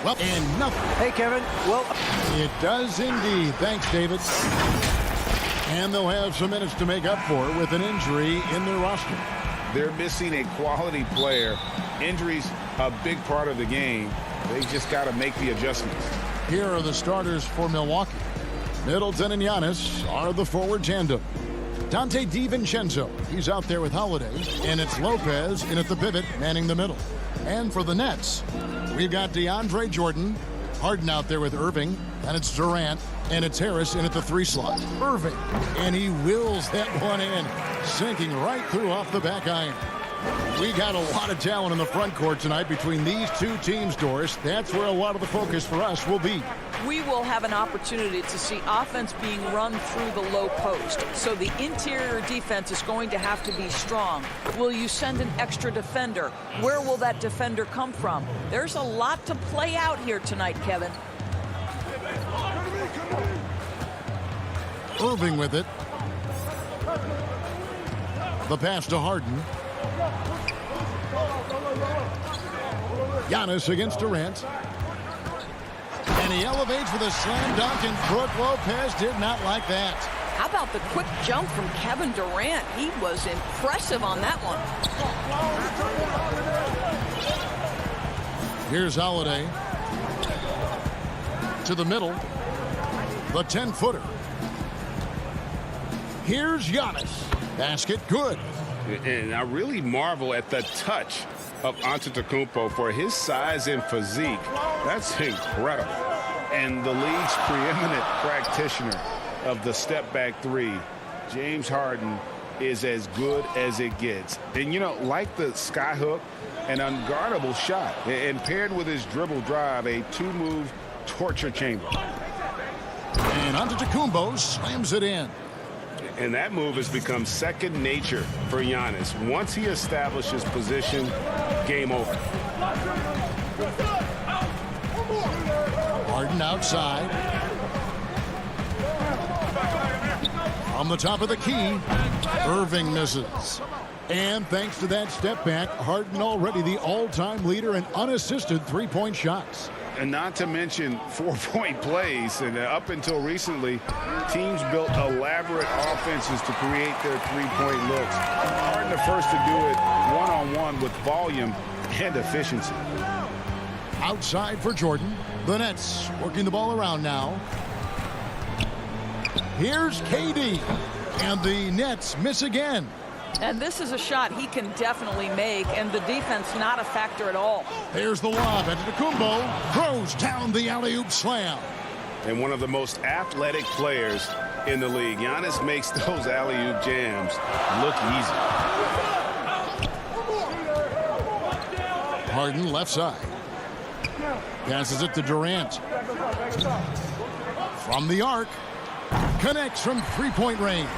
Well, and nothing. Hey, Kevin. Well, It does indeed. Thanks, David. And they'll have some minutes to make up for with an injury in their roster. They're missing a quality player. Injuries a big part of the game. They just got to make the adjustments. Here are the starters for Milwaukee. Middleton and Giannis are the forward tandem. Dante DiVincenzo, he's out there with Holiday. And it's Lopez in at the pivot, manning the middle. And for the Nets, we've got DeAndre Jordan, Harden out there with Irving, and it's Durant, and it's Harris in at the 3 slot. Irving, and he wills that one in, sinking right through off the back iron. We got a lot of talent in the front court tonight between these two teams, Doris. That's where a lot of the focus for us will be. We will have an opportunity to see offense being run through the low post. So the interior defense is going to have to be strong. Will you send an extra defender? Where will that defender come from? There's a lot to play out here tonight, Kevin. Irving with it. The pass to Harden. Giannis against Durant. And he elevates with a slam dunk, and Brook Lopez did not like that. How about the quick jump from Kevin Durant? He was impressive on that one. Here's Holiday. To the middle. The 10-footer. Here's Giannis. Basket good. And I really marvel at the touch of Antetokounmpo for his size and physique. That's incredible. And the league's preeminent practitioner of the step-back 3, James Harden, is as good as it gets. And, you know, like the skyhook, an unguardable shot. And paired with his dribble drive, a 2-move torture chamber. And Antetokounmpo slams it in. And that move has become second nature for Giannis. Once he establishes position, game over. Harden outside. On the top of the key, Irving misses. And thanks to that step back, Harden already the all-time leader in unassisted three-point shots. And not to mention 4-point plays. And up until recently, teams built elaborate offenses to create their three-point looks. Harden the first to do it one-on-one with volume and efficiency. Outside for Jordan. The Nets working the ball around now. Here's KD. And the Nets miss again. And this is a shot he can definitely make, and the defense not a factor at all. There's the lob. Antetokounmpo throws down the alley-oop slam. And one of the most athletic players in the league. Giannis makes those alley-oop jams look easy. Harden left side. Passes it to Durant. From the arc. Connects from three-point range.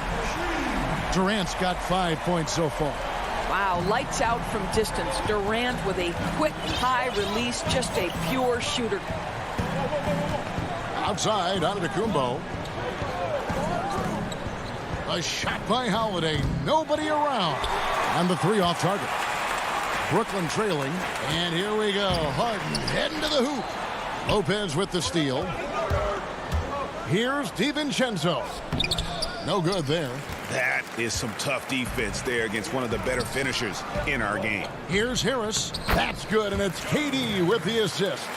Durant's got 5 points so far. Wow, lights out from distance. Durant with a quick, high release, just a pure shooter. Outside, Antetokounmpo. A shot by Holiday. Nobody around. And the 3 off target. Brooklyn trailing. And here we go. Harden heading to the hoop. Lopez with the steal. Here's DiVincenzo. No good there. That is some tough defense there against one of the better finishers in our game. Here's Harris. That's good, and it's KD with the assist.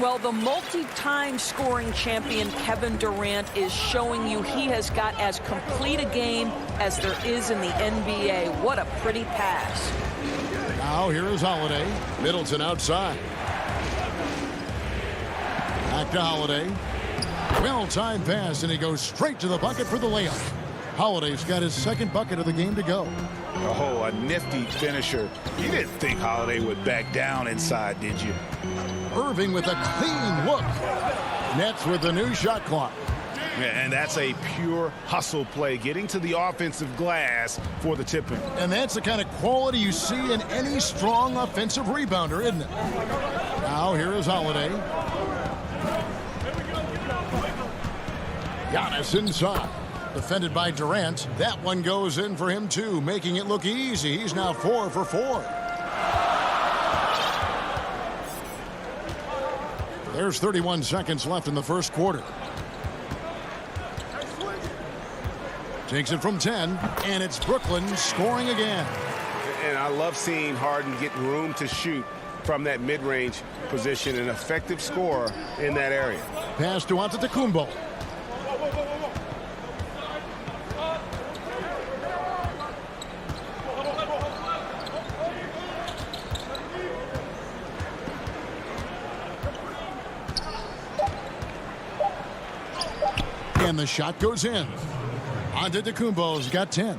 Well, the multi-time scoring champion Kevin Durant is showing you he has got as complete a game as there is in the NBA. What a pretty pass. Now here is Holiday. Middleton outside. Back to Holiday. Well-timed pass, and he goes straight to the bucket for the layup. Holiday's got his second bucket of the game to go. Oh, a nifty finisher. You didn't think Holiday would back down inside, did you? Irving with a clean look. Nets with the new shot clock. And that's a pure hustle play, getting to the offensive glass for the tip-in. And that's the kind of quality you see in any strong offensive rebounder, isn't it? Now here is Holiday. Giannis inside. Defended by Durant. That one goes in for him, too, making it look easy. He's now 4 for 4. There's 31 seconds left in the first quarter. Takes it from 10, and it's Brooklyn scoring again. And I love seeing Harden get room to shoot from that mid-range position, an effective scorer in that area. Pass to Antetokounmpo. And the shot goes in. Antetokounmpo's got 10.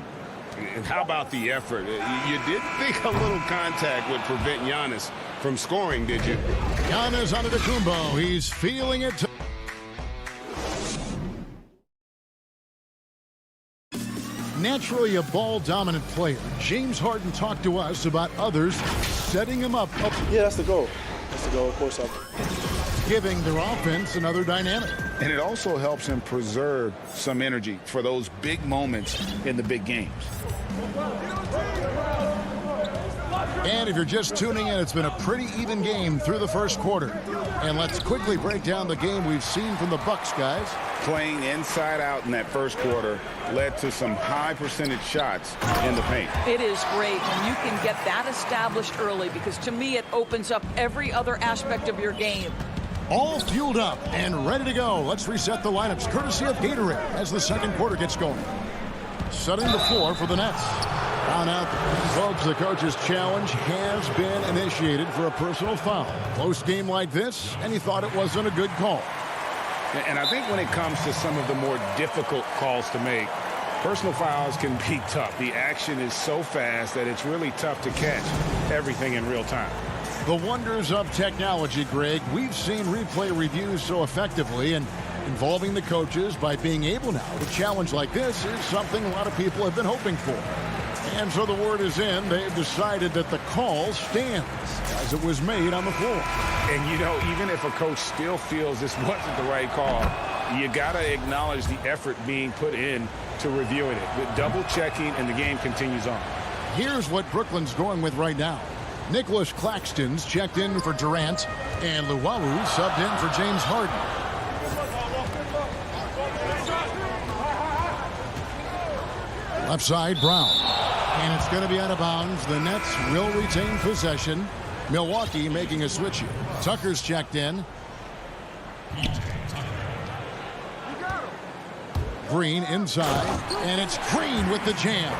And how about the effort? You did think a little contact would prevent Giannis from scoring, did you? Giannis Antetokounmpo, he's feeling it. Naturally a ball-dominant player, James Harden talked to us about others setting him up. Yeah, that's the goal. That's the goal, of course. Giving their offense another dynamic. And it also helps him preserve some energy for those big moments in the big games. And if you're just tuning in, it's been a pretty even game through the first quarter. And let's quickly break down the game we've seen from the Bucks, guys. Playing inside out in that first quarter led to some high percentage shots in the paint. It is great when you can get that established early, because to me it opens up every other aspect of your game. All fueled up and ready to go. Let's reset the lineups courtesy of Gatorade as the second quarter gets going. Setting the floor for the Nets. Down out there. Folks, the coach's challenge has been initiated for a personal foul. Close game like this, and he thought it wasn't a good call. And I think when it comes to some of the more difficult calls to make, personal fouls can be tough. The action is so fast that it's really tough to catch everything in real time. The wonders of technology, Greg. We've seen replay reviews so effectively, and involving the coaches by being able now to challenge like this is something a lot of people have been hoping for. And so the word is in. They've decided that the call stands as it was made on the floor. And, you know, even if a coach still feels this wasn't the right call, you got to acknowledge the effort being put in to reviewing it. With double checking, and the game continues on. Here's what Brooklyn's going with right now. Nicholas Claxton's checked in for Durant, and Luwawu subbed in for James Harden. Left side, Brown. And it's going to be out of bounds. The Nets will retain possession. Milwaukee making a switch here. Tucker's checked in. Green inside. And it's Green with the jam.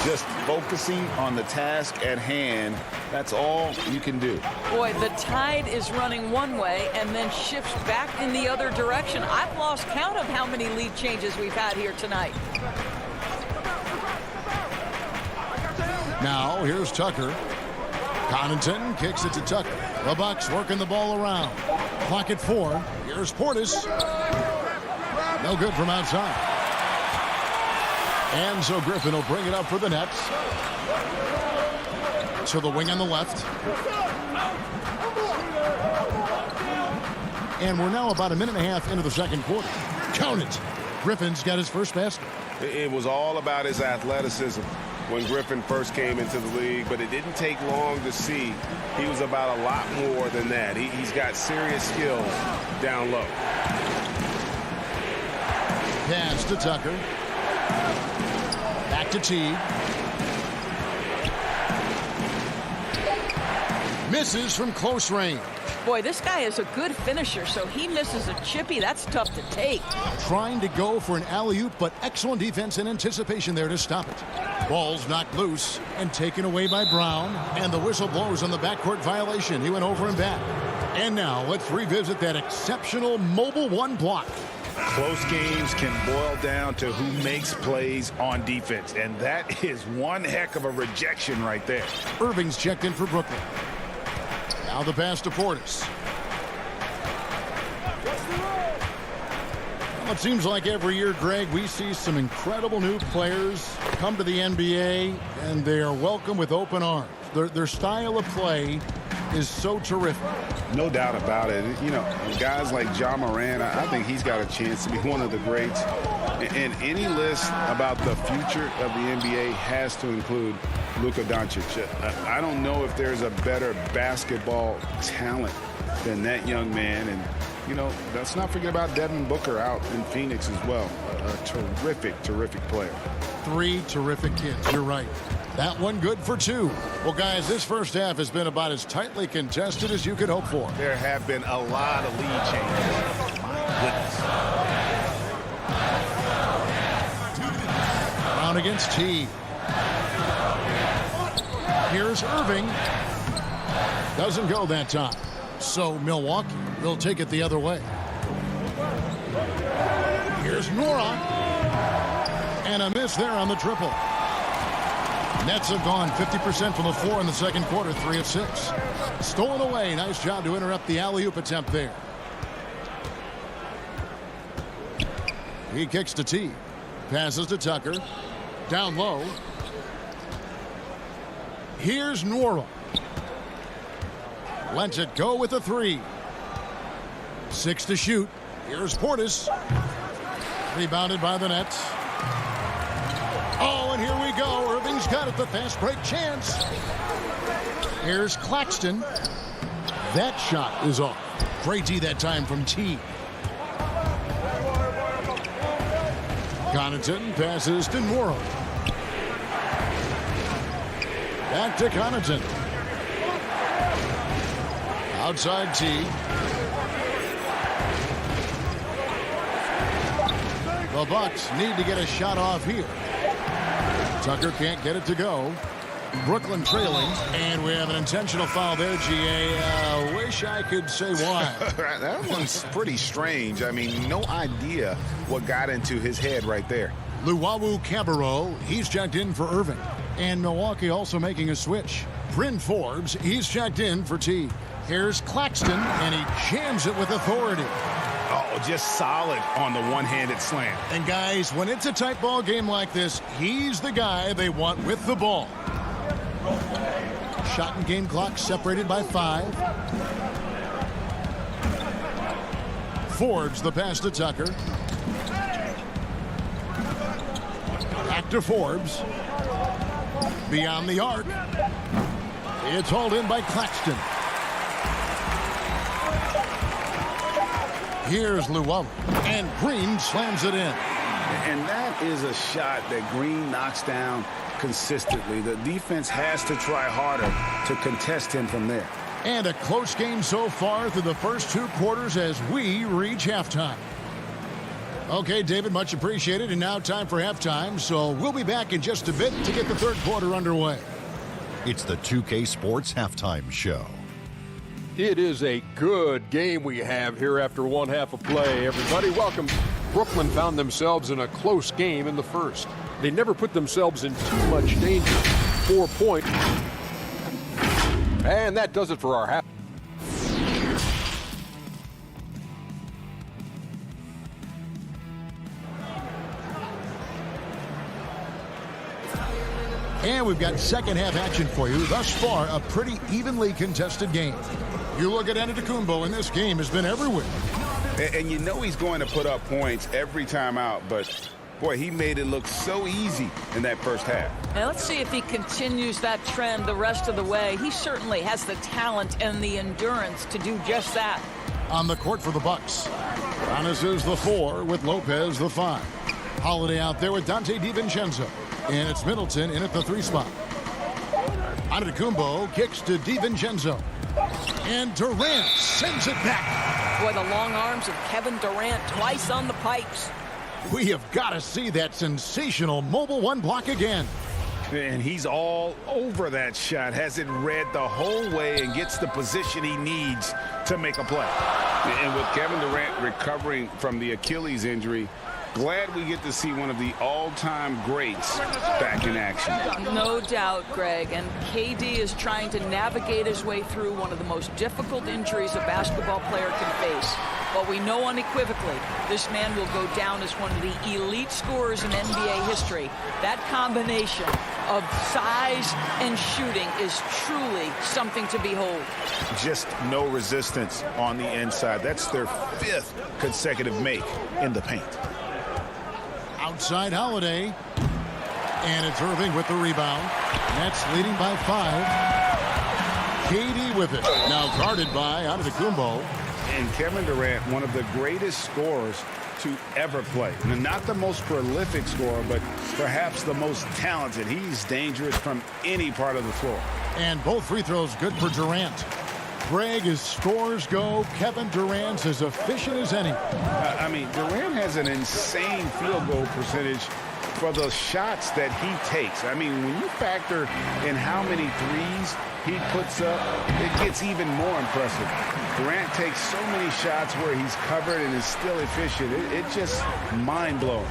Just focusing on the task at hand. That's all you can do. Boy, the tide is running one way and then shifts back in the other direction. I've lost count of how many lead changes we've had here tonight. Now, here's Tucker. Connaughton kicks it to Tucker. The Bucks working the ball around. Clock at 4. Here's Portis. No good from outside. And so Griffin will bring it up for the Nets. To the wing on the left. And we're now about a minute and a half into the second quarter. Count it. Griffin's got his first basket. It was all about his athleticism when Griffin first came into the league, but it didn't take long to see he was about a lot more than that. He's got serious skills down low. Pass to Tucker. Back to Teague. Misses from close range. Boy, this guy is a good finisher, so he misses a chippy. That's tough to take. Trying to go for an alley-oop, but excellent defense and anticipation there to stop it. Ball's knocked loose and taken away by Brown, and the whistle blows on the backcourt violation. He went over and back. And now let's revisit that exceptional mobile one block. Close games can boil down to who makes plays on defense, and that is one heck of a rejection right there. Irving's checked in for Brooklyn. Now the pass to Portis. Well, it seems like every year, Greg, we see some incredible new players come to the NBA, and they are welcomed with open arms. Their style of play is so terrific. No doubt about it. You know, guys like Ja Morant, I think he's got a chance to be one of the greats. And any list about the future of the NBA has to include Luka Doncic. I don't know if there's a better basketball talent than that young man. And, you know, let's not forget about Devin Booker out in Phoenix as well. A terrific, terrific player. 3 terrific kids. You're right. That one good for 2. Well, guys, this first half has been about as tightly contested as you could hope for. There have been a lot of lead changes. My goodness. Brown against T. Here's Irving. Doesn't go that time. So Milwaukee will take it the other way. Here's Nora. And a miss there on the triple. Nets have gone 50% from the floor in the second quarter, 3 of 6. Stolen away. Nice job to interrupt the alley-oop attempt there. He kicks to T. Passes to Tucker. Down low. Here's Nora. Lets it go with a 3. 6 to shoot. Here's Portis. Rebounded by the Nets. Oh, and here we go. Irving's got it. The fast break chance. Here's Claxton. That shot is off. Great D that time from T. Connaughton passes to Nora. Back to Connaughton. Outside T. The Bucks need to get a shot off here. Tucker can't get it to go. Brooklyn trailing, and we have an intentional foul there, GA. Wish I could say why. That one's pretty strange. I mean, no idea what got into his head right there. Luwawu Cabarro, he's checked in for Irving. And Milwaukee also making a switch. Bryn Forbes, he's checked in for T. Here's Claxton, and he jams it with authority. Oh, just solid on the one-handed slam. And guys, when it's a tight ball game like this, he's the guy they want with the ball. Shot and game clock separated by 5. Forbes the pass to Tucker. Back to Forbes. Beyond the arc. It's hauled in by Claxton. Here's Luwawu, and Green slams it in. And that is a shot that Green knocks down consistently. The defense has to try harder to contest him from there. And a close game so far through the first 2 quarters as we reach halftime. Okay, David, much appreciated. And now time for halftime. So we'll be back in just a bit to get the third quarter underway. It's the 2K Sports Halftime Show. It is a good game we have here after one half of play. Everybody, welcome. Brooklyn found themselves in a close game in the first. They never put themselves in too much danger. 4-point. And that does it for our half. And we've got second half action for you. Thus far, a pretty evenly contested game. You look at Antetokounmpo, and this game has been everywhere. And you know he's going to put up points every time out, but boy, he made it look so easy in that first half. Now let's see if he continues that trend the rest of the way. He certainly has the talent and the endurance to do just that. On the court for the Bucks, Giannis is the 4 with Lopez the 5. Holiday out there with Dante DiVincenzo. And it's Middleton in at the 3 spot. Antetokounmpo kicks to DiVincenzo. And Durant sends it back. Boy, the long arms of Kevin Durant twice on the pipes. We have got to see that sensational mobile 1 block again. And he's all over that shot. Has it read the whole way and gets the position he needs to make a play. And with Kevin Durant recovering from the Achilles injury, glad we get to see one of the all-time greats back in action. No doubt, Greg. And KD is trying to navigate his way through one of the most difficult injuries a basketball player can face. But we know unequivocally this man will go down as one of the elite scorers in NBA history. That combination of size and shooting is truly something to behold. Just no resistance on the inside. That's their 5th consecutive make in the paint. Outside Holiday. And it's Irving with the rebound. Nets leading by 5. KD with it. Now guarded by Antetokounmpo. And Kevin Durant, one of the greatest scorers to ever play. Not the most prolific scorer, but perhaps the most talented. He's dangerous from any part of the floor. And both free throws good for Durant. Greg, as scores go, Kevin Durant's as efficient as any. I mean, Durant has an insane field goal percentage for the shots that he takes. I mean, when you factor in how many threes he puts up, it gets even more impressive. Durant takes so many shots where he's covered and is still efficient. It's just mind-blowing.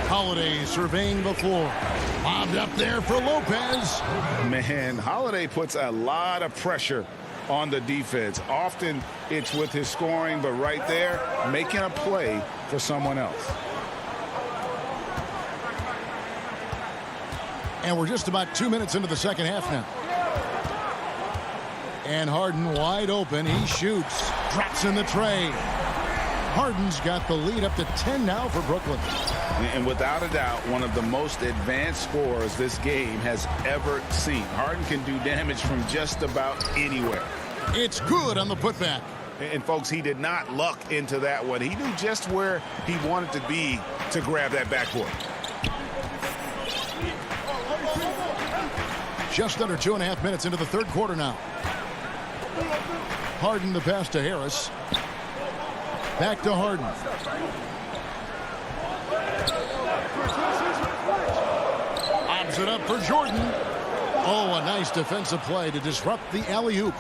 Holiday surveying the floor. Bobbed up there for Lopez. Man, Holiday puts a lot of pressure on the defense. Often it's with his scoring, but right there, making a play for someone else. And we're just about 2 minutes into the second half now. And Harden wide open. He shoots. Drops in the tray. Harden's got the lead up to 10 now for Brooklyn. And without a doubt, one of the most advanced scorers this game has ever seen. Harden can do damage from just about anywhere. It's good on the putback. And folks, he did not luck into that one. He knew just where he wanted to be to grab that backboard. Just under 2.5 minutes into the third quarter now. Harden the pass to Harris. Back to Harden. Lobs it up for Jordan. Oh, a nice defensive play to disrupt the alley-oop.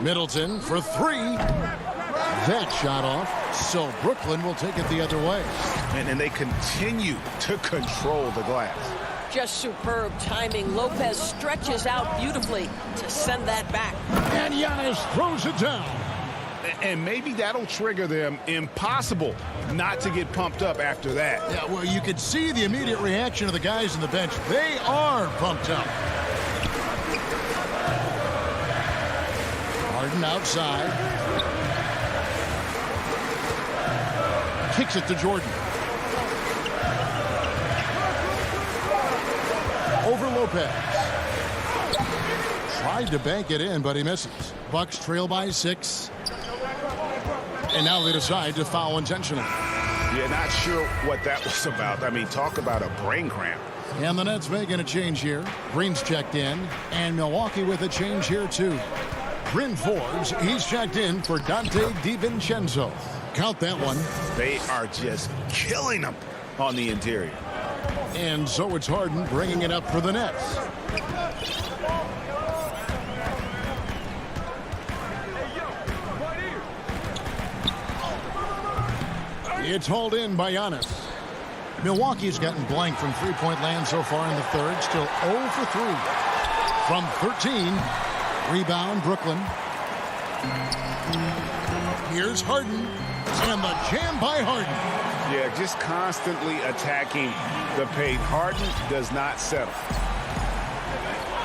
Middleton for three. That shot off, so Brooklyn will take it the other way. And they continue to control the glass. Just superb timing. Lopez stretches out beautifully to send that back. And Giannis throws it down. And maybe that'll trigger them. Impossible not to get pumped up after that. Yeah, well, you could see the immediate reaction of the guys on the bench. They are pumped up. Harden outside. Kicks it to Jordan. Over Lopez. Tried to bank it in, but he misses. Bucks trail by 6. And now they decide to foul intentionally. Yeah, not sure what that was about. I mean, talk about a brain cramp. And the Nets making a change here. Green's checked in. And Milwaukee with a change here, too. Bryn Forbes, he's checked in for Dante DiVincenzo. Count that one. They are just killing them on the interior. And so it's Harden bringing it up for the Nets. It's hauled in by Giannis. Milwaukee's gotten blank from three-point land so far in the third. Still 0 for 3. From 13. Rebound, Brooklyn. Here's Harden. And the jam by Harden. Yeah, just constantly attacking the paint. Harden does not settle.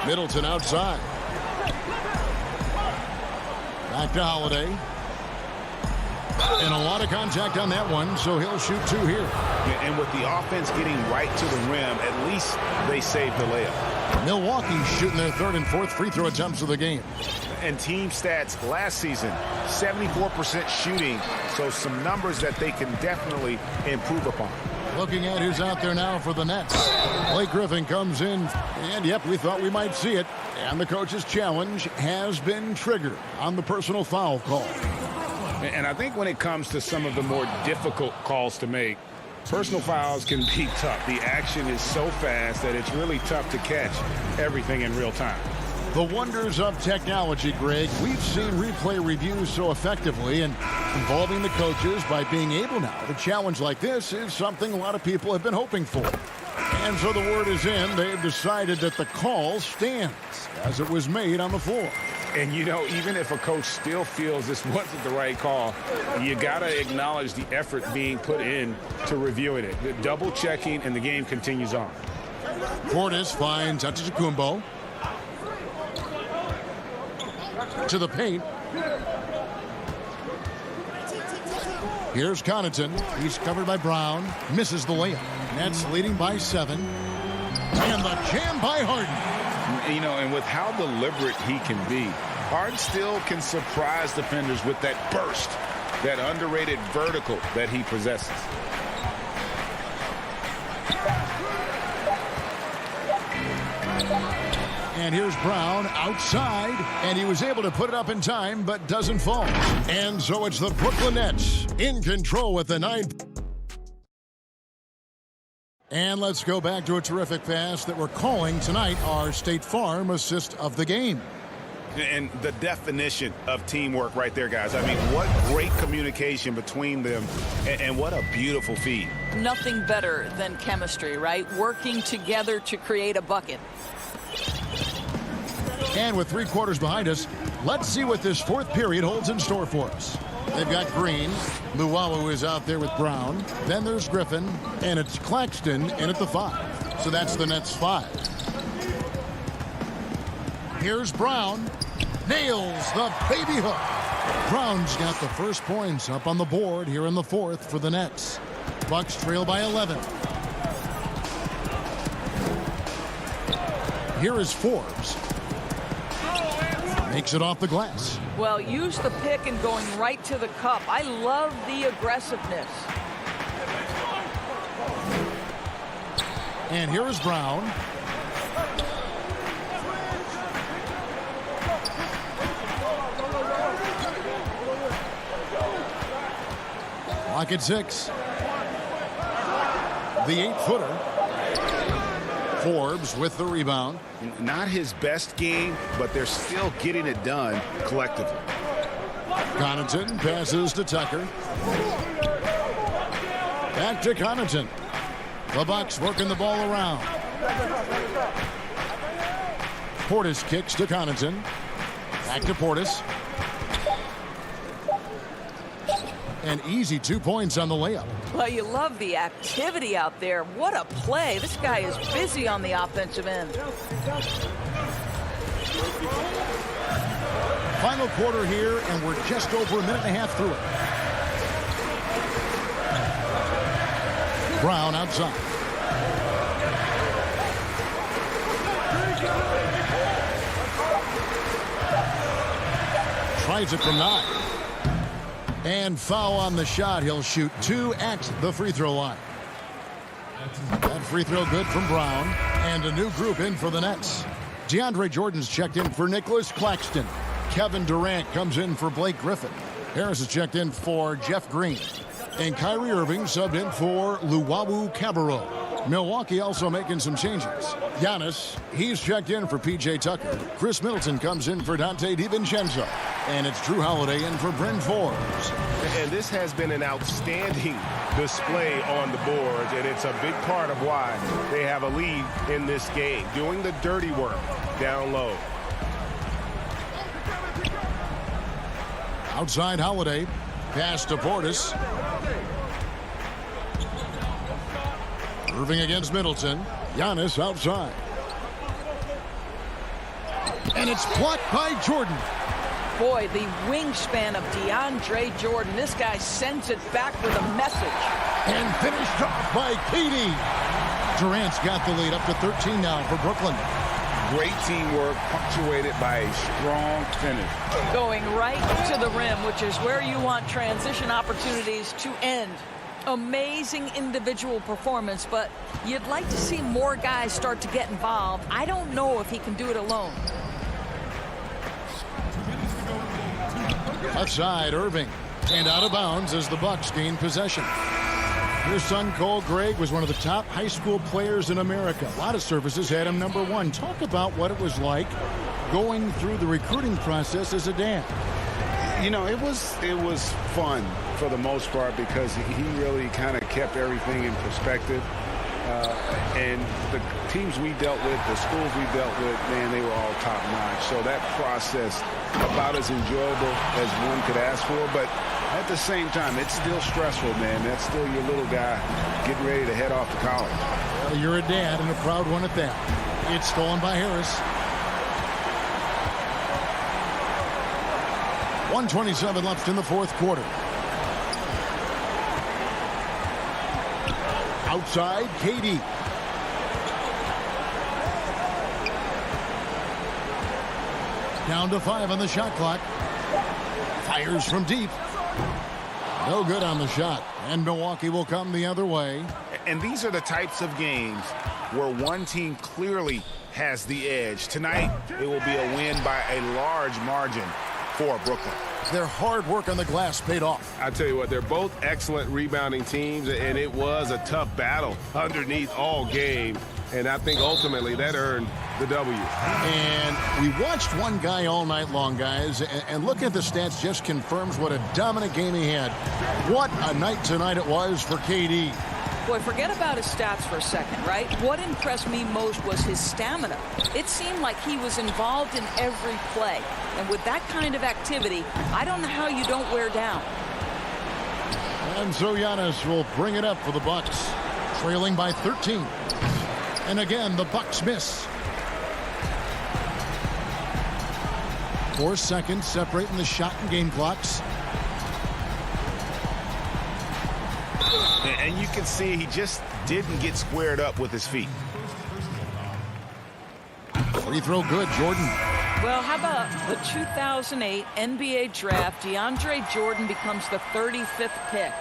Middleton outside. Back to Holiday. And a lot of contact on that one, so he'll shoot 2 here. Yeah, and with the offense getting right to the rim, at least they saved the layup. Milwaukee's shooting their third and fourth free throw attempts of the game. And team stats last season, 74% shooting, so some numbers that they can definitely improve upon. Looking at who's out there now for the Nets. Blake Griffin comes in, and yep, we thought we might see it. And the coach's challenge has been triggered on the personal foul call. And I think when it comes to some of the more difficult calls to make, personal fouls can be tough. The action is so fast that it's really tough to catch everything in real time. The wonders of technology, Greg. We've seen replay reviews so effectively, and involving the coaches by being able now to challenge like this is something a lot of people have been hoping for. And so the word is in. They've decided that the call stands as it was made on the floor. And, you know, even if a coach still feels this wasn't the right call, you got to acknowledge the effort being put in to reviewing it. The double checking, and the game continues on. Portis finds Antetokounmpo. To the paint. Here's Connaughton. He's covered by Brown. Misses the layup. Nets leading by 7. And the jam by Harden. You know, and with how deliberate he can be, Harden still can surprise defenders with that burst, that underrated vertical that he possesses. And here's Brown outside, and he was able to put it up in time, but doesn't fall. And so it's the Brooklyn Nets in control with the 9. And let's go back to a terrific pass that we're calling tonight our State Farm assist of the game. And the definition of teamwork right there, guys. I mean, what great communication between them, and what a beautiful feed. Nothing better than chemistry, right? Working together to create a bucket. And with 3 quarters behind us, let's see what this fourth period holds in store for us. They've got Green. Luwawu is out there with Brown. Then there's Griffin, and it's Claxton in at the 5. So that's the Nets 5. Here's Brown. Nails the baby hook. Brown's got the first points up on the board here in the fourth for the Nets. Bucks trail by 11. Here is Forbes. Makes it off the glass. Well, use the pick and going right to the cup. I love the aggressiveness. And here is Brown. Lock at 6. The 8-footer. Forbes with the rebound. Not his best game, but they're still getting it done collectively. Connaughton passes to Tucker. Back to Connaughton. The Bucks working the ball around. Portis kicks to Connaughton. Back to Portis. An easy 2 points on the layup. Well, you love the activity out there. What a play. This guy is busy on the offensive end. Final quarter here, and we're just over a minute and a half through it. Brown outside. Tries it from 9. And foul on the shot. He'll shoot 2 at the free throw line. That free throw good from Brown. And a new group in for the Nets. DeAndre Jordan's checked in for Nicholas Claxton. Kevin Durant comes in for Blake Griffin. Harris is checked in for Jeff Green. And Kyrie Irving subbed in for Luwawu Cabarrot. Milwaukee also making some changes. Giannis, he's checked in for P.J. Tucker. Chris Middleton comes in for Donte DiVincenzo. And it's Drew Holiday in for Bryn Forbes. And this has been an outstanding display on the boards, and it's a big part of why they have a lead in this game, doing the dirty work down low. Outside Holiday. Pass to Portis. Irving against Middleton. Giannis outside. And it's blocked by Jordan. Boy, the wingspan of DeAndre Jordan. This guy sends it back with a message. And finished off by KD. Durant's got the lead up to 13 now for Brooklyn. Great teamwork punctuated by a strong finish. Going right to the rim, which is where you want transition opportunities to end. Amazing individual performance, but you'd like to see more guys start to get involved. I don't know if he can do it alone. Outside Irving. And out of bounds as the Bucks gain possession. His son Cole Gregg was one of the top high school players in America. A lot of services had him #1. Talk about what it was like going through the recruiting process as a dad. You know, it was fun for the most part because he really kind of kept everything in perspective. And the teams we dealt with, the schools we dealt with, man, they were all top-notch. So that process, about as enjoyable as one could ask for. But at the same time, it's still stressful, man. That's still your little guy getting ready to head off to college. Well, you're a dad and a proud one at that. It's stolen by Harris. 1:27 left in the fourth quarter. Outside, KD. Down to 5 on the shot clock. Fires from deep. No good on the shot. And Milwaukee will come the other way. And these are the types of games where one team clearly has the edge. Tonight, it will be a win by a large margin for Brooklyn. Their hard work on the glass paid off. I tell you what, they're both excellent rebounding teams, and it was a tough battle underneath all game. And I think ultimately that earned the W. And we watched one guy all night long, guys, and looking at the stats just confirms what a dominant game he had. What a night tonight it was for KD. Boy, forget about his stats for a second, right? What impressed me most was his stamina. It seemed like he was involved in every play. And with that kind of activity, I don't know how you don't wear down. And so Giannis will bring it up for the Bucks, trailing by 13. And again, the Bucks miss. 4 seconds separating the shot and game clocks. And you can see he just didn't get squared up with his feet. Free throw good, Jordan. Well, how about the 2008 NBA draft? DeAndre Jordan becomes the 35th pick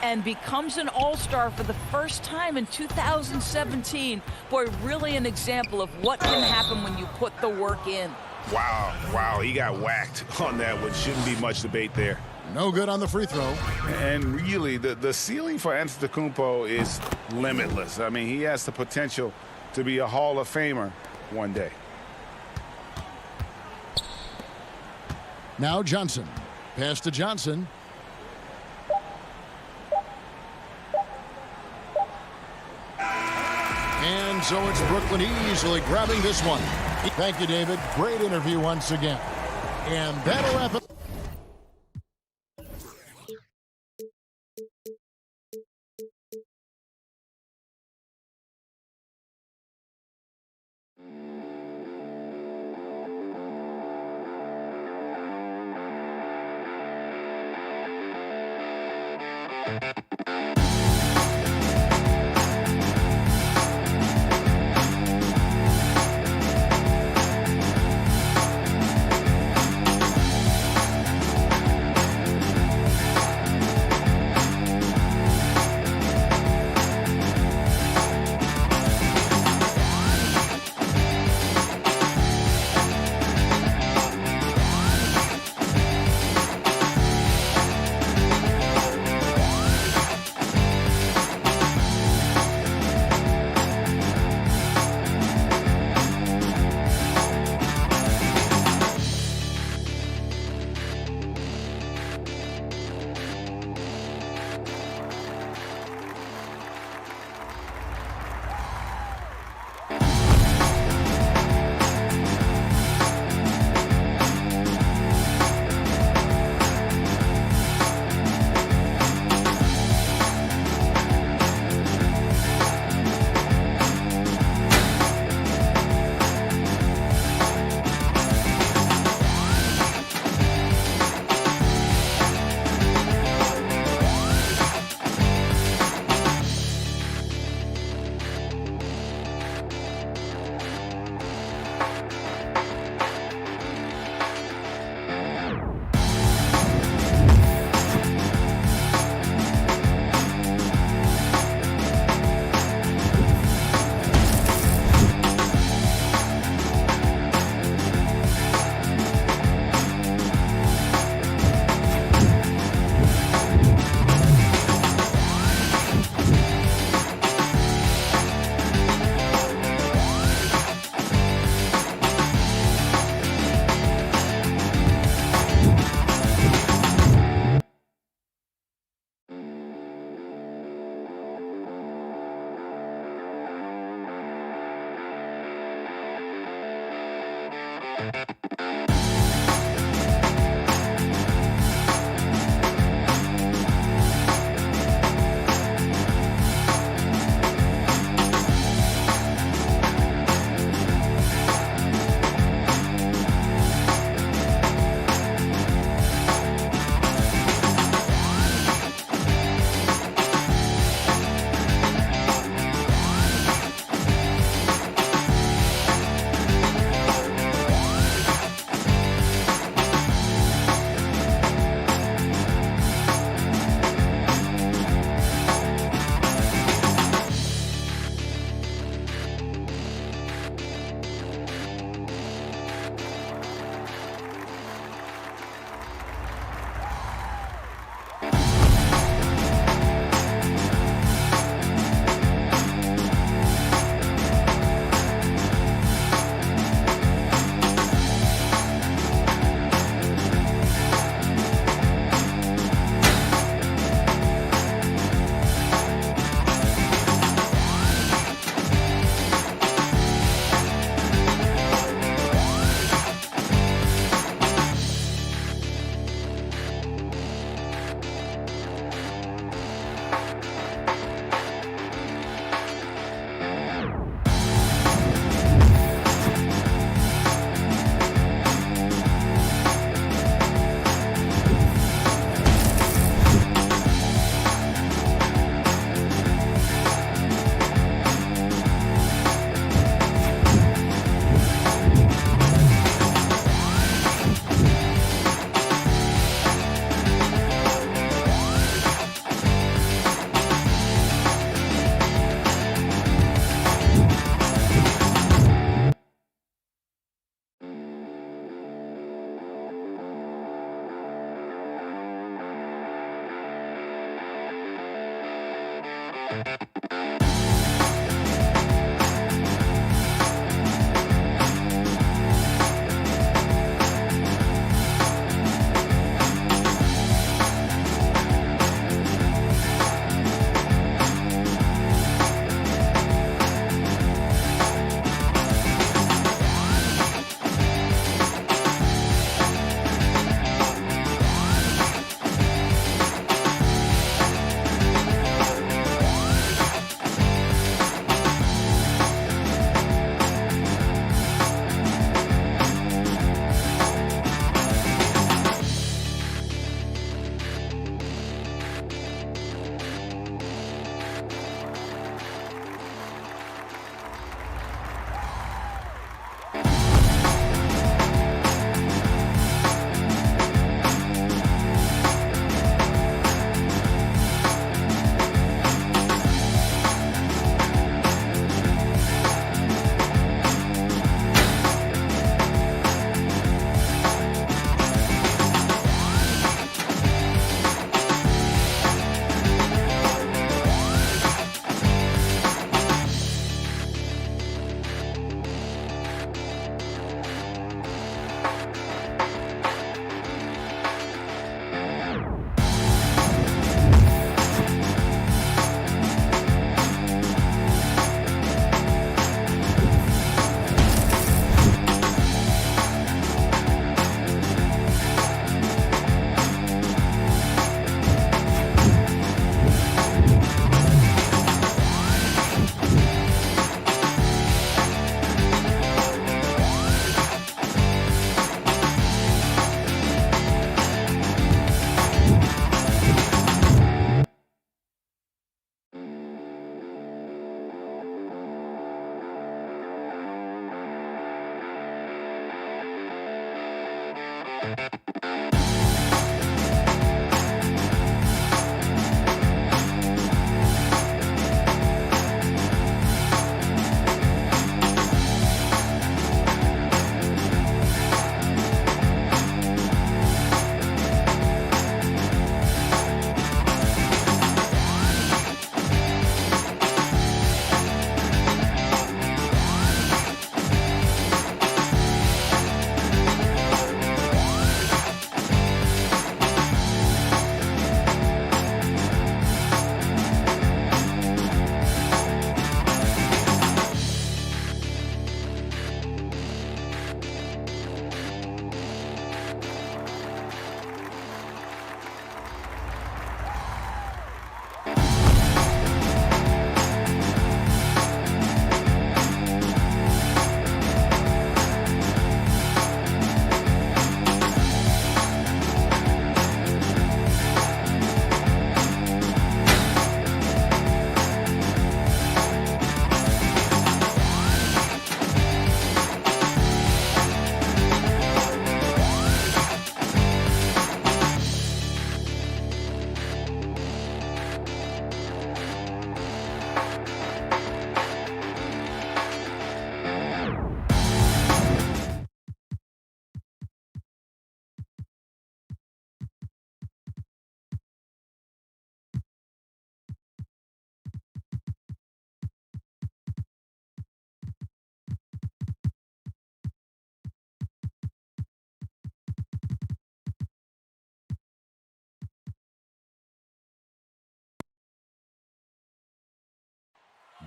and becomes an all-star for the first time in 2017. Boy, really an example of what can happen when you put the work in. Wow, he got whacked on that one. Shouldn't be much debate there. No good on the free throw. And really, the ceiling for Antetokounmpo is limitless. I mean, he has the potential to be a Hall of Famer one day. Now Johnson. Pass to Johnson. And so it's Brooklyn easily grabbing this one. Thank you, David. Great interview once again. And that'll wrap it.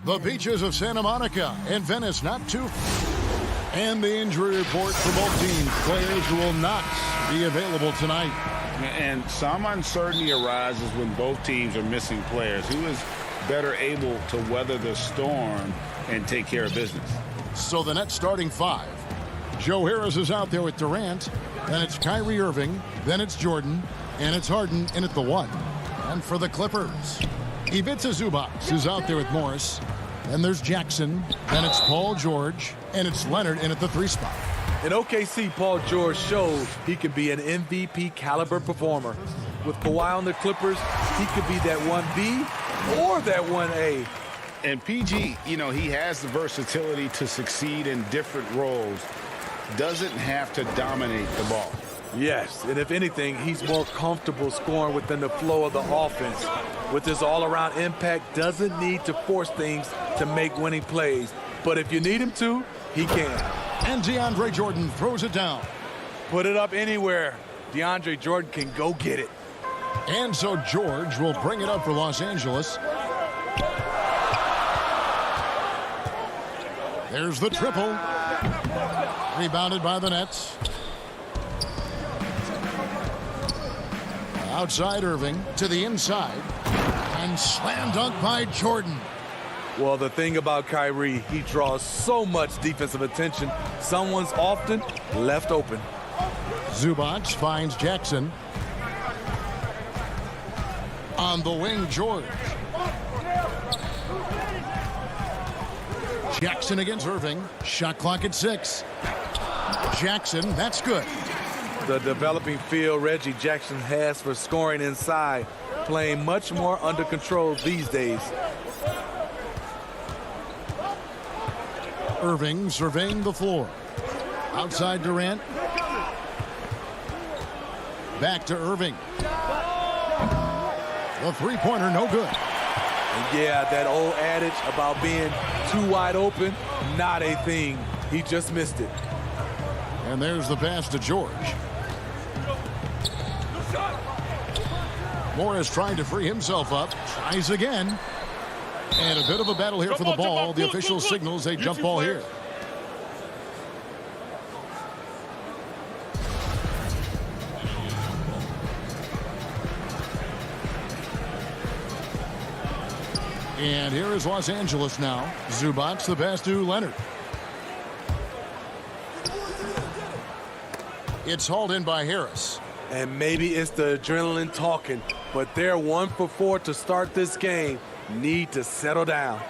The beaches of Santa Monica and Venice not too. And the injury report for both teams. Players who will not be available tonight. And some uncertainty arises when both teams are missing players. Who is better able to weather the storm and take care of business? So the Nets starting five. Joe Harris is out there with Durant. Then it's Kyrie Irving. Then it's Jordan. And it's Harden in at the one. And for the Clippers, Ivica Zubac is out there with Morris. Then there's Jackson. Then it's Paul George. And it's Leonard in at the 3 spot. In OKC, Paul George showed he could be an MVP caliber performer. With Kawhi on the Clippers, he could be that 1B or that 1A. And PG, you know, he has the versatility to succeed in different roles. Doesn't have to dominate the ball. Yes, and if anything, he's more comfortable scoring within the flow of the offense. With his all-around impact, doesn't need to force things to make winning plays. But if you need him to, he can. And DeAndre Jordan throws it down. Put it up anywhere. DeAndre Jordan can go get it. And so George will bring it up for Los Angeles. There's the triple. Rebounded by the Nets. Outside Irving to the inside. And slam dunk by Jordan. Well, the thing about Kyrie, he draws so much defensive attention. Someone's often left open. Zubac finds Jackson. On the wing, George. Jackson against Irving. Shot clock at 6. Jackson, that's good. The developing feel Reggie Jackson has for scoring inside, playing much more under control these days. Irving surveying the floor. Outside Durant. Back to Irving. The three-pointer, no good. And yeah, that old adage about being too wide open, not a thing. He just missed it. And there's the pass to George. Morris trying to free himself up. Tries again. And a bit of a battle here for the ball. The official signals a jump ball here. And here is Los Angeles now. Zubac, the pass to Leonard. It's hauled in by Harris. And maybe it's the adrenaline talking, but they're 1 for 4 to start this game. Need to settle down.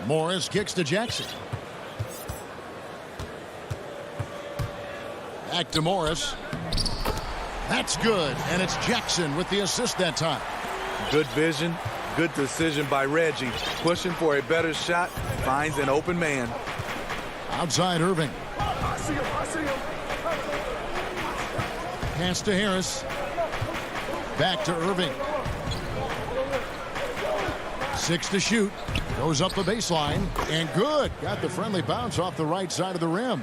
Morris kicks to Jackson. Back to Morris. That's good, and it's Jackson with the assist that time. Good vision, good decision by Reggie. Pushing for a better shot, finds an open man. Outside Irving. I see him. Pass to Harris. Back to Irving. 6 to shoot. Goes up the baseline. And good. Got the friendly bounce off the right side of the rim.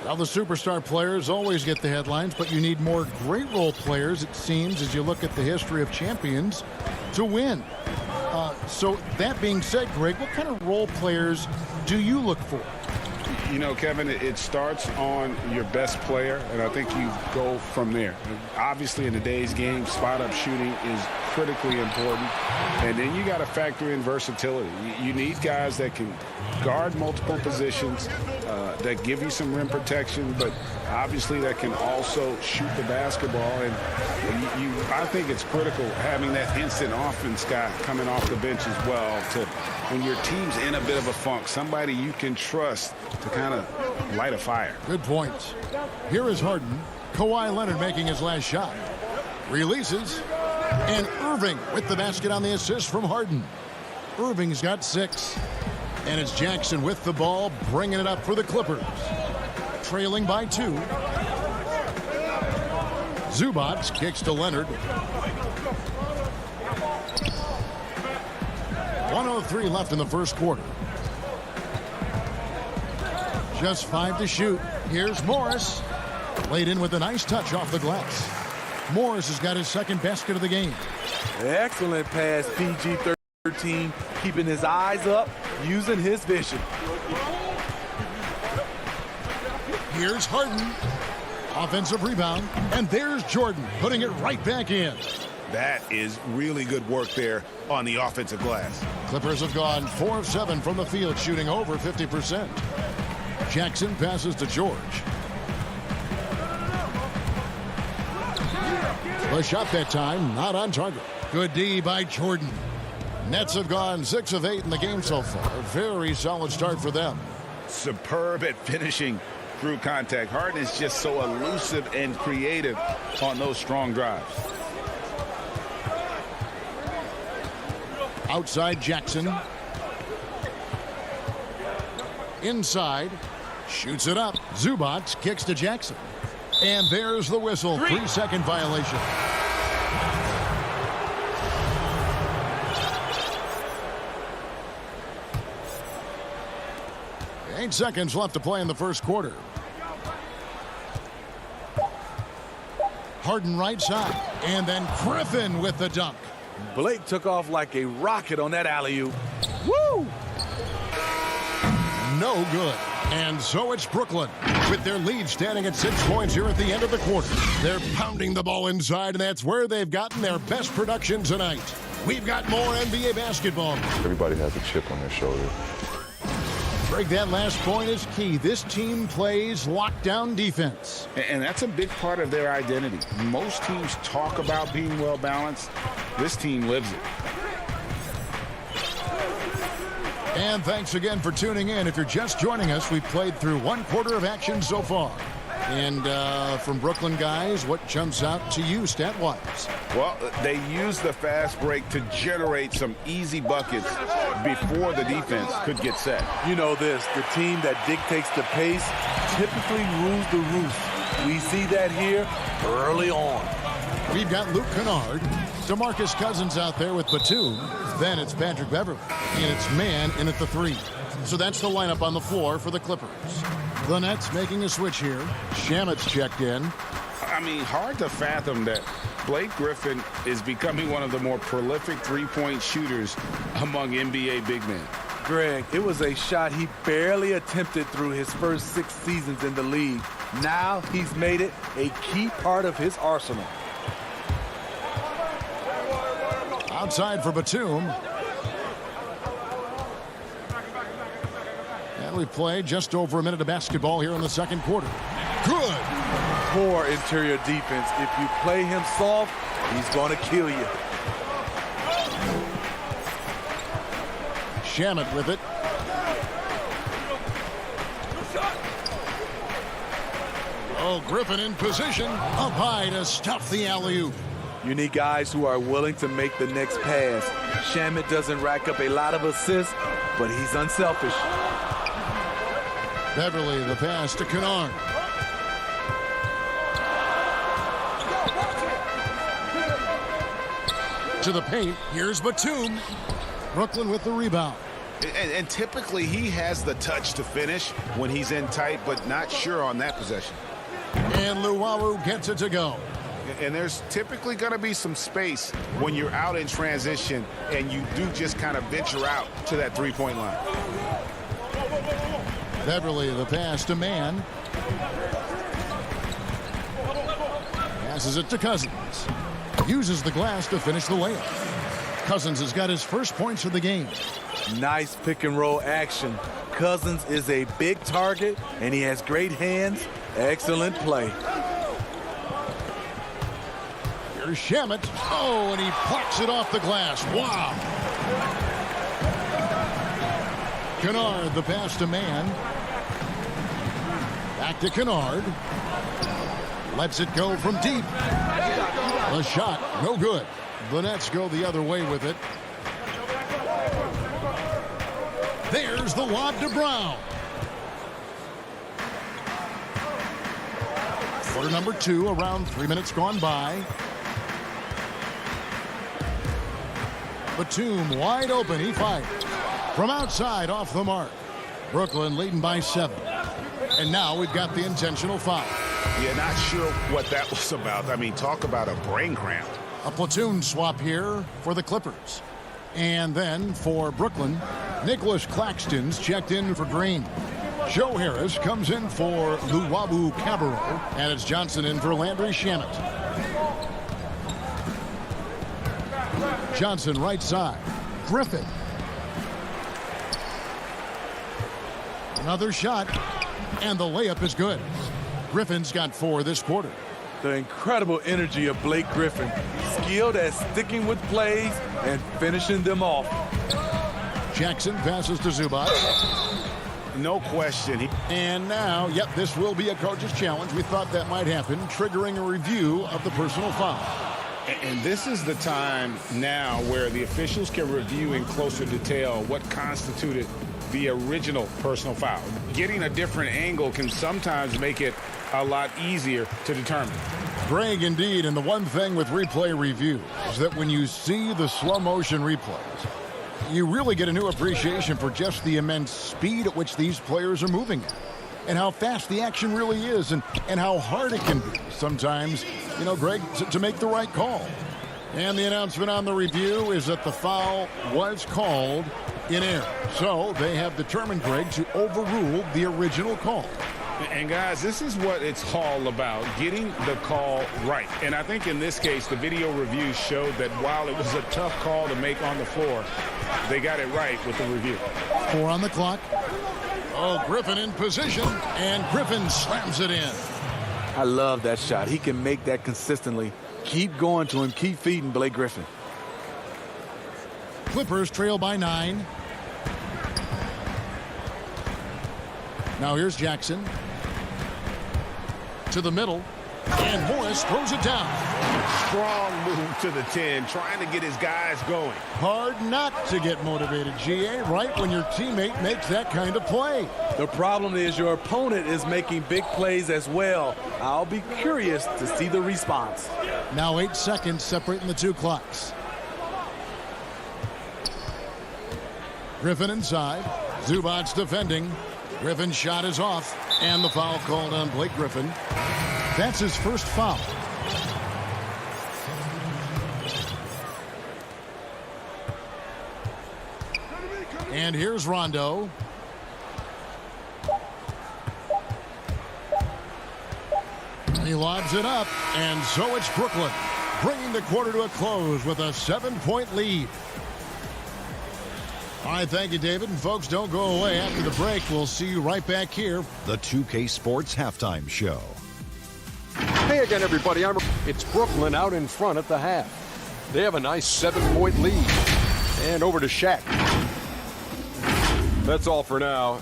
Now the superstar players always get the headlines, but you need more great role players, it seems, as you look at the history of champions, to win. So that being said, Greg, what kind of role players do you look for? You know, Kevin, it starts on your best player, and I think you go from there. Obviously, in today's game, spot-up shooting is critically important, and then you got to factor in versatility. You need guys that can guard multiple positions, that give you some rim protection, but obviously that can also shoot the basketball. And I think it's critical having that instant offense guy coming off the bench as well, to when your team's in a bit of a funk, somebody you can trust to kind of light a fire. Good points. Here is Harden. Kawhi Leonard making his last shot. Releases. And Irving with the basket on the assist from Harden. Irving's got 6. And it's Jackson with the ball, bringing it up for the Clippers. Trailing by 2. Zubac kicks to Leonard. 1:03 left in the first quarter. Just 5 to shoot. Here's Morris. Laid in with a nice touch off the glass. Morris has got his second basket of the game. Excellent pass, PG-13, keeping his eyes up, using his vision. Here's Harden. Offensive rebound. And there's Jordan putting it right back in. That is really good work there on the offensive glass. Clippers have gone 4 of 7 from the field, shooting over 50%. Jackson passes to George. The shot that time, not on target. Good D by Jordan. Nets have gone 6 of 8 in the game so far. Very solid start for them. Superb at finishing through contact. Harden is just so elusive and creative on those strong drives. Outside Jackson. Inside. Shoots it up. Zubac kicks to Jackson. And there's the whistle. 3-second violation. Eight seconds left to play in the first quarter. Harden right side. And then Griffin with the dunk. Blake took off like a rocket on that alley-oop. Woo! No good. And so it's Brooklyn with their lead standing at 6 points here at the end of the quarter. They're pounding the ball inside, and that's where they've gotten their best production tonight. We've got more NBA basketball. Everybody has a chip on their shoulder. Greg, that last point is key. This team plays lockdown defense. And that's a big part of their identity. Most teams talk about being well balanced. This team lives it. And thanks again for tuning in. If you're just joining us, we've played through 1 quarter of action so far. And from Brooklyn guys, what jumps out to you stat-wise? Well, they use the fast break to generate some easy buckets before the defense could get set. You know this, the team that dictates the pace typically rules the roost. We see that here early on. We've got Luke Kennard, DeMarcus Cousins out there with Batum. Then it's Patrick Beverley, and it's man in at the 3. So that's the lineup on the floor for the Clippers. The Nets making a switch here. Shamet's checked in. I mean, hard to fathom that Blake Griffin is becoming one of the more prolific three-point shooters among NBA big men. Greg, it was a shot he barely attempted through his first 6 seasons in the league. Now he's made it a key part of his arsenal. Outside for Batum. And we've played just over a minute of basketball here in the second quarter. Good. Poor interior defense. If you play him soft, he's going to kill you. Shamet with it. Oh, Griffin in position, up high to stuff the alley-oop. You need guys who are willing to make the next pass. Shamet doesn't rack up a lot of assists, but he's unselfish. Beverly, the pass to Kennard. To the paint, here's Batum. Brooklyn with the rebound. And typically he has the touch to finish when he's in tight, but not sure on that possession. And Luwawu gets it to go. And there's typically going to be some space when you're out in transition and you do just kind of venture out to that three-point line. Beverly, the pass to Mann. Passes it to Cousins. Uses the glass to finish the layup. Cousins has got his first points of the game. Nice pick and roll action. Cousins is a big target, and he has great hands. Excellent play. Here's Shamet. Oh, and he plucks it off the glass. Wow. Kennard, the pass to Mann. Back to Kennard. Lets it go from deep. The shot, no good. The Nets go the other way with it. There's the lob to Brown. Quarter number 2, around 3 minutes gone by. Batum wide open, he fires. From outside, off the mark. Brooklyn leading by 7. And now we've got the intentional foul. Yeah, not sure what that was about. I mean, talk about a brain cramp. A platoon swap here for the Clippers. And then for Brooklyn, Nicholas Claxton's checked in for Green. Joe Harris comes in for Luwawu Cabarro, and it's Johnson in for Landry Shamet. Johnson right side. Griffin. Another shot, and the layup is good. Griffin's got 4 this quarter. The incredible energy of Blake Griffin. Skilled at sticking with plays and finishing them off. Jackson passes to Zubac. No question. And now, yep, this will be a coach's challenge. We thought that might happen, triggering a review of the personal foul. And this is the time now where the officials can review in closer detail what constituted the original personal foul. Getting a different angle can sometimes make it a lot easier to determine. Greg, indeed, and the one thing with replay review is that when you see the slow motion replays, you really get a new appreciation for just the immense speed at which these players are moving at, and how fast the action really is, and how hard it can be sometimes, you know, Greg, to make the right call. And the announcement on the review is that the foul was called in error. So they have determined, Greg, to overrule the original call. And guys, this is what it's all about, getting the call right. And I think in this case, the video review showed that while it was a tough call to make on the floor, they got it right with the review. 4 on the clock. Oh, Griffin in position, and Griffin slams it in. I love that shot. He can make that consistently. Keep going to him. Keep feeding Blake Griffin. Clippers trail by 9. Now here's Jackson. To the middle. And Morris throws it down. Strong move to the 10, trying to get his guys going. Hard not to get motivated, GA, right when your teammate makes that kind of play. The problem is your opponent is making big plays as well. I'll be curious to see the response. Now 8 seconds separating the 2 clocks. Griffin inside. Zubac's defending. Griffin's shot is off, and the foul called on Blake Griffin. That's his first foul. And here's Rondo. He lobs it up, and so it's Brooklyn, bringing the quarter to a close with a 7-point lead. All right, thank you, David. And folks, don't go away. After the break, we'll see you right back here. The 2K Sports Halftime Show. Hey again, everybody. It's Brooklyn out in front at the half. They have a nice 7-point lead. And over to Shaq. That's all for now.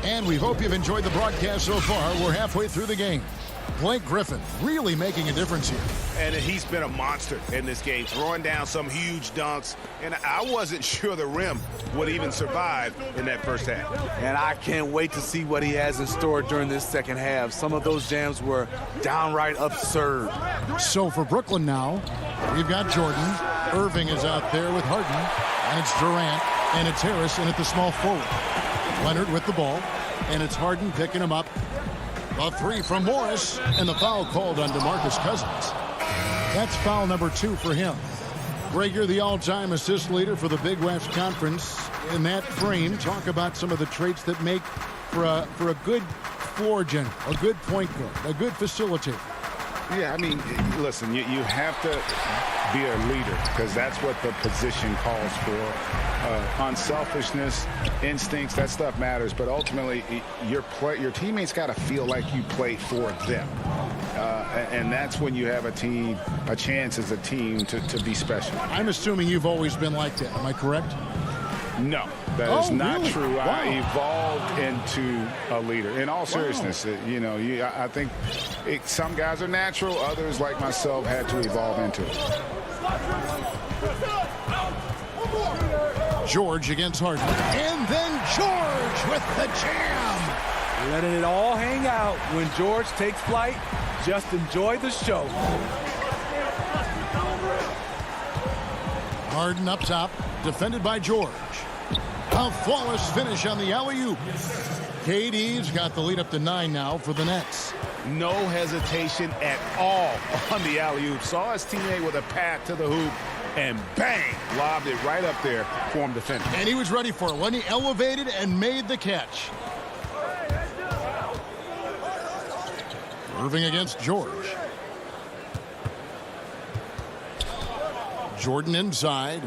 And we hope you've enjoyed the broadcast so far. We're halfway through the game. Blake Griffin really making a difference here. And he's been a monster in this game, throwing down some huge dunks. And I wasn't sure the rim would even survive in that first half. And I can't wait to see what he has in store during this second half. Some of those jams were downright absurd. So for Brooklyn now, we've got Jordan. Irving is out there with Harden. And it's Durant. And it's Harris in at the small forward. Leonard with the ball. And it's Harden picking him up. A three from Morris, and the foul called on DeMarcus Cousins. That's foul number 2 for him. Greg, you're the all-time assist leader for the Big West Conference. In that frame, talk about some of the traits that make for a good floor general, a good point guard, a good facilitator. Yeah, I mean, listen, you have to be a leader because that's what the position calls for. Unselfishness, instincts, that stuff matters. But ultimately, your teammates got to feel like you play for them. And that's when you have a chance as a team to be special. I'm assuming you've always been like that. Am I correct? No, that is not really? true. Wow. I evolved into a leader. In all seriousness, I think some guys are natural. Others, like myself, had to evolve into it. George against Harden. And then George with the jam. Letting it all hang out. When George takes flight, just enjoy the show. Harden up top, defended by George. A flawless finish on the alley-oop. KD's got the lead up to 9 now for the Nets. No hesitation at all on the alley-oop. Saw his teammate with a path to the hoop, and bang, lobbed it right up there for him to finish. And he was ready for it when he elevated and made the catch. Irving against George. Jordan inside.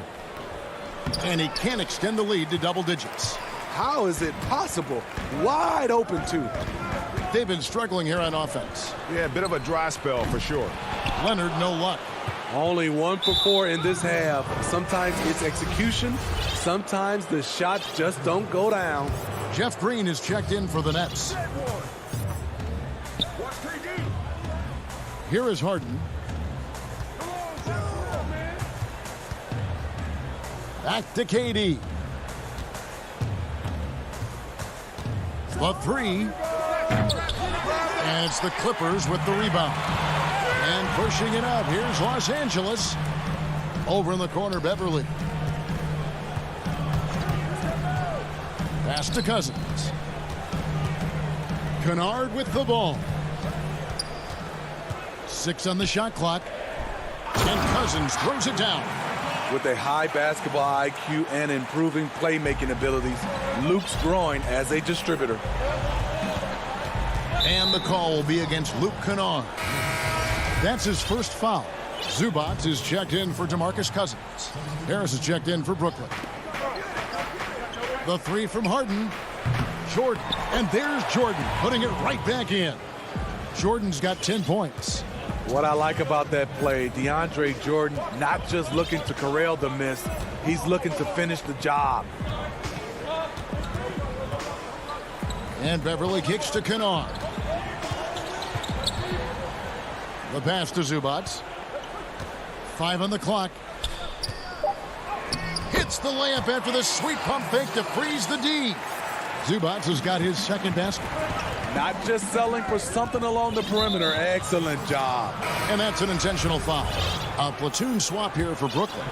And he can't extend the lead to double digits. How is it possible? Wide open, too. They've been struggling here on offense. Yeah, a bit of a dry spell for sure. Leonard, no luck. Only 1 for 4 in this half. Sometimes it's execution. Sometimes the shots just don't go down. Jeff Green is checked in for the Nets. Here is Harden. Back to KD. The three. And it's the Clippers with the rebound. And pushing it out. Here's Los Angeles. Over in the corner, Beverly. Pass to Cousins. Kennard with the ball. 6 on the shot clock. And Cousins throws it down. With a high basketball IQ and improving playmaking abilities, Luke's growing as a distributor. And the call will be against Luke Kennard. That's his first foul. Zubac is checked in for DeMarcus Cousins. Harris is checked in for Brooklyn. The three from Harden. Jordan. And there's Jordan putting it right back in. Jordan's got 10 points. What I like about that play, DeAndre Jordan not just looking to corral the miss, he's looking to finish the job. And Beverly kicks to Kennard. The pass to Zubac. 5 on the clock. Hits the layup after the sweet pump fake to freeze the D. Zubac has got his second basket. Not just selling for something along the perimeter. Excellent job. And that's an intentional foul. A platoon swap here for Brooklyn.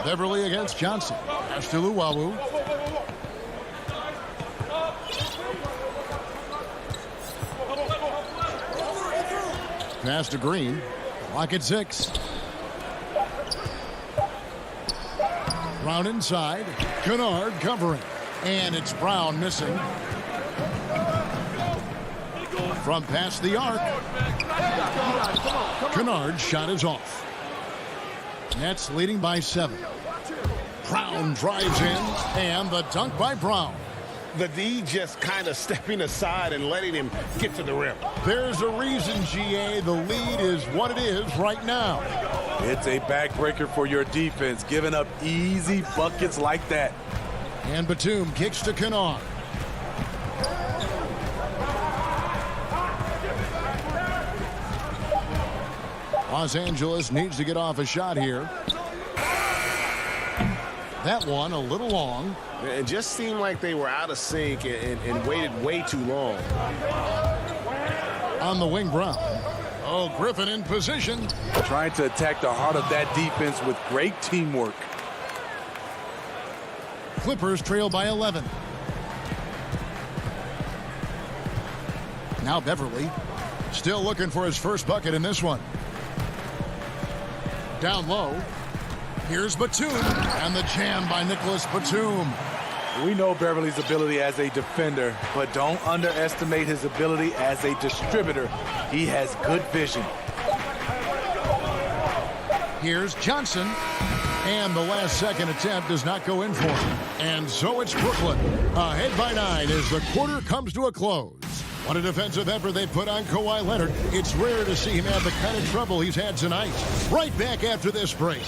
Beverly against Johnson. Pass to Luwawu. Pass to Green. Clock at 6. Brown inside. Kennard covering. And it's Brown missing. From past the arc. Kennard's shot is off. Nets leading by 7. Brown drives in. And the dunk by Brown. The D just kind of stepping aside and letting him get to the rim. There's a reason, GA. The lead is what it is right now. It's a backbreaker for your defense, giving up easy buckets like that. And Batum kicks to Kennard. Los Angeles needs to get off a shot here. That one a little long. It just seemed like they were out of sync and waited way too long. On the wing, Brown. Oh, Griffin in position. Trying to attack the heart of that defense with great teamwork. Clippers trail by 11. Now Beverly. Still looking for his first bucket in this one. Down low. Here's Batum. And the jam by Nicholas Batum. We know Beverly's ability as a defender, but don't underestimate his ability as a distributor. He has good vision. Here's Johnson. And the last-second attempt does not go in for him. And so it's Brooklyn. Ahead by 9 as the quarter comes to a close. What a defensive effort they put on Kawhi Leonard. It's rare to see him have the kind of trouble he's had tonight. Right back after this break.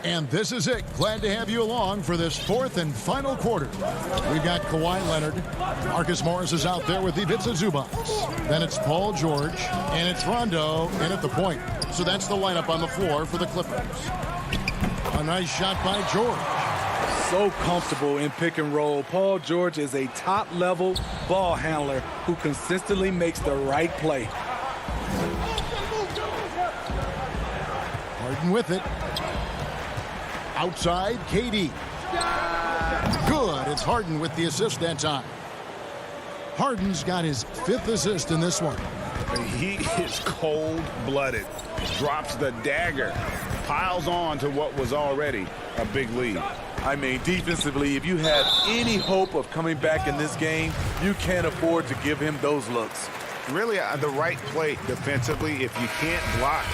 And this is it. Glad to have you along for this fourth and final quarter. We've got Kawhi Leonard. Marcus Morris is out there with Ivica Zubac. Then it's Paul George. And it's Rondo in at the point. So that's the lineup on the floor for the Clippers. A nice shot by George. So comfortable in pick and roll. Paul George is a top-level ball handler who consistently makes the right play. Harden with it. Outside, KD. Good. It's Harden with the assist that time. Harden's got his 5th assist in this one. He is cold-blooded. Drops the dagger. Piles on to what was already a big lead. I mean, defensively, if you have any hope of coming back in this game, you can't afford to give him those looks. Really the right play defensively. If you can't block,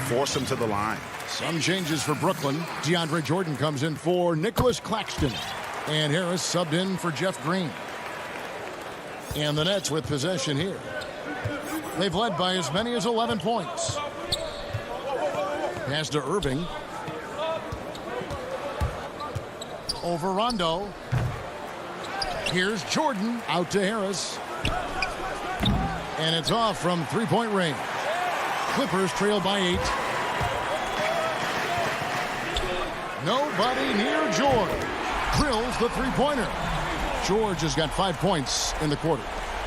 force him to the line. Some changes for Brooklyn. DeAndre Jordan comes in for Nicholas Claxton. And Harris subbed in for Jeff Green. And the Nets with possession here. They've led by as many as 11 points. Pass to Irving. Over Rondo. Here's Jordan out to Harris. And it's off from three-point range. Clippers trail by 8. Nobody near George. Drills the three-pointer. George has got 5 points in the quarter.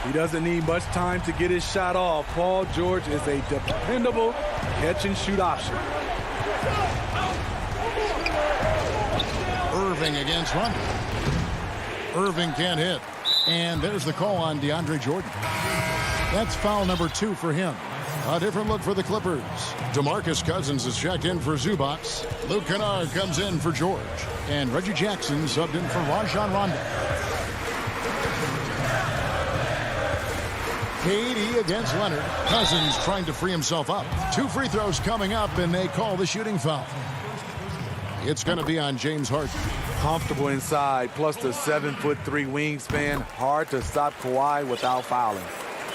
He doesn't need much time to get his shot off. Paul George is a dependable catch-and-shoot option. Irving against Rondo. Irving can't hit. And there's the call on DeAndre Jordan. That's foul number 2 for him. A different look for the Clippers. DeMarcus Cousins is checked in for Zubac. Luke Kennard comes in for George. And Reggie Jackson subbed in for Rajon Rondo. KD against Leonard. Cousins trying to free himself up. 2 free throws coming up, and they call the shooting foul. It's going to be on James Harden. Comfortable inside, plus the 7'3" wingspan. Hard to stop Kawhi without fouling.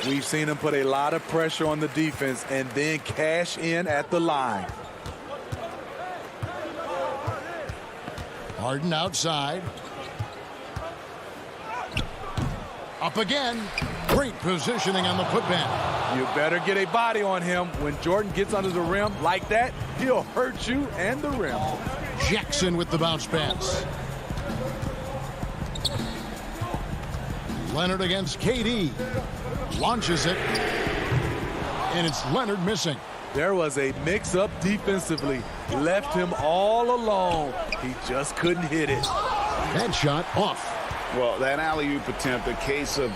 We've seen him put a lot of pressure on the defense and then cash in at the line. Harden outside. Up again. Great positioning on the putback. You better get a body on him. When Jordan gets under the rim like that, he'll hurt you and the rim. Jackson with the bounce pass. Leonard against KD. Launches it. And it's Leonard missing. There was a mix-up defensively. Left him all alone. He just couldn't hit it. That shot off. Well, that alley-oop attempt, a case of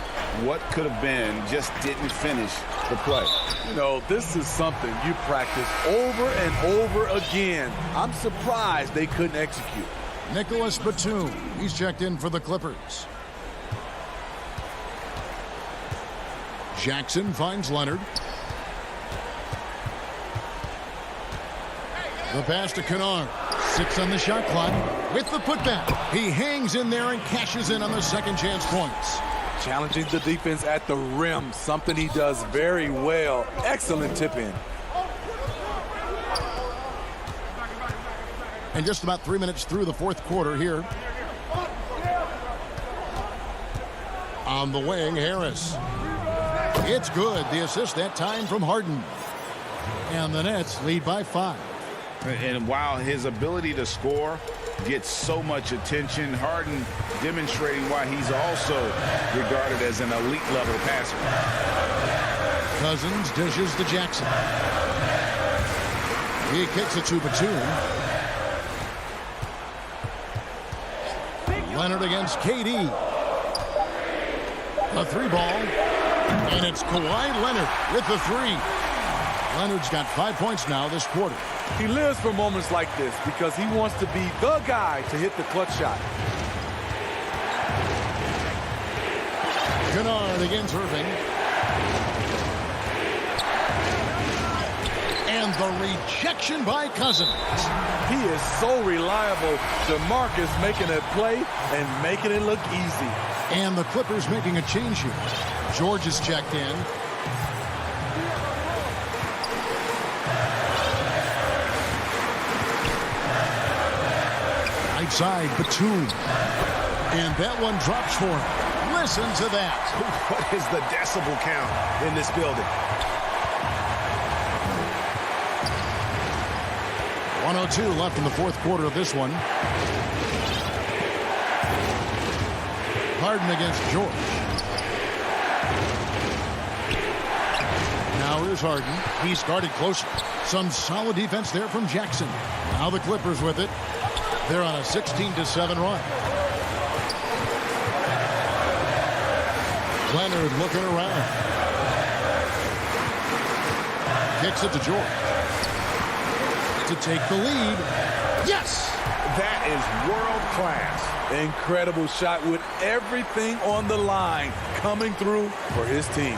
what could have been, just didn't finish the play. You know, this is something you practice over and over again. I'm surprised they couldn't execute. Nicholas Batum. He's checked in for the Clippers. Jackson finds Leonard. The pass to Kennard. 6 on the shot clock with the putback. He hangs in there and cashes in on the second chance points. Challenging the defense at the rim, something he does very well. Excellent tip in. And just about 3 minutes through the fourth quarter here. On the wing, Harris. It's good. The assist that time from Harden. And the Nets lead by 5. And while his ability to score gets so much attention, Harden demonstrating why he's also regarded as an elite level passer. Cousins dishes to Jackson. He kicks it to Batum. Leonard against KD. A 3 ball. And it's Kawhi Leonard with the 3. Leonard's got 5 points now this quarter. He lives for moments like this because he wants to be the guy to hit the clutch shot. Kennard against Irving. And the rejection by Cousins. He is so reliable. DeMarcus making a play and making it look easy. And the Clippers making a change here. George is checked in. Right side, Batum. And that one drops for him. Listen to that. What is the decibel count in this building? 102 left in the fourth quarter of this one. Harden against George. Now here's Harden. He's guarded closer. Some solid defense there from Jackson. Now the Clippers with it. They're on a 16-7 run. Leonard looking around. Kicks it to George. To take the lead. Yes! That is world class. Incredible shot with everything on the line coming through for his team.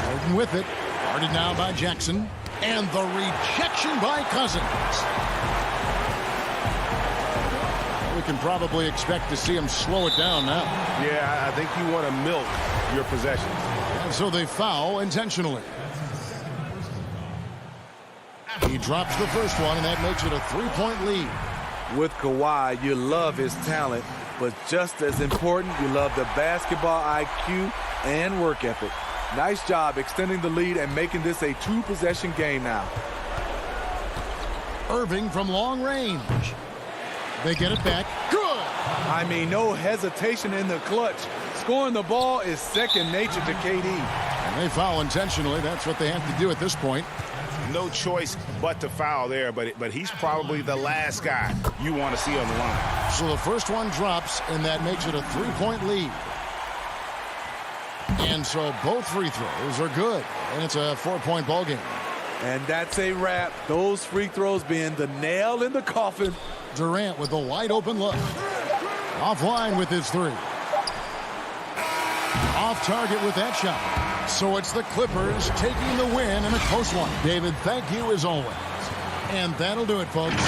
Harden with it. Guarded now by Jackson. And the rejection by Cousins. We can probably expect to see him slow it down now. Yeah, I think you want to milk your possessions. And so they foul intentionally. He drops the first one, and that makes it a 3-point lead. With Kawhi, you love his talent, but just as important, you love the basketball IQ and work ethic. Nice job extending the lead and making this a 2-possession game now. Irving from long range. They get it back. Good! I mean, no hesitation in the clutch. Scoring the ball is second nature to KD. And they foul intentionally. That's what they have to do at this point. No choice but to foul there, but he's probably the last guy you want to see on the line. So the first one drops, and that makes it a 3-point lead. And so both free throws are good, and it's a 4-point ball game. And that's a wrap. Those free throws being the nail in the coffin. Durant with a wide open look. Offline with his 3. Off target with that shot. So it's the Clippers taking the win in a close one. David, thank you as always. And that'll do it, folks.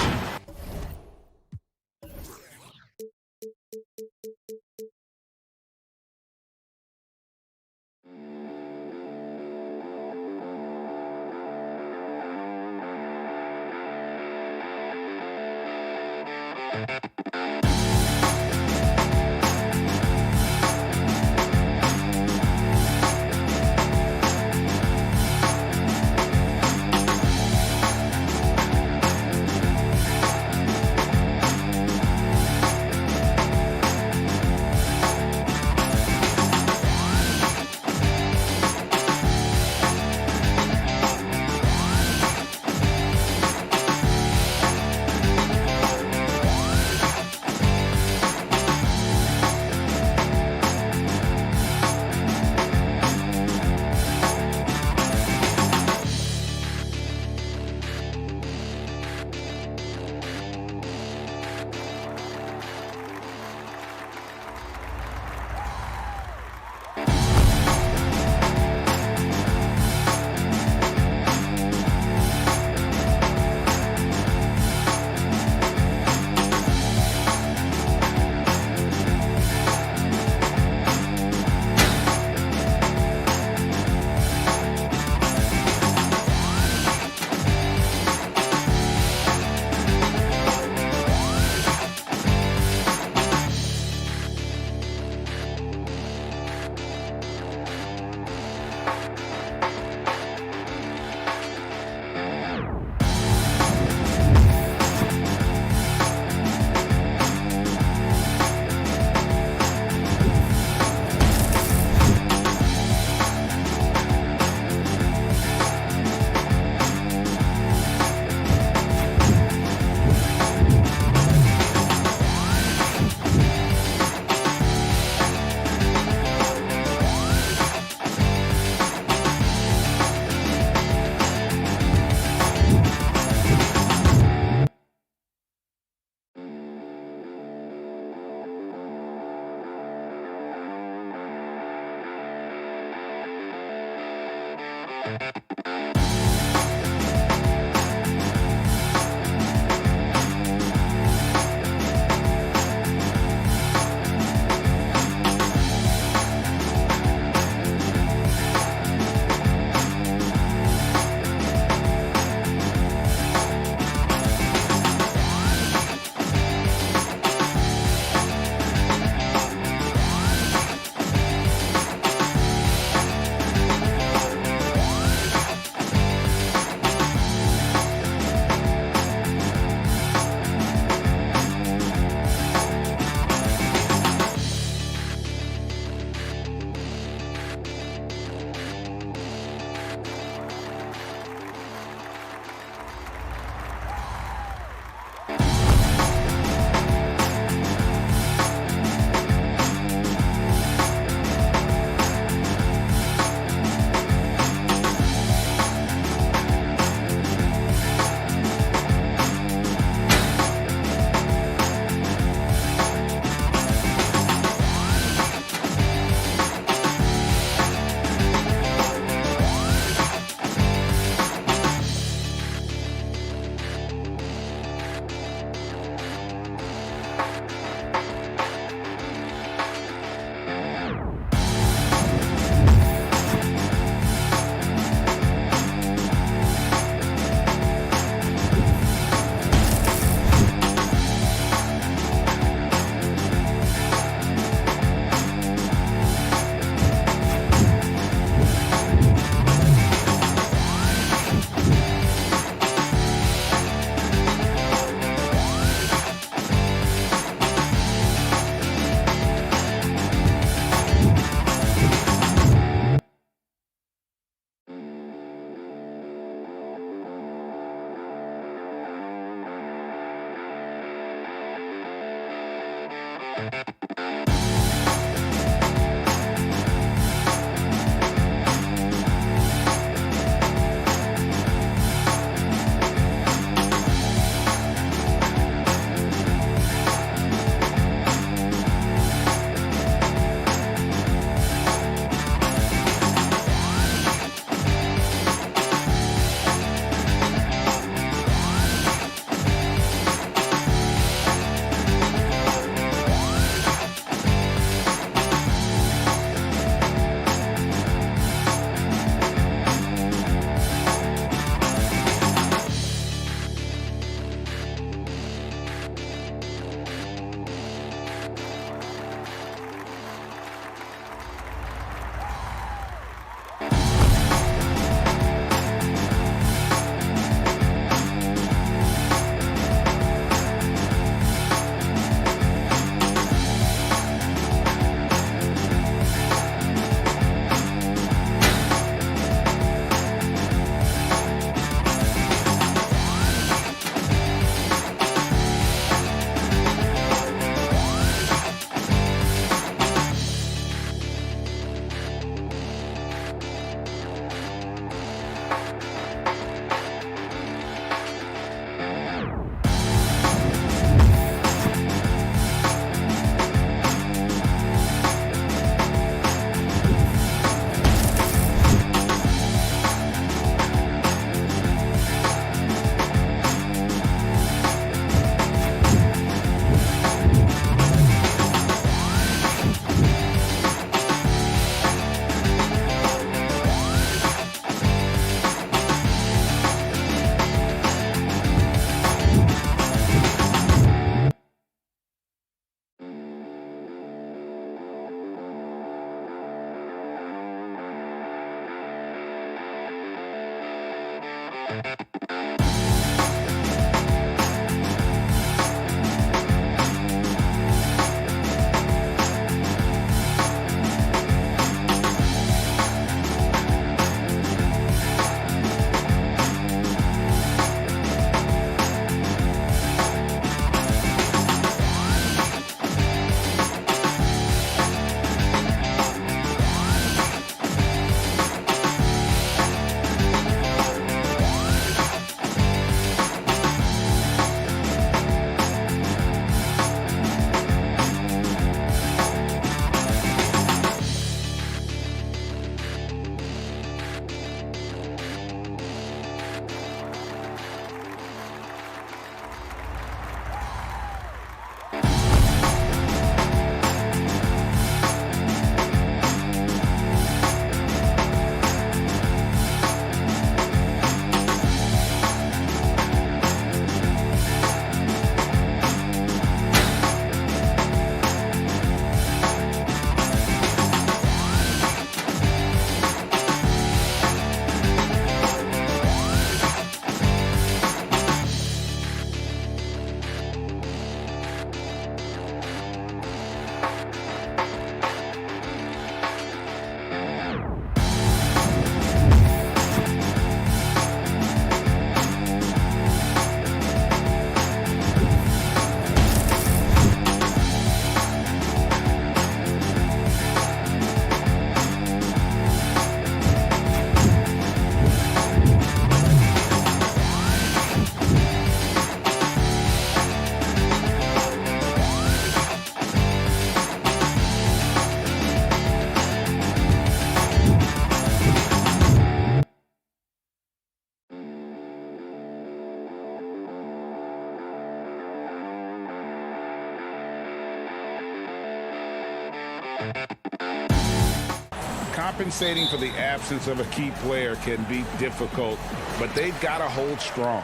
Compensating for the absence of a key player can be difficult, but they've got to hold strong.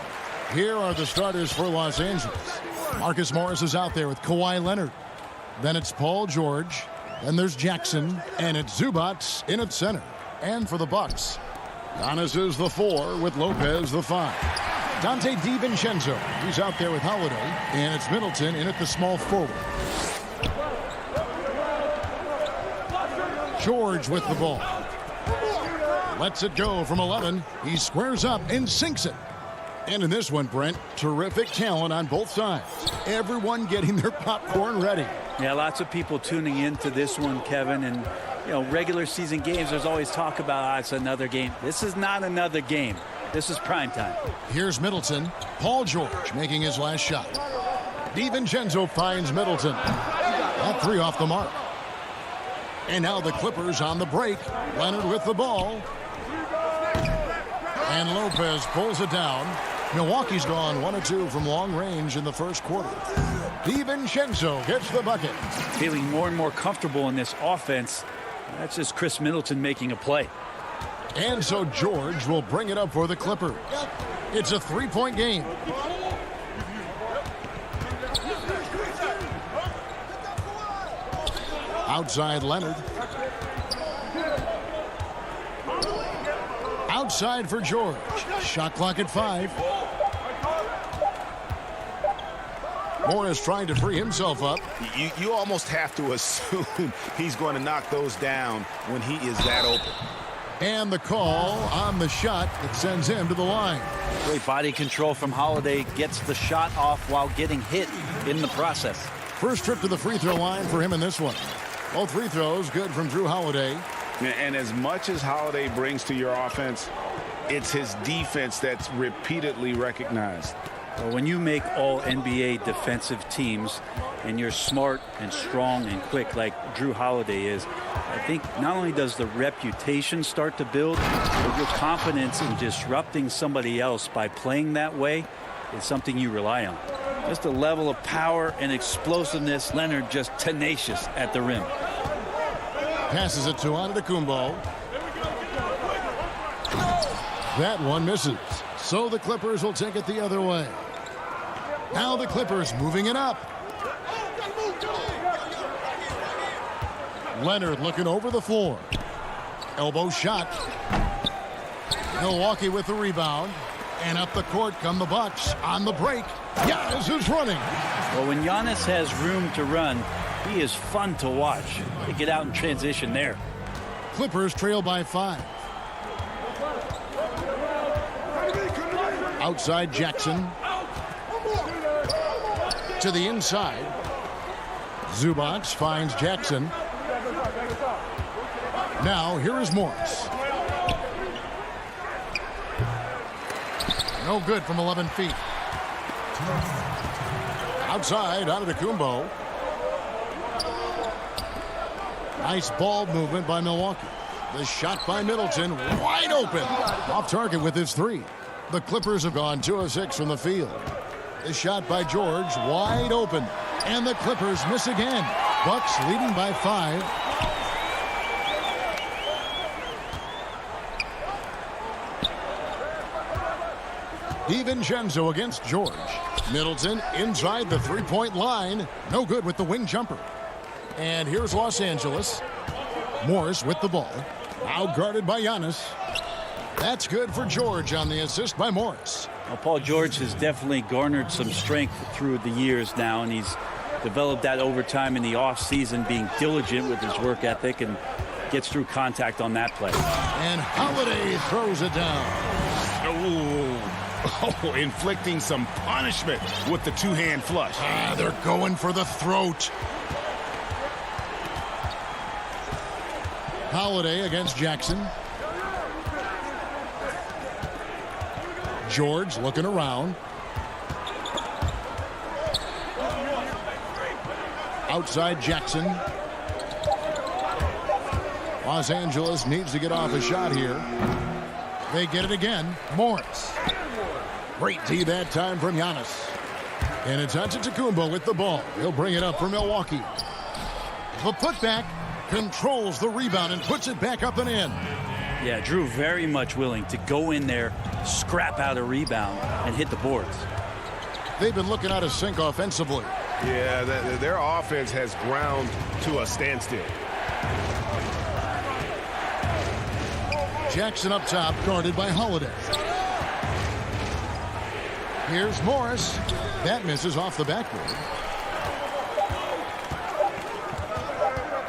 Here are the starters for Los Angeles. Marcus Morris is out there with Kawhi Leonard. Then it's Paul George. Then there's Jackson. And it's Zubac in at center. And for the Bucks, Giannis is the 4 with Lopez the 5. Dante DiVincenzo, he's out there with Holiday. And it's Middleton in at the small forward. George with the ball. Lets it go from 11. He squares up and sinks it. And in this one, Brent, terrific talent on both sides. Everyone getting their popcorn ready. Yeah, lots of people tuning into this one, Kevin. And, you know, regular season games, there's always talk about, it's another game. This is not another game. This is prime time. Here's Middleton. Paul George making his last shot. DiVincenzo finds Middleton. That 3 off the mark. And now the Clippers on the break. Leonard with the ball. And Lopez pulls it down. Milwaukee's gone 1 of 2 from long range in the first quarter. DiVincenzo gets the bucket. Feeling more and more comfortable in this offense. That's just Chris Middleton making a play. And so George will bring it up for the Clippers. It's a 3-point game. Outside Leonard. Outside for George. Shot clock at 5. Morris trying to free himself up. You almost have to assume he's going to knock those down when he is that open. And the call on the shot that sends him to the line. Great body control from Holiday. Gets the shot off while getting hit in the process. First trip to the free throw line for him in this one. Both free throws good from Drew Holiday. And as much as Holiday brings to your offense, it's his defense that's repeatedly recognized. Well, when you make all NBA defensive teams and you're smart and strong and quick like Drew Holiday is, I think not only does the reputation start to build, but your confidence in disrupting somebody else by playing that way is something you rely on. Just a level of power and explosiveness. Leonard just tenacious at the rim. Passes it to Antetokounmpo. That one misses. So the Clippers will take it the other way. Now the Clippers moving it up. Leonard looking over the floor. Elbow shot. Milwaukee with the rebound. And up the court come the Bucks on the break. Giannis is running. Well, when Giannis has room to run, he is fun to watch. They get out in transition there. Clippers trail by 5. Outside Jackson. To the inside. Zubac finds Jackson. Now here is Morris. No good from 11 feet. Outside Antetokounmpo. Nice ball movement by Milwaukee. The shot by Middleton, wide open. Off target with his 3. The Clippers have gone 2 of 6 from the field. The shot by George, wide open. And the Clippers miss again. Bucks leading by 5. DiVincenzo against George. Middleton inside the 3-point line. No good with the wing jumper. And here's Los Angeles. Morris with the ball. Now guarded by Giannis. That's good for George on the assist by Morris. Well, Paul George has definitely garnered some strength through the years now, and he's developed that over time in the offseason, being diligent with his work ethic and gets through contact on that play. And Holiday throws it down. Oh, inflicting some punishment with the 2-hand flush. They're going for the throat. Holiday against Jackson. George looking around. Outside Jackson. Los Angeles needs to get off a shot here. They get it again. Morris. Great D that time from Giannis. And it's Antetokounmpo with the ball. He'll bring it up for Milwaukee. The putback controls the rebound and puts it back up and in. Yeah, Drew very much willing to go in there, scrap out a rebound, and hit the boards. They've been looking out of sync offensively. Yeah, their offense has ground to a standstill. Jackson up top, guarded by Holiday. Here's Morris. That misses off the backboard.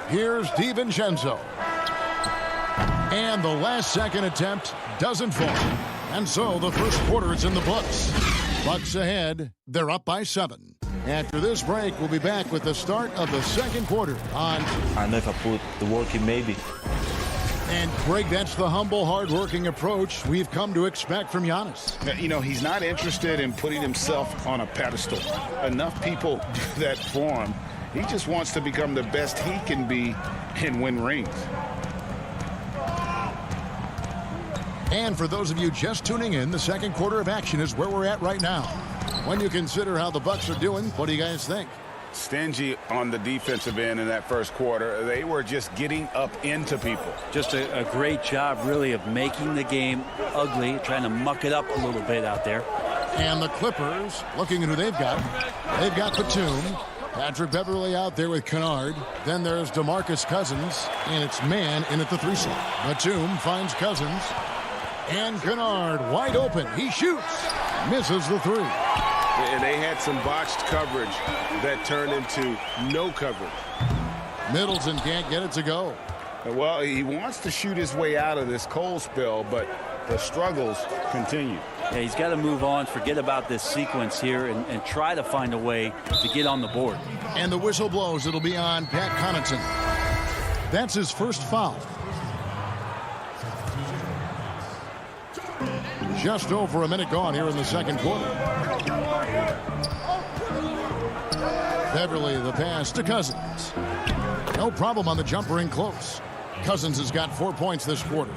Here's DiVincenzo. And the last second attempt doesn't fall. And so the first quarter is in the books. Bucks ahead. They're up by 7. After this break, we'll be back with the start of the second quarter on... I know if I put the work in, maybe. And, Greg, that's the humble, hard-working approach we've come to expect from Giannis. You know, he's not interested in putting himself on a pedestal. Enough people do that for him. He just wants to become the best he can be and win rings. And for those of you just tuning in, the second quarter of action is where we're at right now. When you consider how the Bucks are doing, what do you guys think? Stingy on the defensive end in that first quarter. They were just getting up into people. Just a great job, really, of making the game ugly, trying to muck it up a little bit out there. And the Clippers, looking at who they've got. They've got Batum, Patrick Beverly out there with Kennard. Then there's DeMarcus Cousins, and it's man in at the 3 slot. Batum finds Cousins. And Kennard wide open. He shoots. Misses the 3. And they had some botched coverage that turned into no coverage. Middleton can't get it to go. Well, he wants to shoot his way out of this cold spell, but the struggles continue. Yeah, he's got to move on, forget about this sequence here, and try to find a way to get on the board. And the whistle blows. It'll be on Pat Connaughton. That's his first foul. Just over a minute gone here in the second quarter. Beverly, the pass to Cousins. No problem on the jumper in close. Cousins has got 4 points this quarter.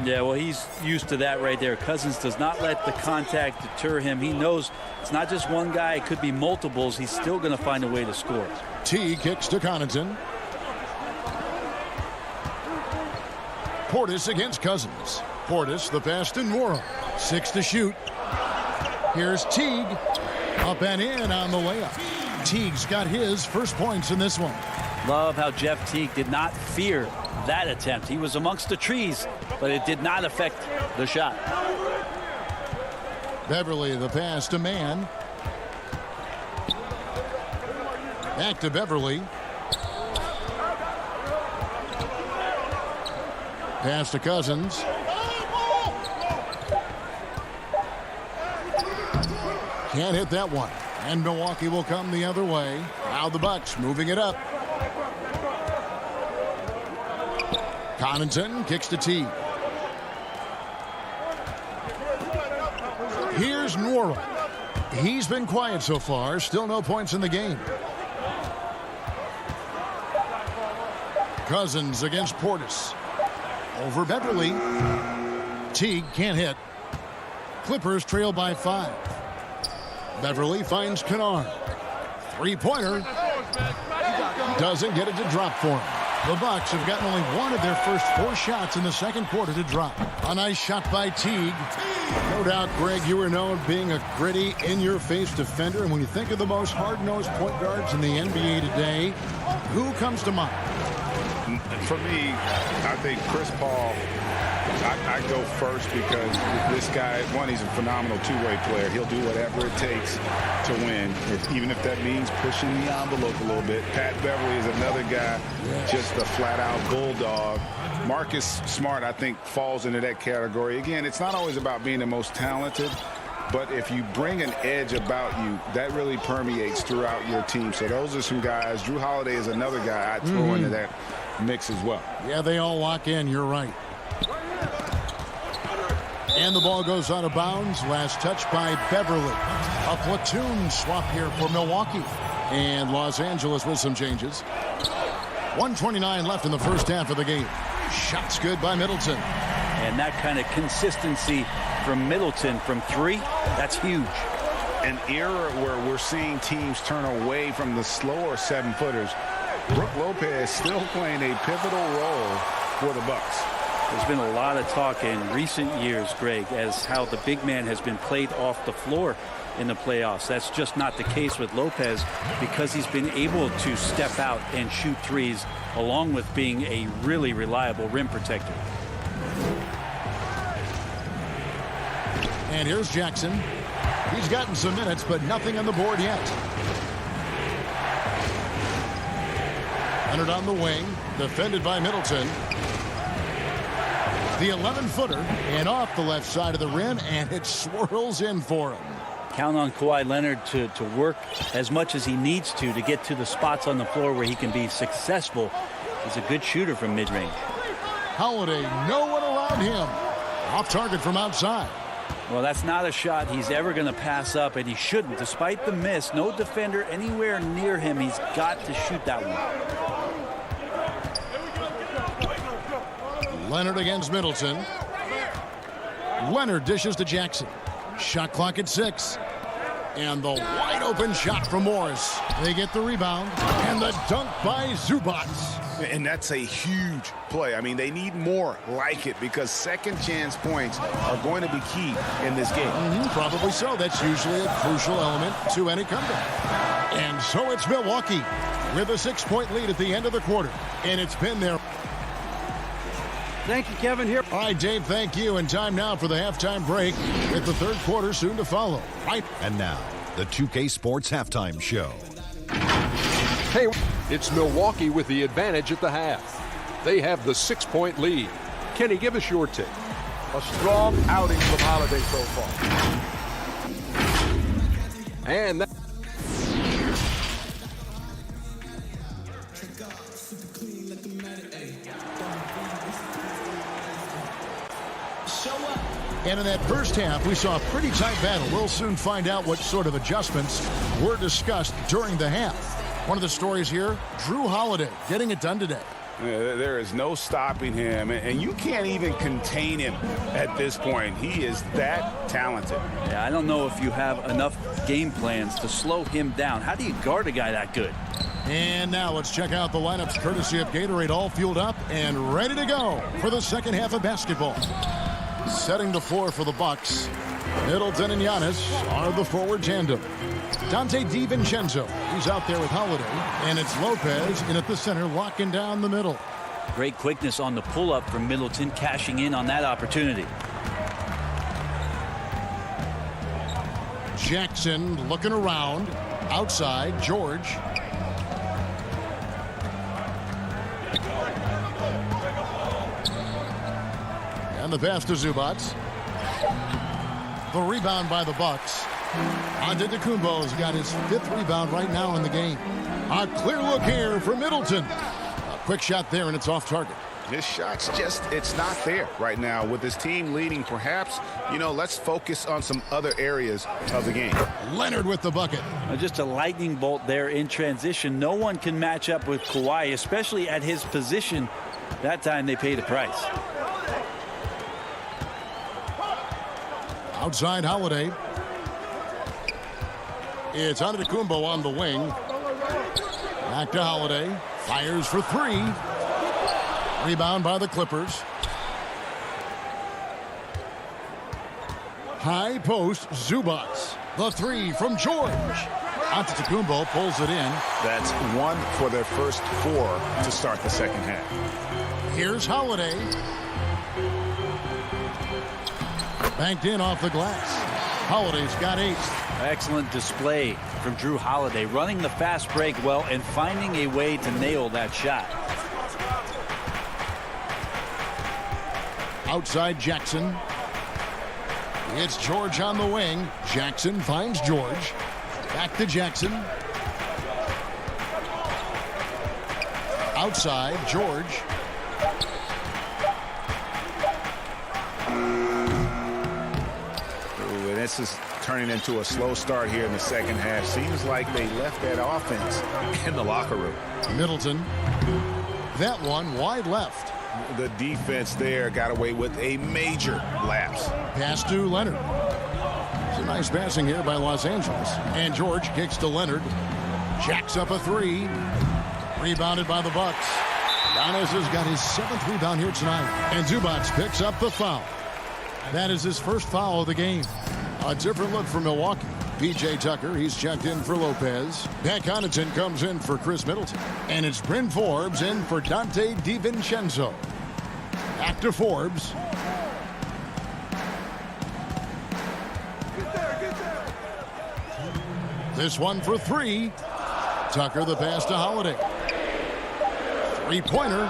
Yeah, well, he's used to that right there. Cousins does not let the contact deter him. He knows it's not just one guy. It could be multiples. He's still going to find a way to score. T kicks to Connaughton. Portis against Cousins. Portis, the pass to Nwora. 6 to shoot. Here's Teague. Up and in on the layup. Teague's got his first points in this one. Love how Jeff Teague did not fear that attempt. He was amongst the trees, but it did not affect the shot. Beverly, the pass to Mann. Back to Beverly. Pass to Cousins. Can't hit that one. And Milwaukee will come the other way. Now the Bucks moving it up. Connaughton kicks to T. Here's Nwora. He's been quiet so far. Still no points in the game. Cousins against Portis. Over Beverly. Teague can't hit. Clippers trail by 5. Beverly finds Kennard. 3-pointer. Doesn't get it to drop for him. The Bucks have gotten only one of their first 4 shots in the second quarter to drop. A nice shot by Teague. No doubt, Greg, you were known being a gritty, in-your-face defender. And when you think of the most hard-nosed point guards in the NBA today, who comes to mind? For me, I think Chris Paul. I go first because this guy, one, he's a phenomenal two-way player. He'll do whatever it takes to win, even if that means pushing the envelope a little bit. Pat Beverly is another guy, just a flat-out bulldog. Marcus Smart, I think, falls into that category. Again, it's not always about being the most talented, but if you bring an edge about you, that really permeates throughout your team. So those are some guys. Drew Holiday is another guy I'd throw into that mix as well. Yeah, they all lock in. You're right. And the ball goes out of bounds. Last touch by Beverly. A platoon swap here for Milwaukee. And Los Angeles with some changes. 1:29 left in the first half of the game. Shots good by Middleton. And that kind of consistency from Middleton from 3, that's huge. An era where we're seeing teams turn away from the slower 7-footers Brook Lopez still playing a pivotal role for the Bucks. There's been a lot of talk in recent years, Greg, as how the big man has been played off the floor in the playoffs. That's just not the case with Lopez because he's been able to step out and shoot threes along with being a really reliable rim protector. And here's Jackson. He's gotten some minutes, but nothing on the board yet. Leonard on the wing, defended by Middleton. The 11-footer and off the left side of the rim, and it swirls in for him. Count on Kawhi Leonard to work as much as he needs to get to the spots on the floor where he can be successful. He's a good shooter from mid-range. Holiday, no one around him. Off target from outside. Well, that's not a shot he's ever going to pass up, and he shouldn't. Despite the miss, no defender anywhere near him. He's got to shoot that one. Leonard against Middleton. Leonard dishes to Jackson. Shot clock at 6. And the wide open shot from Morris. They get the rebound. And the dunk by Zubac. And that's a huge play. I mean, they need more like it because second chance points are going to be key in this game. Probably so. That's usually a crucial element to any comeback. And so it's Milwaukee with a 6-point lead at the end of the quarter. And it's been there. Thank you, Kevin. Here. All right, Dave, thank you. And time now for the halftime break with the third quarter soon to follow. Right. And now, the 2K Sports Halftime Show. Hey, it's Milwaukee with the advantage at the half. They have the 6-point lead. Kenny, give us your take. A strong outing from Holiday so far. And that. And in that first half, we saw a pretty tight battle. We'll soon find out what sort of adjustments were discussed during the half. One of the stories here, Drew Holiday getting it done today. There is no stopping him, and you can't even contain him at this point. He is that talented. Yeah, I don't know if you have enough game plans to slow him down. How do you guard a guy that good? And now let's check out the lineups courtesy of Gatorade, all fueled up and ready to go for the second half of basketball. Setting the floor for the Bucks, Middleton and Giannis are the forward tandem. Donte DiVincenzo, he's out there with Holiday, and it's Lopez in at the center, locking down the middle. Great quickness on the pull-up from Middleton, cashing in on that opportunity. Jackson looking around, outside, George. And the pass to Zubac. The rebound by the Bucks. Antetokounmpo's got his 5th rebound right now in the game. A clear look here for Middleton. A quick shot there, and it's off target. His shot's just, it's not there right now. With his team leading, perhaps, let's focus on some other areas of the game. Leonard with the bucket. Just a lightning bolt there in transition. No one can match up with Kawhi, especially at his position. That time they paid a price. Outside Holiday. It's Antetokounmpo on the wing. Back to Holiday. Fires for 3. Rebound by the Clippers. High post, Zubac. The 3 from George. Antetokounmpo pulls it in. That's 1 for their first 4 to start the second half. Here's Holiday. Banked in off the glass. Holiday's got 8. Excellent display from Drew Holiday, running the fast break well and finding a way to nail that shot. Outside Jackson. It's George on the wing. Jackson finds George. Back to Jackson. Outside George. This is turning into a slow start here in the second half. Seems like they left that offense in the locker room. Middleton. That one wide left. The defense there got away with a major lapse. Pass to Leonard. It's a nice passing here by Los Angeles. And George kicks to Leonard. Jacks up a 3. Rebounded by the Bucks. Giannis has got his 7th rebound here tonight. And Zubac picks up the foul. That is his first foul of the game. A different look for Milwaukee. P.J. Tucker, he's checked in for Lopez. Pat Connaughton comes in for Chris Middleton. And it's Bryn Forbes in for Dante DiVincenzo. Back to Forbes. This one for 3. Tucker the pass to Holiday. 3-pointer.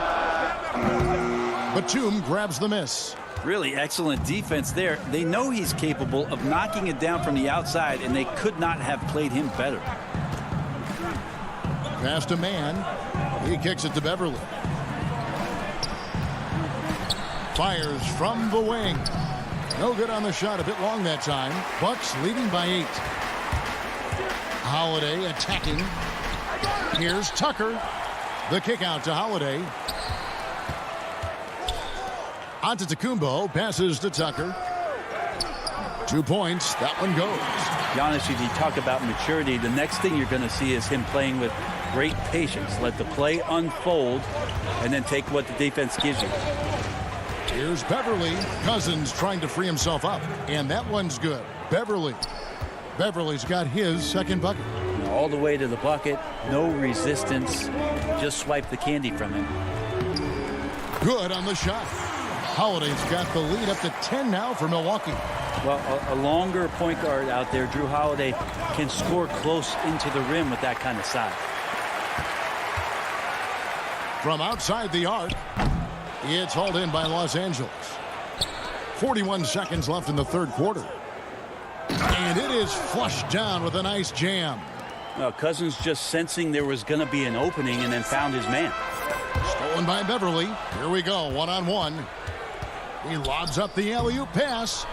Batum grabs the miss. Really excellent defense there. They know he's capable of knocking it down from the outside, and they could not have played him better. Pass to Mann. He kicks it to Beverly. Fires from the wing. No good on the shot. A bit long that time. Bucks leading by 8. Holiday attacking. Here's Tucker. The kick out to Holiday. Antetokounmpo passes to Tucker. 2 points. That one goes. Giannis, if you talk about maturity, the next thing you're going to see is him playing with great patience. Let the play unfold and then take what the defense gives you. Here's Beverly. Cousins trying to free himself up. And that one's good. Beverly's got his second bucket. All the way to the bucket. No resistance. Just swipe the candy from him. Good on the shot. Holiday's got the lead up to 10 now for Milwaukee. Well, a longer point guard out there, Drew Holiday, can score close into the rim with that kind of size. From outside the arc, it's hauled in by Los Angeles. 41 seconds left in the third quarter. And it is flushed down with a nice jam. Well, Cousins just sensing there was going to be an opening and then found his man. Stolen by Beverly. Here we go, one-on-one. He lobs up the alley-oop pass.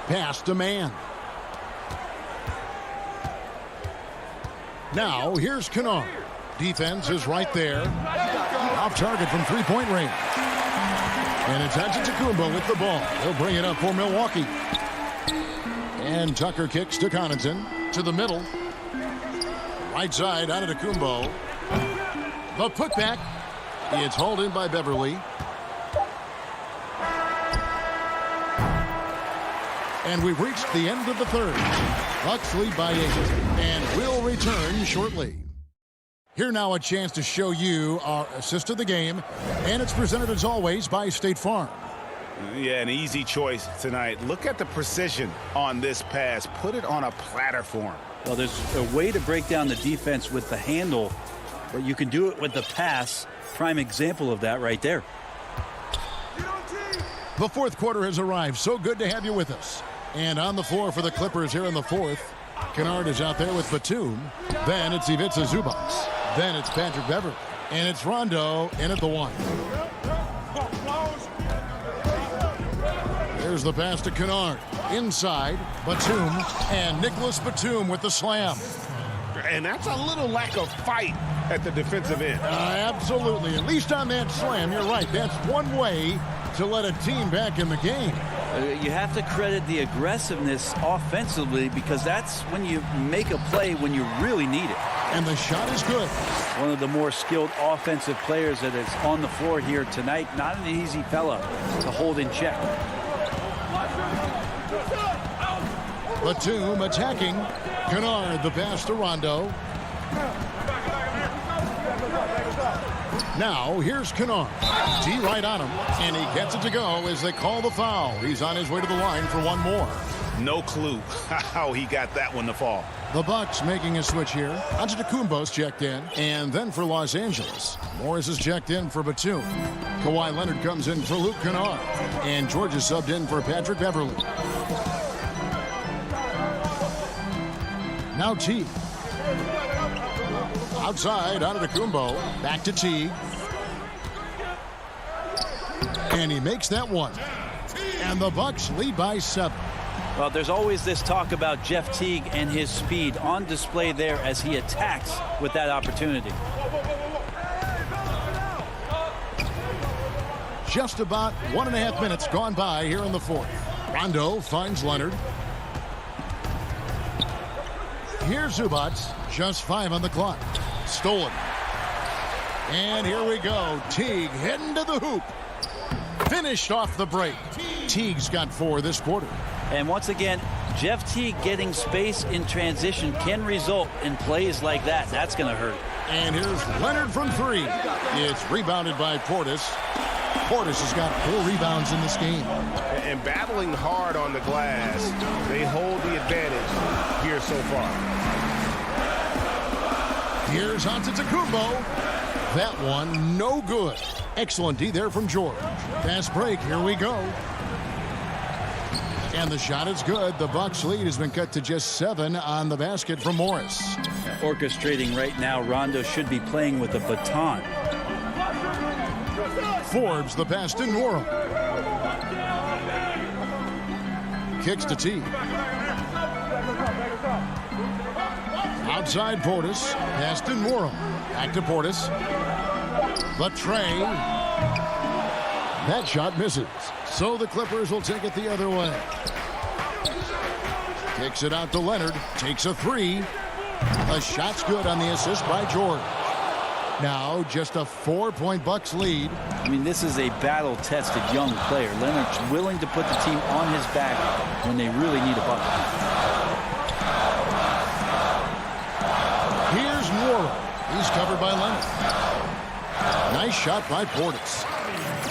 Pass to Mann. Now, here's Kennard. Defense is right there. Off target from three-point range. And it's Antetokounmpo with the ball. He'll bring it up for Milwaukee. And Tucker kicks to Connaughton. To the middle. Right side, Antetokounmpo. The putback. It's hauled in by Beverly. And we've reached the end of the third. Bucks lead by 8. And we'll return shortly. Here now a chance to show you our assist of the game. And it's presented as always by State Farm. Yeah, an easy choice tonight. Look at the precision on this pass. Put it on a platter for him. Well, there's a way to break down the defense with the handle, but you can do it with the pass. Prime example of that right there. The fourth quarter has arrived. So good to have you with us. And on the floor for the Clippers here in the fourth, Kennard is out there with Batum. Then it's Ivica Zubac. Then it's Patrick Beverly. And it's Rondo in at the 1. There's the pass to Kennard. Inside, Batum. And Nicholas Batum with the slam. And that's a little lack of fight at the defensive end. Absolutely. At least on that slam, you're right. That's one way to let a team back in the game. You have to credit the aggressiveness offensively because that's when you make a play when you really need it. And the shot is good. One of the more skilled offensive players that is on the floor here tonight. Not an easy fella to hold in check. Batum attacking. Kennard, the pass to Rondo. Now, here's Kennard. D right on him, and he gets it to go as they call the foul. He's on his way to the line for one more. No clue how he got that one to fall. The Bucks making a switch here. Antetokounmpo's checked in, and then for Los Angeles, Morris is checked in for Batum. Kawhi Leonard comes in for Luke Kennard, and George is subbed in for Patrick Beverly. Now Teague. Outside, Antetokounmpo. Back to Teague. And he makes that one. And the Bucks lead by 7. Well, there's always this talk about Jeff Teague and his speed on display there as he attacks with that opportunity. Just about 1.5 minutes gone by here in the fourth. Rondo finds Leonard. Here's Zubac. Just 5 on the clock. Stolen. And here we go. Teague heading to the hoop. Finished off the break. Teague's got 4 this quarter. And once again, Jeff Teague getting space in transition can result in plays like that. That's going to hurt. And here's Leonard from 3. It's rebounded by Portis. Portis has got 4 rebounds in this game. And battling hard on the glass, they hold the advantage here so far. Here's Antetokounmpo. That one, no good. Excellent D there from George. Fast break, here we go. And the shot is good. The Bucks lead has been cut to just 7 on the basket from Morris. Orchestrating right now, Rondo should be playing with a baton. Forbes the pass to Nwora. Kicks to T. Outside Portis. Pass to Nwora. Back to Portis. The tray. That shot misses. So the Clippers will take it the other way. Kicks it out to Leonard. Takes a 3. A shot's good on the assist by George. Now just a 4-point Bucks lead. I mean, this is a battle-tested young player. Leonard's willing to put the team on his back when they really need a bucket. Here's Nwora. He's covered by Leonard. Nice shot by Portis.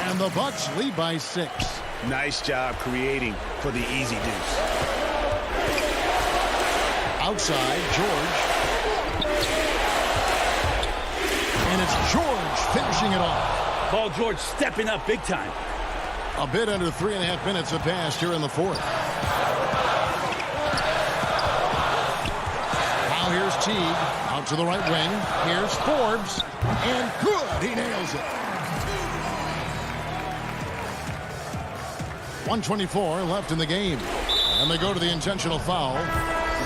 And the Bucks lead by 6. Nice job creating for the easy deuce. Outside, George. And it's George finishing it off. Paul George stepping up big time. A bit under 3.5 minutes have passed here in the 4th. Now here's Teague. Out to the right wing. Here's Forbes. And good. He nails it. 1:24 left in the game. And they go to the intentional foul.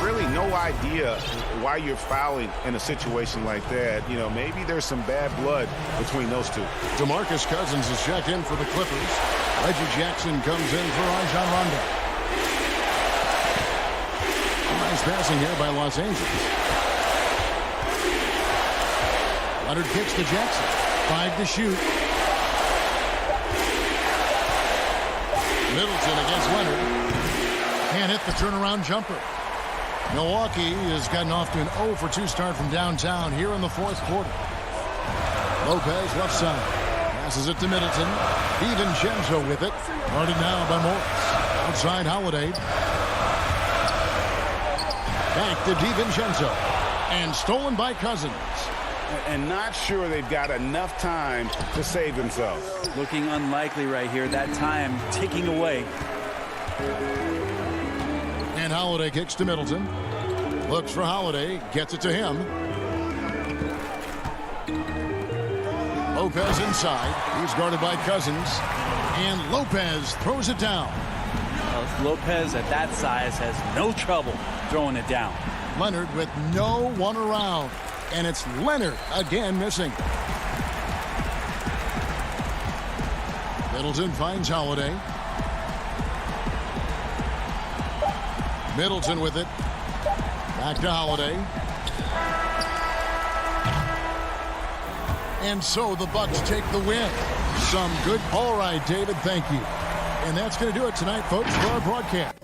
Really no idea why you're fouling in a situation like that. You know, maybe there's some bad blood between those two. DeMarcus Cousins is checked in for the Clippers. Reggie Jackson comes in for Rajon Rondo. Nice passing here by Los Angeles. Leonard kicks to Jackson. 5 to shoot. Middleton against Leonard. Can't hit the turnaround jumper. Milwaukee has gotten off to an 0 for 2 start from downtown here in the 4th quarter. Lopez left side. Passes it to Middleton. DiVincenzo with it. Guarded now by Morris. Outside Holiday. Back to DiVincenzo. And stolen by Cousins. And not sure they've got enough time to save themselves. Looking unlikely right here. That time ticking away. And Holiday kicks to Middleton. Looks for Holiday. Gets it to him. Lopez inside. He's guarded by Cousins. And Lopez throws it down. Lopez at that size has no trouble throwing it down. Leonard with no one around. And it's Leonard again missing. Middleton finds Holiday. Middleton with it. Back to Holiday. And so the Bucks take the win. Some good. All right, David, thank you. And that's going to do it tonight, folks, for our broadcast.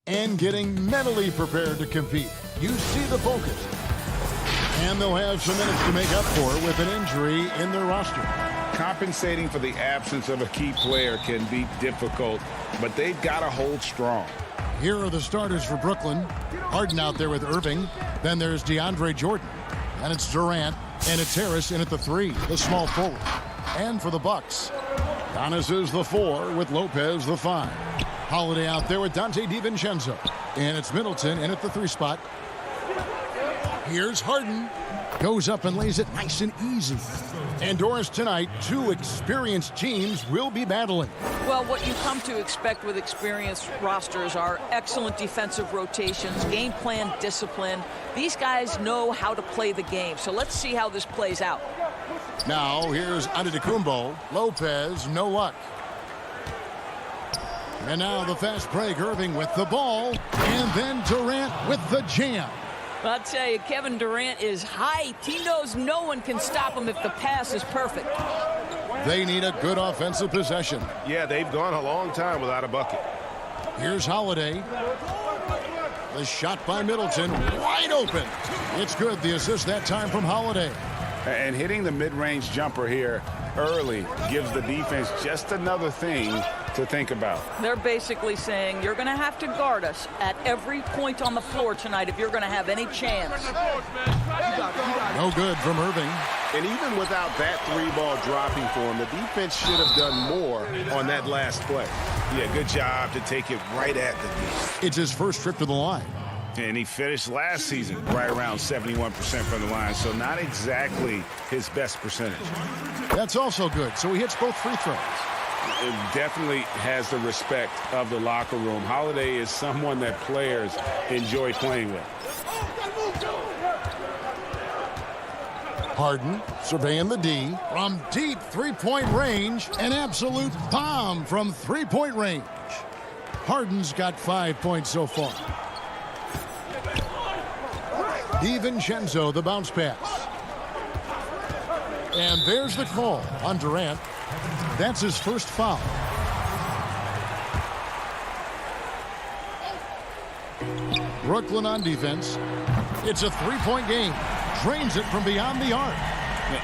And getting mentally prepared to compete. You see the focus. And they'll have some minutes to make up for with an injury in their roster. Compensating for the absence of a key player can be difficult, but they've got to hold strong. Here are the starters for Brooklyn. Harden out there with Irving. Then there's DeAndre Jordan. And it's Durant. And it's Harris in at the 3, the small forward. And for the Bucks, Giannis is the 4 with Lopez the 5. Holiday out there with Donte DiVincenzo. And it's Middleton in at the 3 spot. Here's Harden. Goes up and lays it nice and easy. And Doris, tonight, 2 experienced teams will be battling. Well, what you come to expect with experienced rosters are excellent defensive rotations, game plan discipline. These guys know how to play the game. So let's see how this plays out. Now, here's Antetokounmpo. Lopez, no luck. And now the fast break, Irving with the ball. And then Durant with the jam. I'll tell you, Kevin Durant is hyped. He knows no one can stop him if the pass is perfect. They need a good offensive possession. Yeah, they've gone a long time without a bucket. Here's Holiday. The shot by Middleton, wide open. It's good, the assist that time from Holiday. And hitting the mid-range jumper here early gives the defense just another thing to think about. They're basically saying you're going to have to guard us at every point on the floor tonight if you're going to have any chance. No good from Irving. And even without that 3-ball dropping for him, the defense should have done more on that last play. Yeah, good job to take it right at the D. It's his first trip to the line. And he finished last season right around 71% from the line, so not exactly his best percentage. That's also good, so he hits both free throws. It definitely has the respect of the locker room. Holiday is someone that players enjoy playing with. Harden surveying the D from deep three-point range. An absolute bomb from three-point range. Harden's got 5 points so far. DiVincenzo, the bounce pass. And there's the call on Durant. That's his first foul. Brooklyn on defense. It's a three-point game. Drains it from beyond the arc.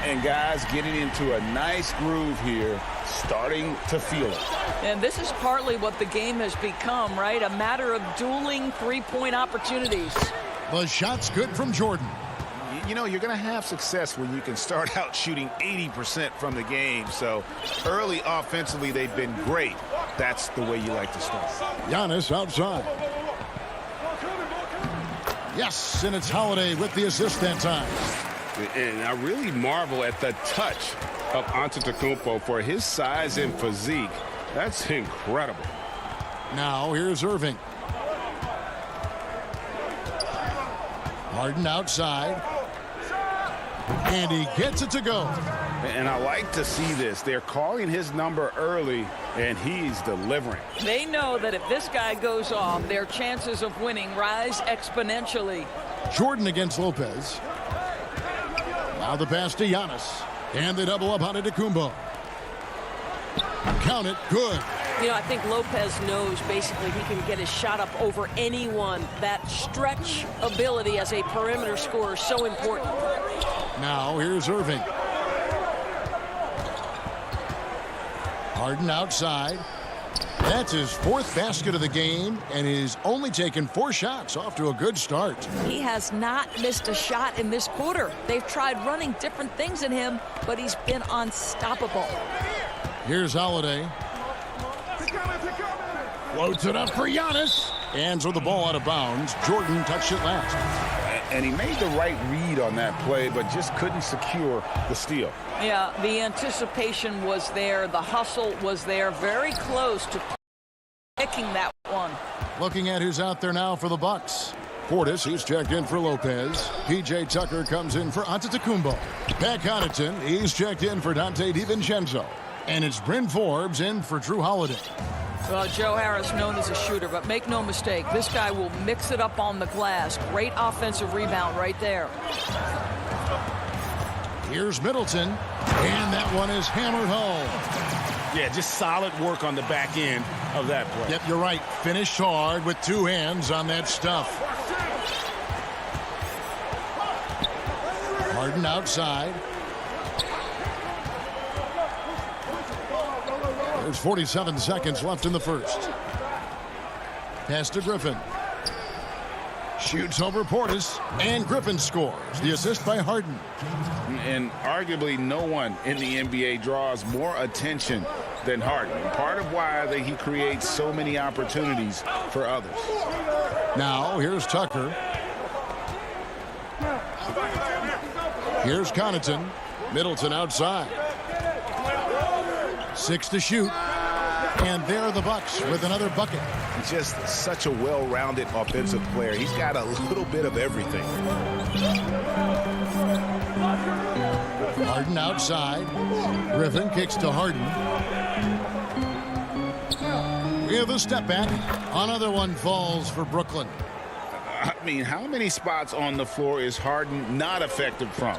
And guys getting into a nice groove here, starting to feel it. And this is partly what the game has become, right? A matter of dueling three-point opportunities. The shot's good from Jordan. You know, you're going to have success when you can start out shooting 80% from the game. So early offensively, they've been great. That's the way you like to start. Giannis outside. Yes, and it's Holiday with the assist that time. And I really marvel at the touch of Antetokounmpo for his size and physique. That's incredible. Now here's Irving. Harden outside. And he gets it to go. And I like to see this. They're calling his number early, and he's delivering. They know that if this guy goes off, their chances of winning rise exponentially. Jordan against Lopez. Now the pass to Giannis. And they double up on Antetokounmpo. Count it. Good. You know, I think Lopez knows basically he can get his shot up over anyone. That stretch ability as a perimeter scorer is so important. Now here's Irving. Harden outside. That's his 4th basket of the game, and he's only taken 4 shots. Off to a good start. He has not missed a shot in this quarter. They've tried running different things in him, but he's been unstoppable. Here's Holiday. Floats it up for Giannis. Hands with the ball out of bounds. Jordan touched it last. And he made the right read on that play, but just couldn't secure the steal. Yeah, the anticipation was there. The hustle was there. Very close to picking that one. Looking at who's out there now for the Bucks. Portis, he's checked in for Lopez. P.J. Tucker comes in for Antetokounmpo. Pat Connaughton, he's checked in for Donte DiVincenzo. And it's Bryn Forbes in for Drew Holiday. Well, Joe Harris known as a shooter, but make no mistake, this guy will mix it up on the glass. Great offensive rebound right there. Here's Middleton, and that one is hammered home. Yeah, just solid work on the back end of that play. Yep, you're right. Finished hard with 2 hands on that stuff. Harden outside. There's 47 seconds left in the first. Pass to Griffin. Shoots over Portis, and Griffin scores. The assist by Harden. And arguably no one in the NBA draws more attention than Harden. Part of why he creates so many opportunities for others. Now, here's Tucker. Here's Connaughton. Middleton outside. 6 to shoot. And there are the Bucks with another bucket. He's just such a well-rounded offensive player. He's got a little bit of everything. Harden outside. Griffin kicks to Harden. We have a step back. Another one falls for Brooklyn. I mean, how many spots on the floor is Harden not effective from?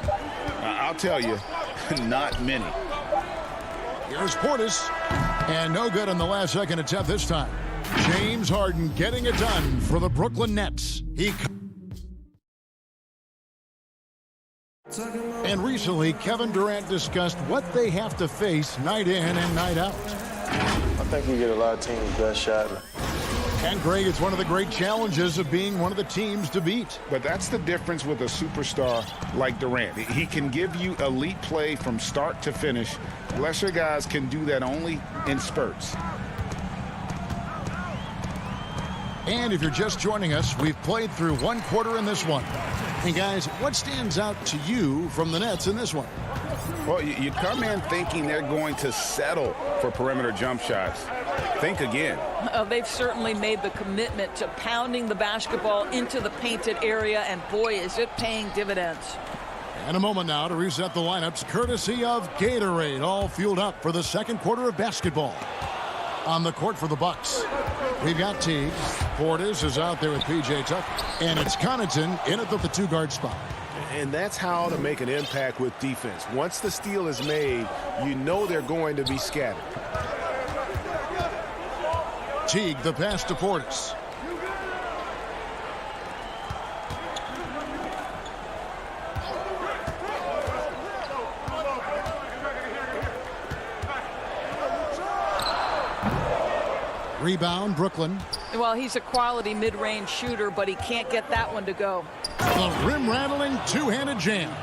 I'll tell you, not many. Here's Portis. And no good on the last second attempt this time. James Harden getting it done for the Brooklyn Nets. And recently, Kevin Durant discussed what they have to face night in and night out. I think we get a lot of teams' best shot. And Greg, it's one of the great challenges of being one of the teams to beat. But that's the difference with a superstar like Durant. He can give you elite play from start to finish. Lesser guys can do that only in spurts. And if you're just joining us, we've played through 1 quarter in this one. And guys, what stands out to you from the Nets in this one? Well, you come in thinking they're going to settle for perimeter jump shots. Think again. They've certainly made the commitment to pounding the basketball into the painted area, and boy, is it paying dividends. And a moment now to reset the lineups, courtesy of Gatorade, all fueled up for the second quarter of basketball. On the court for the Bucks, we've got Teague. Portis is out there with P.J. Tucker. And it's Connaughton in at the 2-guard spot. And that's how to make an impact with defense. Once the steal is made, you know they're going to be scattered. Teague, the pass to Portis. Rebound, Brooklyn. Well, he's a quality mid-range shooter, but he can't get that one to go. The rim-rattling two-handed jam.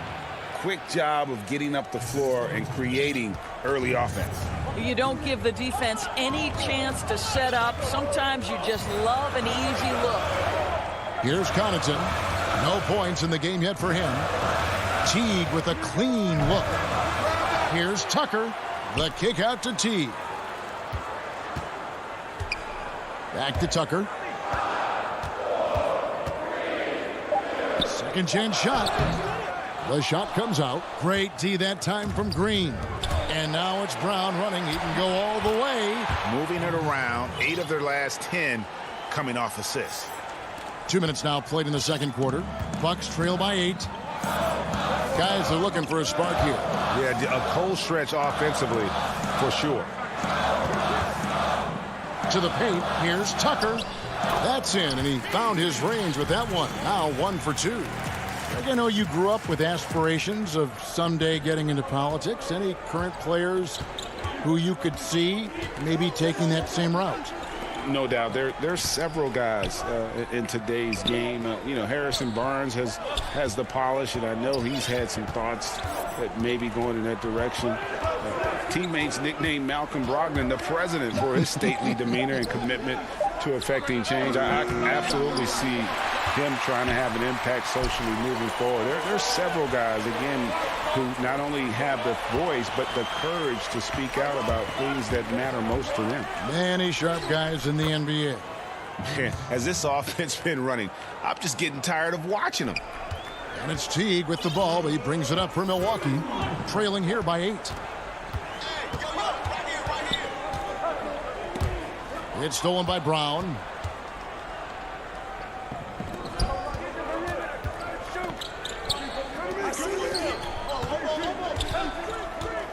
Quick job of getting up the floor and creating early offense. You don't give the defense any chance to set up. Sometimes you just love an easy look. Here's Connaughton. No points in the game yet for him. Teague with a clean look. Here's Tucker. The kick out to Teague. Back to Tucker. Second chance shot. The shot comes out. Great D that time from Green. And now it's Brown running. He can go all the way. Moving it around. 8 of their last 10 coming off assists. 2 minutes now played in the second quarter. Bucks trail by 8. Guys are looking for a spark here. Yeah, a cold stretch offensively for sure. To the paint, here's Tucker. That's in, and he found his range with that one. Now 1 for 2. I know you grew up with aspirations of someday getting into politics. Any current players who you could see maybe taking that same route? No doubt. There's several guys in today's game. Harrison Barnes has the polish, and I know he's had some thoughts that maybe going in that direction. Teammates nicknamed Malcolm Brogdon the president for his stately demeanor and commitment to affecting change. I absolutely see him trying to have an impact socially moving forward. There's several guys, again, who not only have the voice, but the courage to speak out about things that matter most to them. Many sharp guys in the NBA. As this offense been running, I'm just getting tired of watching them. And it's Teague with the ball, but he brings it up for Milwaukee, trailing here by 8. It's stolen by Brown.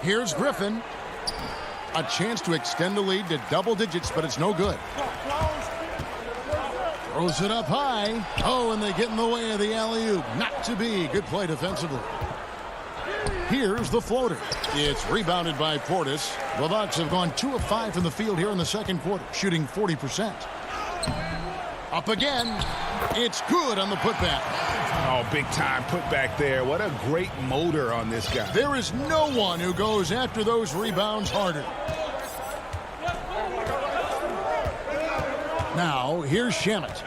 Here's Griffin. A chance to extend the lead to double digits, but it's no good. Throws it up high. Oh, and they get in the way of the alley-oop. Not to be. Good play defensively. Here's the floater. It's rebounded by Portis. The Bucks have gone 2 of 5 from the field here in the second quarter, shooting 40%. Up again. It's good on the putback. Oh, big time putback there. What a great motor on this guy. There is no one who goes after those rebounds harder. Now, here's Shamet.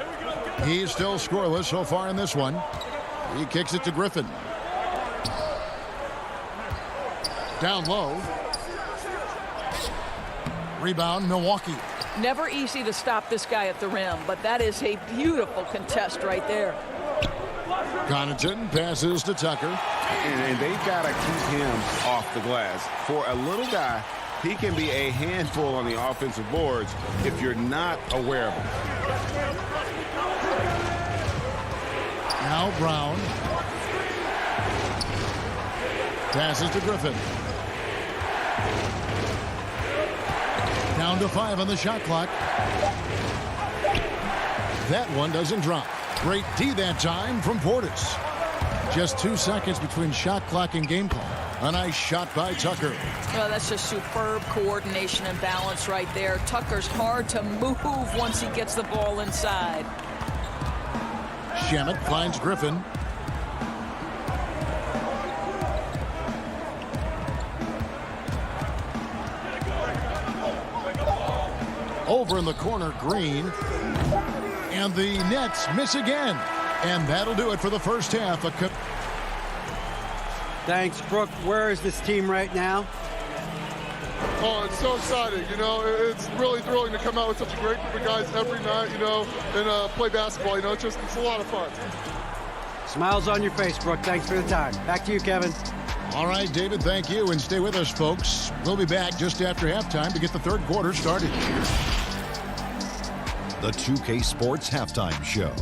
He's still scoreless so far in this one. He kicks it to Griffin. Down low. Rebound, Milwaukee. Never easy to stop this guy at the rim, but that is a beautiful contest right there. Connaughton passes to Tucker. And they've got to keep him off the glass. For a little guy, he can be a handful on the offensive boards if you're not aware of him. Now Brown. Passes to Griffin. Down to 5 on the shot clock. That one doesn't drop. Great D that time from Portis. Just 2 seconds between shot clock and game clock. A nice shot by Tucker. Oh, that's just superb coordination and balance right there. Tucker's hard to move once he gets the ball inside. Shamet finds Griffin. Over in the corner, Green. And the Nets miss again. And that'll do it for the first half. Thanks, Brooke. Where is this team right now? Oh, it's so exciting. It's really thrilling to come out with such a great group of guys every night, and play basketball. It's a lot of fun. Smiles on your face, Brooke. Thanks for the time. Back to you, Kevin. All right, David, thank you. And stay with us, folks. We'll be back just after halftime to get the third quarter started. The 2K Sports Halftime Show.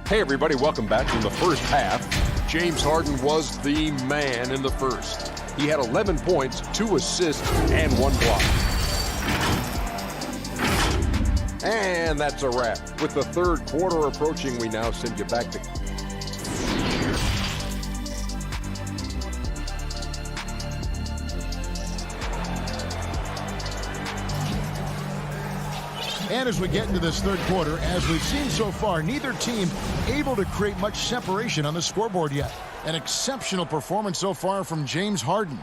Hey, everybody, welcome back to the first half. James Harden was the man in the first. He had 11 points, 2 assists, and 1 block. And that's a wrap. With the third quarter approaching, we now send you back to... And as we get into this third quarter, as we've seen so far, neither team able to create much separation on the scoreboard yet. An exceptional performance so far from James Harden.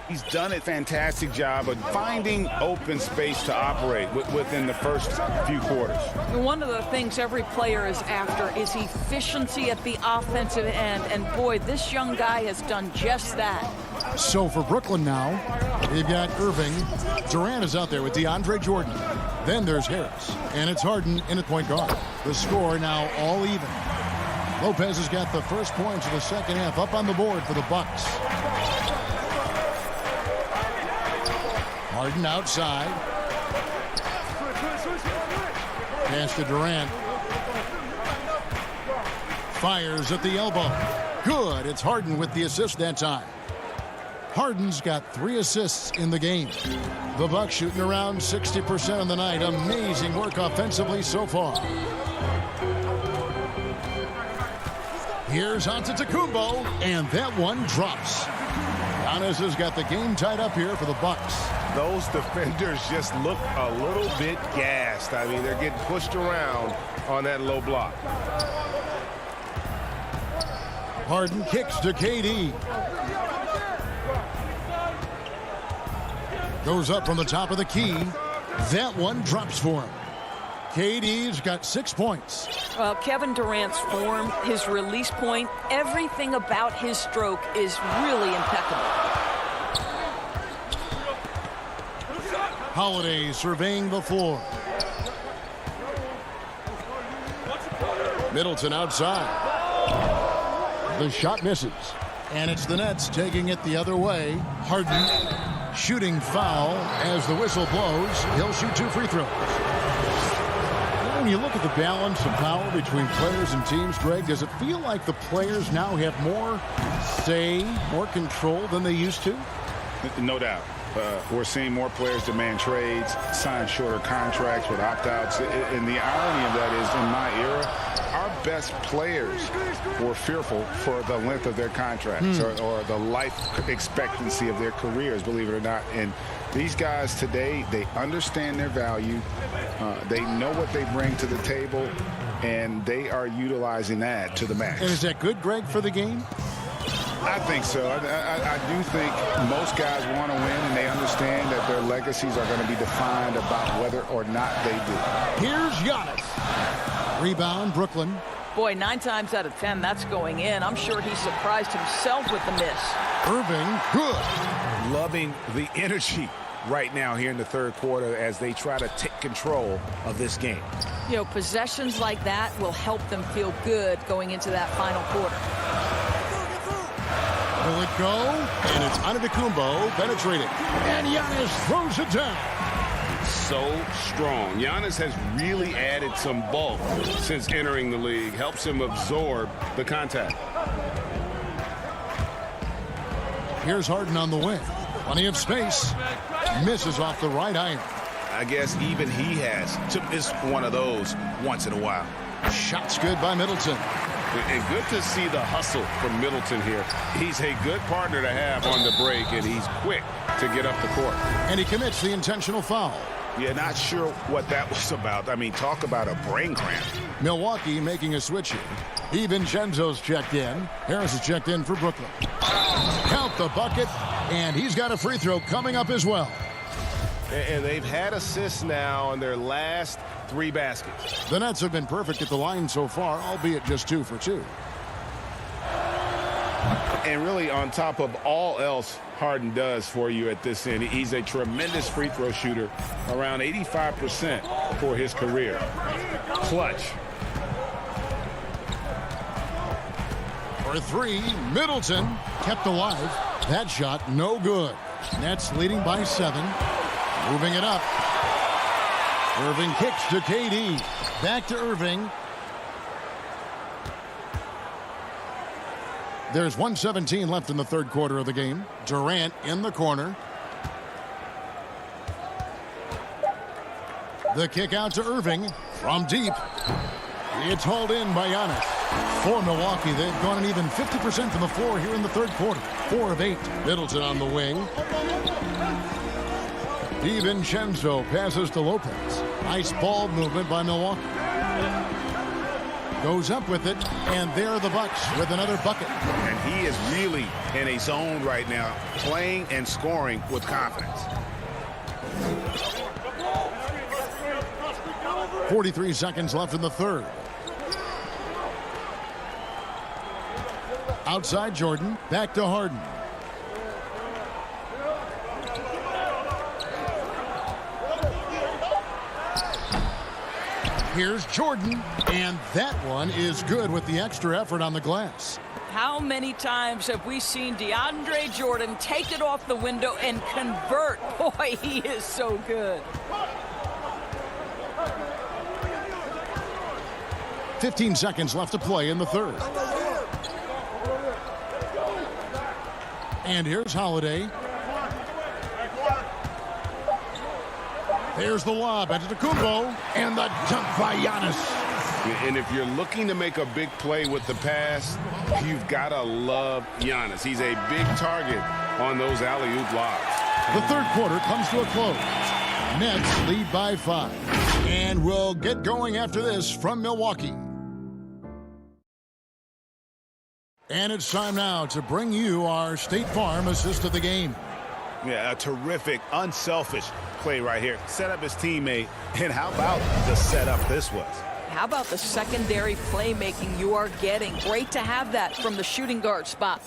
He's done a fantastic job of finding open space to operate within the first few quarters. One of the things every player is after is efficiency at the offensive end. And boy, this young guy has done just that. So for Brooklyn now, they've got Irving. Durant is out there with DeAndre Jordan. Then there's Harris. And it's Harden in at point guard. The score now all even. Lopez has got the first points of the second half up on the board for the Bucks. Harden outside. Pass to Durant. Fires at the elbow. Good. It's Harden with the assist that time. Harden's got 3 assists in the game. The Bucks shooting around 60% on the night. Amazing work offensively so far. Here's Antetokounmpo, and that one drops. Giannis has got the game tied up here for the Bucks. Those defenders just look a little bit gassed. I mean, they're getting pushed around on that low block. Harden kicks to KD. Goes up from the top of the key. That one drops for him. KD's got 6 points. Well, Kevin Durant's form, his release point, everything about his stroke is really impeccable. Holiday surveying the floor. Middleton outside. The shot misses. And it's the Nets taking it the other way. Harden shooting foul as the whistle blows. He'll shoot 2 free throws. When you look at the balance of power between players and teams, Greg, does it feel like the players now have more say, more control than they used to? No doubt. We're seeing more players demand trades, sign shorter contracts with opt-outs. And the irony of that is, in my era, our best players were fearful for the length of their contracts or the life expectancy of their careers, believe it or not. And these guys today, they understand their value. They know what they bring to the table, and they are utilizing that to the max. And is that good, Greg, for the game? I think so. I do think most guys want to win, and they understand that their legacies are going to be defined about whether or not they do. Here's Giannis. Rebound, Brooklyn. Boy, 9 times out of 10, that's going in. I'm sure he surprised himself with the miss. Irving, good. Loving the energy right now here in the third quarter as they try to take control of this game. You know, possessions like that will help them feel good going into that final quarter. Will it go? And it's Antetokounmpo penetrating. And Giannis throws it down. So strong. Giannis has really added some bulk since entering the league. Helps him absorb the contact. Here's Harden on the wing. Plenty of space. Misses off the right iron. I guess even he has to miss one of those once in a while. Shots good by Middleton. And good to see the hustle from Middleton here. He's a good partner to have on the break, and he's quick to get up the court. And he commits the intentional foul. Yeah, not sure what that was about. I mean, talk about a brain cramp. Milwaukee making a switch here. DiVincenzo's checked in. Harris is checked in for Brooklyn. Count the bucket, and he's got a free throw coming up as well. And they've had assists now on their last 3 baskets. The Nets have been perfect at the line so far, albeit just 2 for 2. And really, on top of all else Harden does for you at this end, he's a tremendous free throw shooter, around 85% for his career. Clutch. For 3, Middleton kept alive. That shot no good. Nets leading by 7. Moving it up. Irving kicks to KD. Back to Irving. There's 1:17 left in the third quarter of the game. Durant in the corner. The kick out to Irving from deep. It's hauled in by Giannis. For Milwaukee, they've gone an even 50% from the floor here in the third quarter. 4 of 8. Middleton on the wing. DiVincenzo passes to Lopez. Nice ball movement by Milwaukee. Goes up with it, and there are the Bucks with another bucket. And he is really in a zone right now, playing and scoring with confidence. 43 seconds left in the third. Outside Jordan, back to Harden. Here's Jordan, and that one is good with the extra effort on the glass. How many times have we seen DeAndre Jordan take it off the window and convert? Boy, he is so good. 15 seconds left to play in the third. And here's Holiday. There's the lob. Antetokounmpo. And the dunk by Giannis. And if you're looking to make a big play with the pass, you've got to love Giannis. He's a big target on those alley-oop lobs. The third quarter comes to a close. Nets lead by 5. And we'll get going after this from Milwaukee. And it's time now to bring you our State Farm assist of the game. Yeah, a terrific, unselfish play right here. Set up his teammate. And how about the setup this was? How about the secondary playmaking you are getting? Great to have that from the shooting guard spot.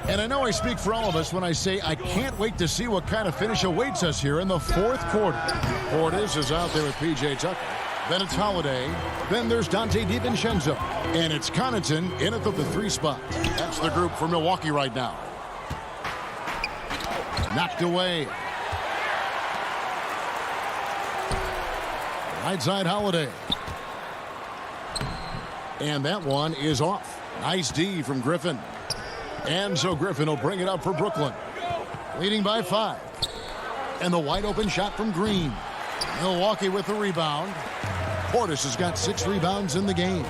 And I know I speak for all of us when I say I can't wait to see what kind of finish awaits us here in the fourth quarter. Portis is out there with P.J. Tucker. Then it's Holiday. Then there's Donte DiVincenzo. And it's Connaughton in at the 3 spot. That's the group for Milwaukee right now. Knocked away. Right side Holiday. And that one is off. Nice D from Griffin. And so Griffin will bring it up for Brooklyn. Leading by 5. And the wide open shot from Green. Milwaukee with the rebound. Portis has got 6 rebounds in the game.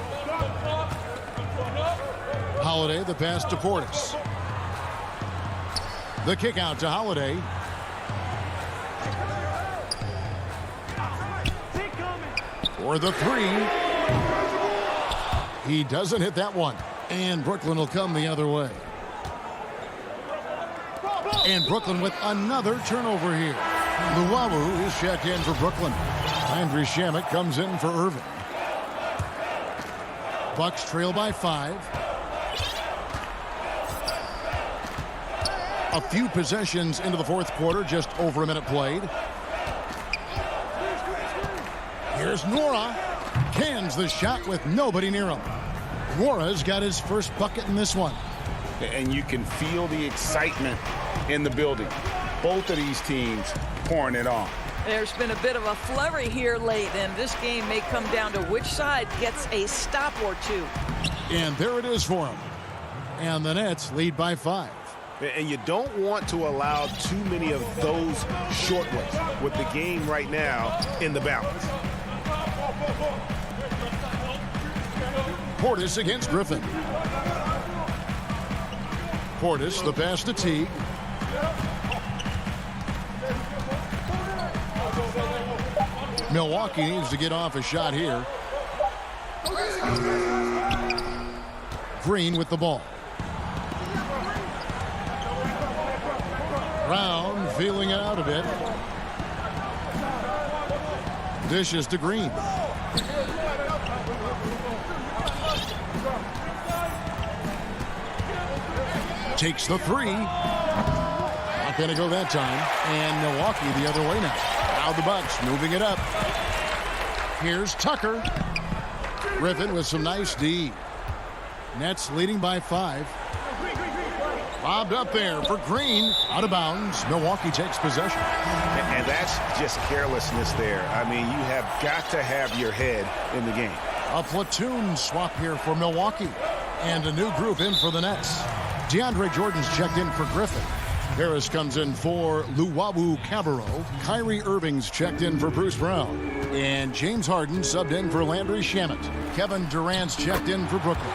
Holiday the pass to Portis. The kick out to Holiday. For the 3. He doesn't hit that one. And Brooklyn will come the other way. And Brooklyn with another turnover here. Luwawu is checked in for Brooklyn. Andrew Shamet comes in for Irving. Bucks trail by 5. A few possessions into the fourth quarter, just over a minute played. Here's Nora. Cans the shot with nobody near him. Nora's got his first bucket in this one. And you can feel the excitement in the building. Both of these teams pouring it on. There's been a bit of a flurry here late, and this game may come down to which side gets a stop or 2. And there it is for him. And the Nets lead by 5. And you don't want to allow too many of those short ones with the game right now in the balance. Portis against Griffin. Portis, the pass to Teague. Milwaukee needs to get off a shot here. Green with the ball. Brown feeling it out a bit. Dishes to Green. Takes the 3. Not going to go that time. And Milwaukee the other way now. Now the Bucks moving it up. Here's Tucker. Griffin with some nice D. Nets leading by 5. Lobbed up there for Green. Out of bounds. Milwaukee takes possession. And that's just carelessness there. I mean, you have got to have your head in the game. A platoon swap here for Milwaukee. And a new group in for the Nets. DeAndre Jordan's checked in for Griffin. Harris comes in for Luwawu Cabarro. Kyrie Irving's checked in for Bruce Brown. And James Harden subbed in for Landry Shamet. Kevin Durant's checked in for Brooklyn.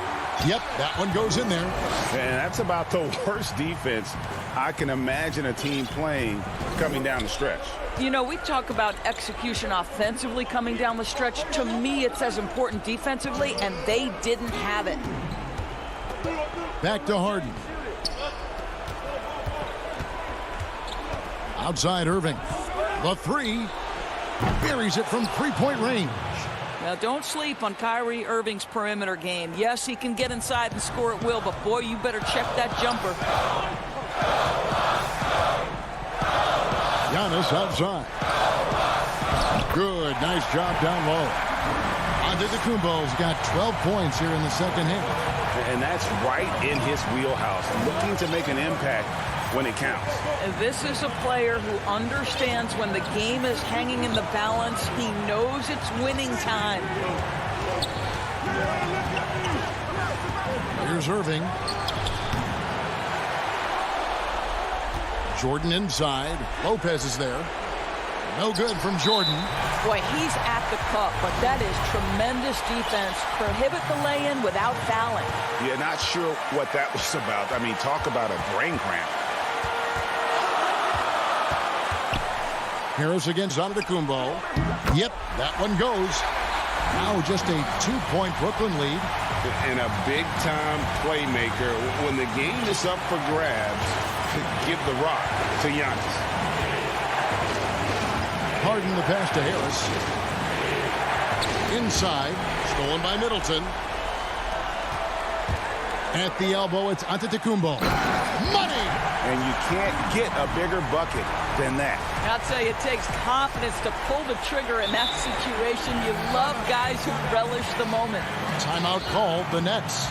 Yep, that one goes in there. And that's about the worst defense I can imagine a team playing coming down the stretch. You know, we talk about execution offensively coming down the stretch. To me, it's as important defensively, and they didn't have it. Back to Harden. Outside Irving. The 3. Buries it from 3-point range. Now, don't sleep on Kyrie Irving's perimeter game. Yes, he can get inside and score at will, but boy, you better check that jumper. Giannis outside. Good, nice job down low. Antetokounmpo's got 12 points here in the second half. And that's right in his wheelhouse, looking to make an impact when it counts. And this is a player who understands when the game is hanging in the balance. He knows it's winning time. Here's Irving. Jordan inside. Lopez is there. No good from Jordan. Boy, he's at the cup, but that is tremendous defense. Prohibit the lay-in without fouling. Yeah, not sure what that was about. I mean, talk about a brain cramp. Harris against Antetokounmpo. Yep, that one goes. Now just a 2-point Brooklyn lead. And a big-time playmaker. When the game is up for grabs, give the rock to Giannis. Harden the pass to Harris. Inside, stolen by Middleton. At the elbow, it's Antetokounmpo. Money! And you can't get a bigger bucket than that. I'll tell you, it takes confidence to pull the trigger in that situation. You love guys who relish the moment. Timeout called, the Nets.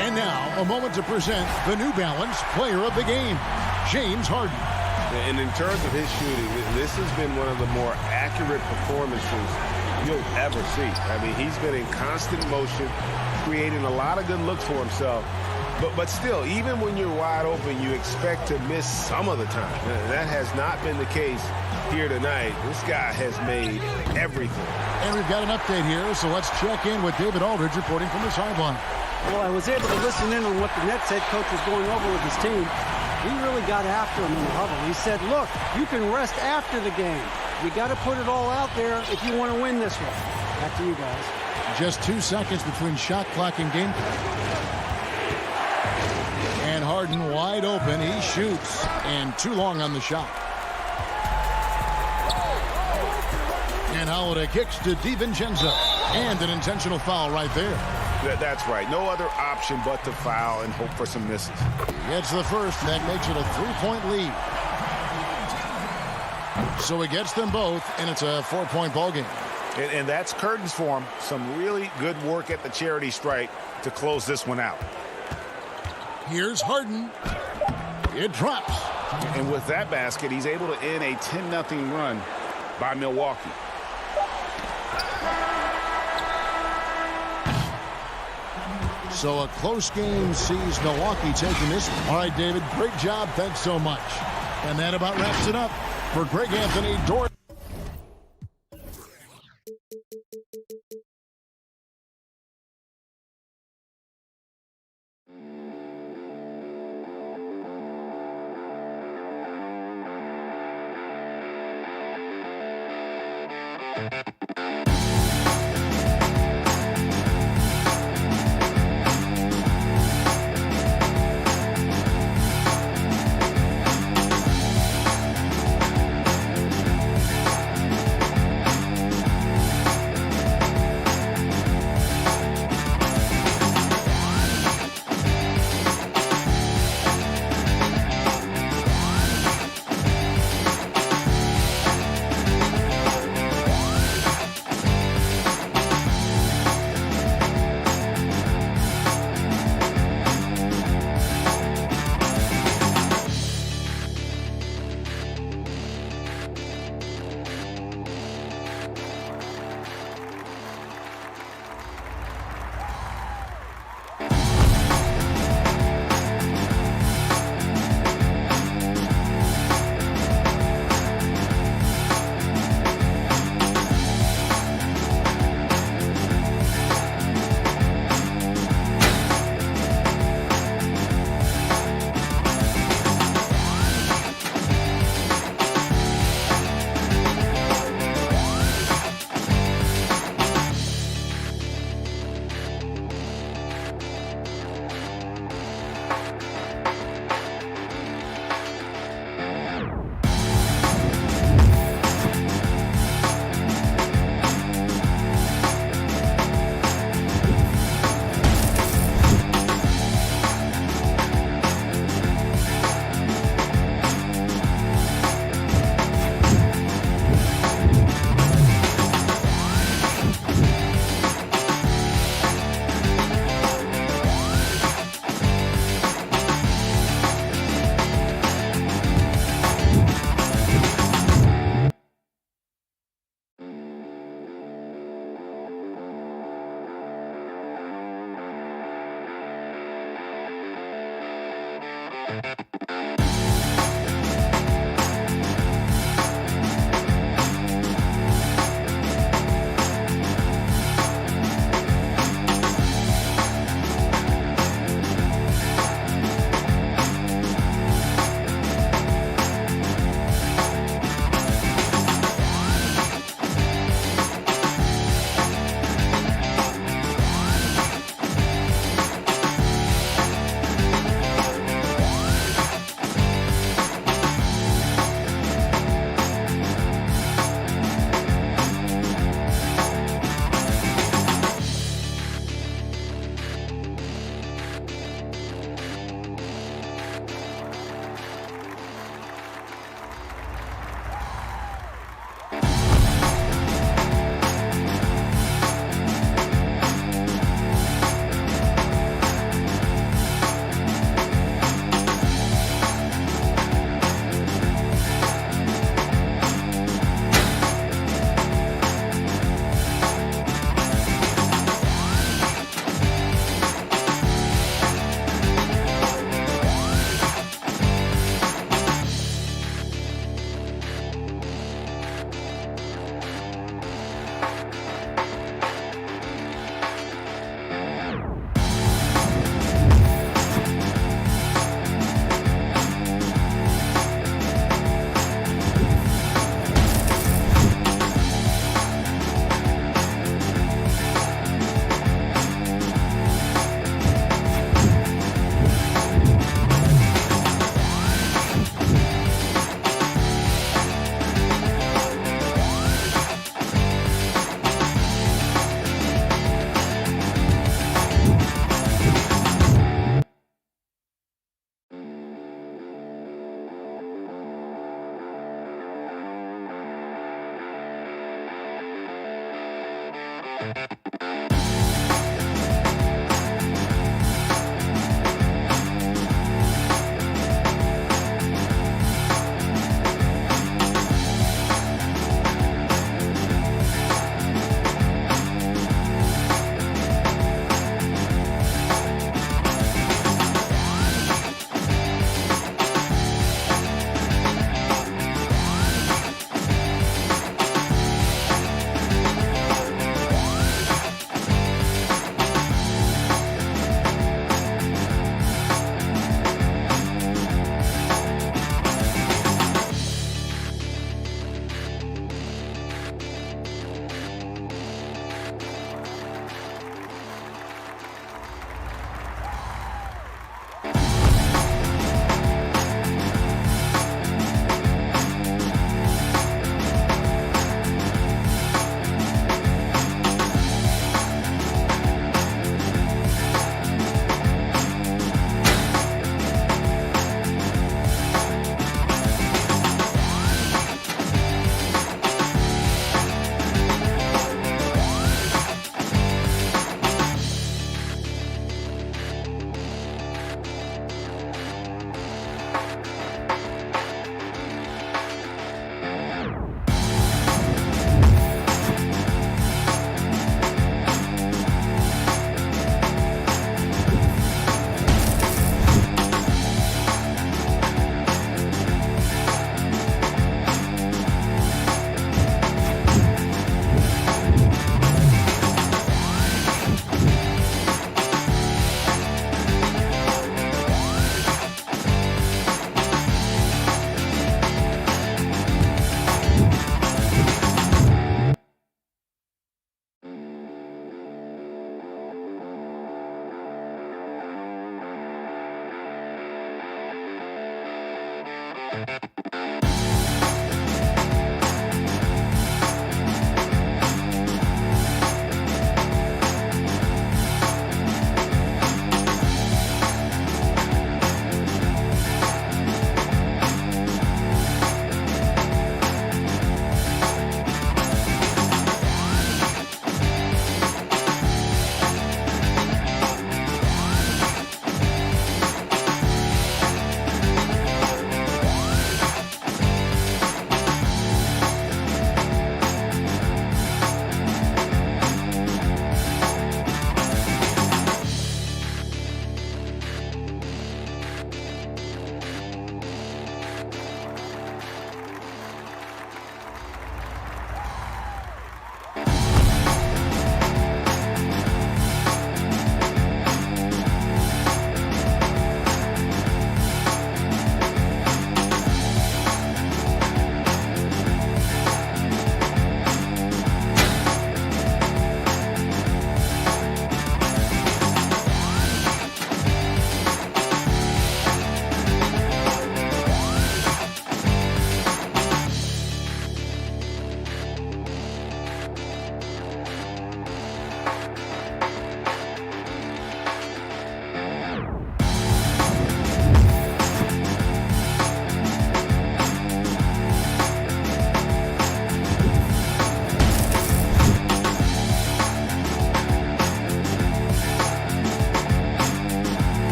And now, a moment to present the New Balance Player of the Game, James Harden. And in terms of his shooting, this has been one of the more accurate performances you'll ever see. I mean, he's been in constant motion, creating a lot of good looks for himself. But still, even when you're wide open, you expect to miss some of the time. That has not been the case here tonight. This guy has made everything. And we've got an update here, so let's check in with David Aldridge reporting from the sideline. Well, I was able to listen in on what the Nets head coach was going over with his team. He really got after him in the huddle. He said, look, you can rest after the game. You got to put it all out there if you want to win this one. Back to you guys. Just 2 seconds between shot clock and game clock. And Harden wide open. He shoots. And too long on the shot. And Holiday kicks to DiVincenzo. And an intentional foul right there. That's right. No other option but to foul and hope for some misses. Gets the first. That makes it a 3-point lead. So he gets them both, and it's a 4-point ball game. And that's curtains for him. Some really good work at the charity stripe to close this one out. Here's Harden. It drops. And with that basket, he's able to end a 10-0 run by Milwaukee. So a close game sees Milwaukee taking this. All right, David, great job. Thanks so much. And that about wraps it up for Greg Anthony Dort.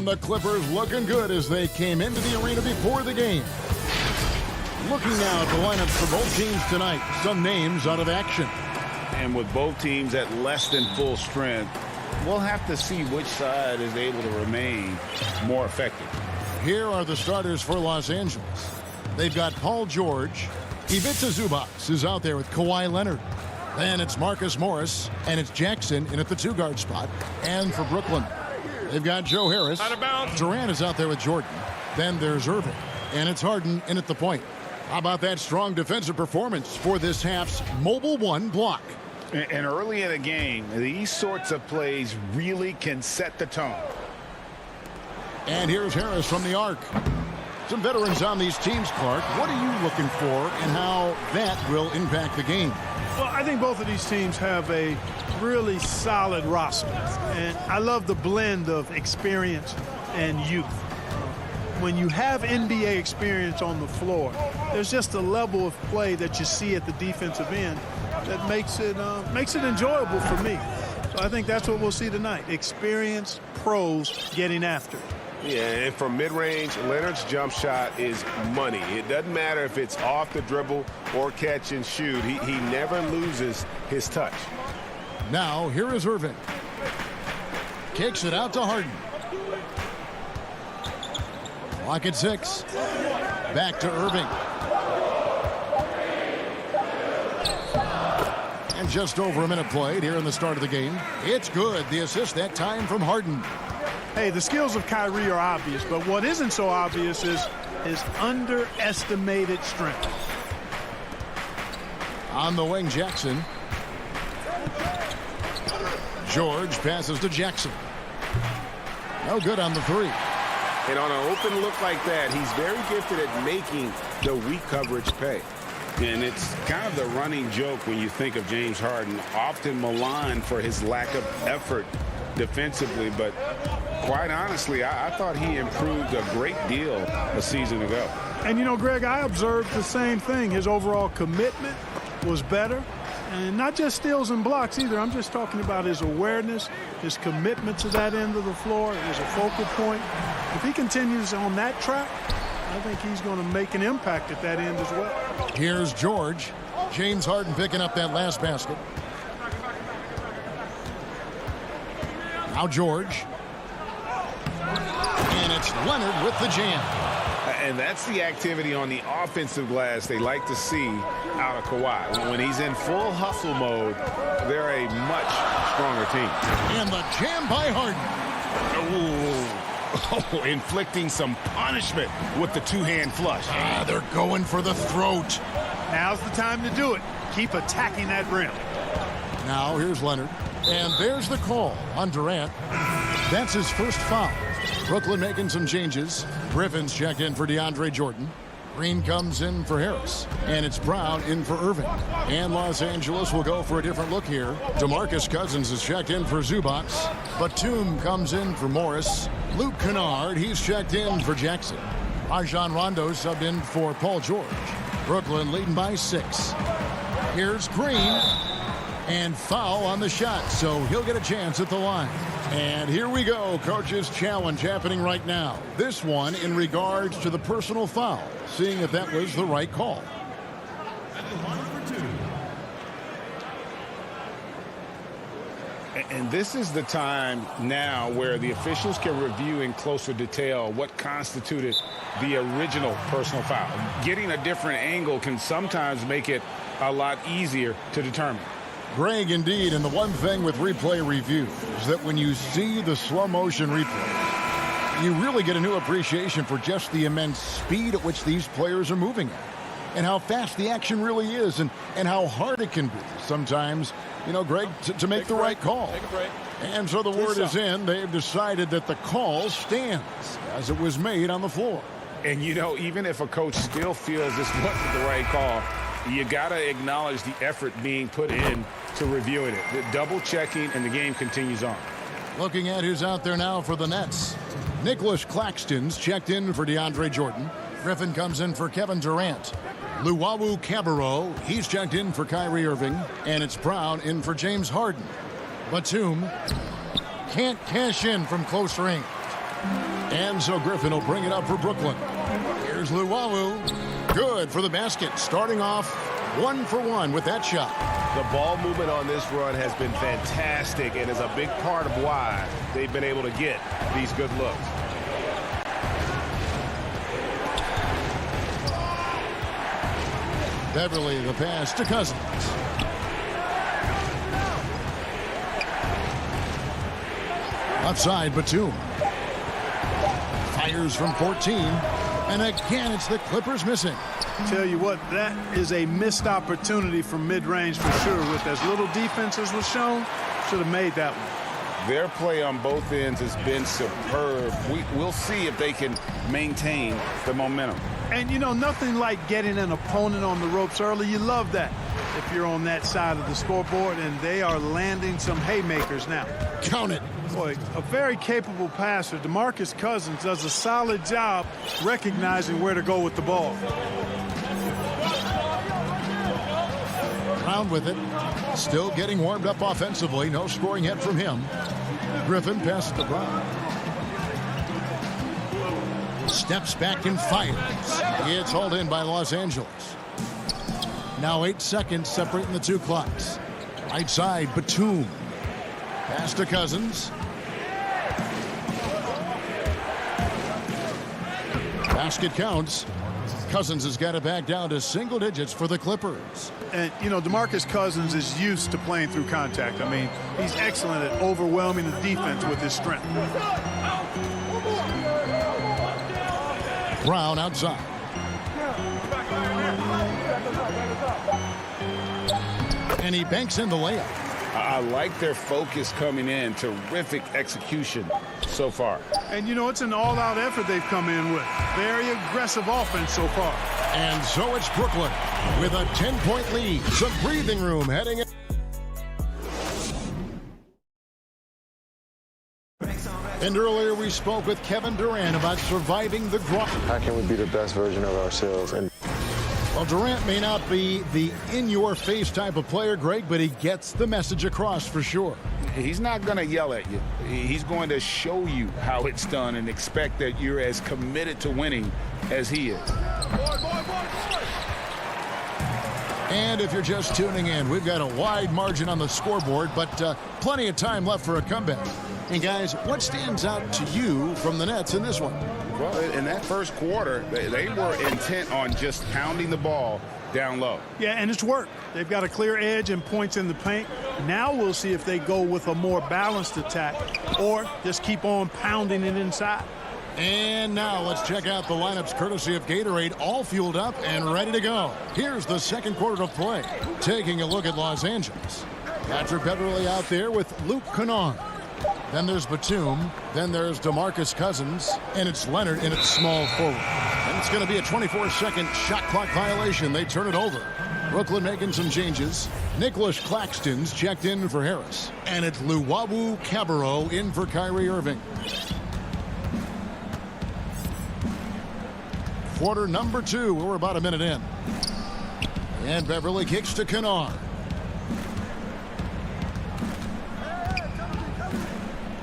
And the Clippers looking good as they came into the arena before the game. Looking now at the lineups for both teams tonight. Some names out of action. And with both teams at less than full strength, we'll have to see which side is able to remain more effective. Here are the starters for Los Angeles. They've got Paul George. Ivica Zubac is out there with Kawhi Leonard. Then it's Marcus Morris, and it's Jackson in at the 2-guard spot. And for Brooklyn, they've got Joe Harris. Out of bounds. Durant is out there with Jordan. Then there's Irving, and it's Harden in at the point. How about that strong defensive performance for this half's Mobile One block? And early in a game, these sorts of plays really can set the tone. And here's Harris from the arc. Some veterans on these teams, Clark. What are you looking for and how that will impact the game? Well, I think both of these teams have a really solid roster. And I love the blend of experience and youth. When you have NBA experience on the floor, there's just a level of play that you see at the defensive end that makes it enjoyable for me. So I think that's what we'll see tonight. Experienced pros getting after it. Yeah, and from mid-range, Leonard's jump shot is money. It doesn't matter if it's off the dribble or catch and shoot. He never loses his touch. Now, here is Irving. Kicks it out to Harden. Clock at 6. Back to Irving. And just over a minute played here in the start of the game. It's good. The assist that time from Harden. Hey, the skills of Kyrie are obvious, but what isn't so obvious is his underestimated strength. On the wing, Jackson. George passes to Jackson. No good on the 3. And on an open look like that, he's very gifted at making the weak coverage pay. And it's kind of the running joke when you think of James Harden, often maligned for his lack of effort defensively, but quite honestly, I thought he improved a great deal a season ago. And, you know, Greg, I observed the same thing. His overall commitment was better. And not just steals and blocks either. I'm just talking about his awareness, his commitment to that end of the floor. It was a focal point. If he continues on that track, I think he's going to make an impact at that end as well. Here's George. James Harden picking up that last basket. Now George. And it's Leonard with the jam. And that's the activity on the offensive glass they like to see out of Kawhi. When he's in full hustle mode, they're a much stronger team. And the jam by Harden. Oh, inflicting some punishment with the two-hand flush. They're going for the throat. Now's the time to do it. Keep attacking that rim. Now here's Leonard. And there's the call on Durant. That's his first foul. Brooklyn making some changes. Griffin's checked in for DeAndre Jordan. Green comes in for Harris. And it's Brown in for Irving. And Los Angeles will go for a different look here. DeMarcus Cousins is checked in for Zubac. Batum comes in for Morris. Luke Kennard, he's checked in for Jackson. Rajon Rondo subbed in for Paul George. Brooklyn leading by 6. Here's Green. And foul on the shot, so he'll get a chance at the line. And here we go, coach's challenge happening right now. This one in regards to the personal foul, seeing if that was the right call. And this is the time now where the officials can review in closer detail what constituted the original personal foul. Getting a different angle can sometimes make it a lot easier to determine. Greg, indeed, and the one thing with replay review is that when you see the slow motion replay, you really get a new appreciation for just the immense speed at which these players are moving at, and how fast the action really is, and how hard it can be sometimes, you know, Greg, to make the right call. And so the word is in. They've decided that the call stands as it was made on the floor. And, you know, even if a coach still feels this wasn't the right call, you got to acknowledge the effort being put in to reviewing it. The double checking, and the game continues on. Looking at who's out there now for the Nets. Nicholas Claxton's checked in for DeAndre Jordan. Griffin comes in for Kevin Durant. Luwawu Cabarro, he's checked in for Kyrie Irving. And it's Brown in for James Harden. Batum can't cash in from close range. And so Griffin will bring it up for Brooklyn. Here's Luwawu. Good for the basket. Starting off 1 for 1 with that shot. The ball movement on this run has been fantastic and is a big part of why they've been able to get these good looks. Beverly, the pass to Cousins. Outside, Batum. Fires from 14. And again, it's the Clippers missing. Tell you what, that is a missed opportunity from mid-range for sure. With as little defense as was shown, should have made that one. Their play on both ends has been superb. We'll see if they can maintain the momentum. And, you know, nothing like getting an opponent on the ropes early. You love that if you're on that side of the scoreboard, and they are landing some haymakers now. Count it. Boy, a very capable passer. DeMarcus Cousins does a solid job recognizing where to go with the ball. Brown with it. Still getting warmed up offensively. No scoring yet from him. Griffin passes to Brown. Steps back and fires. It's hauled in by Los Angeles. Now 8 seconds separating the two clocks. Right side, Batum. Pass to Cousins. Basket counts. Cousins has got it back down to single digits for the Clippers. And, you know, DeMarcus Cousins is used to playing through contact. I mean, he's excellent at overwhelming the defense with his strength. Brown outside. And he banks in the layup. I like their focus coming in. Terrific execution so far. And, you know, it's an all-out effort they've come in with. Very aggressive offense so far. And so it's Brooklyn with a 10-point lead. Some breathing room heading in. And earlier we spoke with Kevin Durant about surviving the grind. How can we be the best version of ourselves? And well, Durant may not be the in-your-face type of player, Greg, but he gets the message across for sure. He's not going to yell at you. He's going to show you how it's done and expect that you're as committed to winning as he is. And if you're just tuning in, we've got a wide margin on the scoreboard, but plenty of time left for a comeback. And guys, what stands out to you from the Nets in this one? Well, in that first quarter, they were intent on just pounding the ball down low. Yeah, and it's worked. They've got a clear edge and points in the paint. Now we'll see if they go with a more balanced attack or just keep on pounding it inside. And now let's check out the lineups courtesy of Gatorade, all fueled up and ready to go. Here's the second quarter of play. Taking a look at Los Angeles. Patrick Beverly out there with Luke Kennard. Then there's Batum. Then there's DeMarcus Cousins. And it's Leonard in its small forward. And it's going to be a 24-second shot clock violation. They turn it over. Brooklyn making some changes. Nicholas Claxton's checked in for Harris. And it's Luwawu Cabarro in for Kyrie Irving. Quarter number 2. We're about a minute in. And Beverly kicks to Kennard.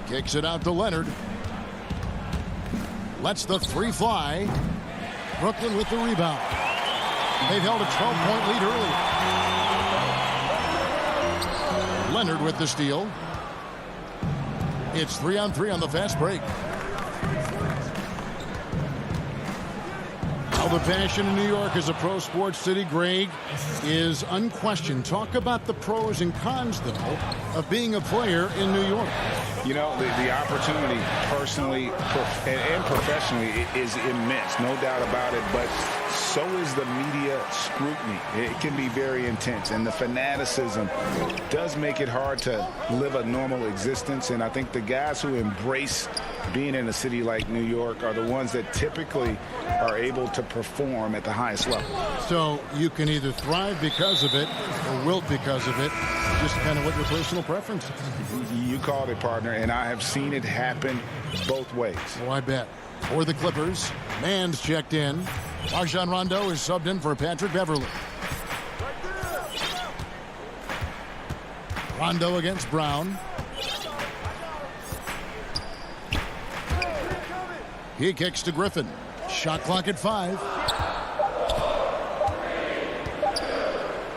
Kicks it out to Leonard. Lets the three fly. Brooklyn with the rebound. They've held a 12-point lead early. Leonard with the steal. It's 3-on-3 on the fast break. Now the passion in New York as a pro sports city, Greg, is unquestioned. Talk about the pros and cons, though, of being a player in New York. You know, the opportunity personally and professionally is immense, no doubt about it, but so is the media scrutiny. It can be very intense, and the fanaticism does make it hard to live a normal existence, and I think the guys who embrace being in a city like New York are the ones that typically are able to perform at the highest level. So you can either thrive because of it or wilt because of it, just kind of what your personal preference is. You called it, partner, and I have seen it happen both ways. Oh, I bet. For the Clippers, Mann's checked in. Rajon Rondo is subbed in for Patrick Beverly. Rondo against Brown. He kicks to Griffin. Shot clock at 5.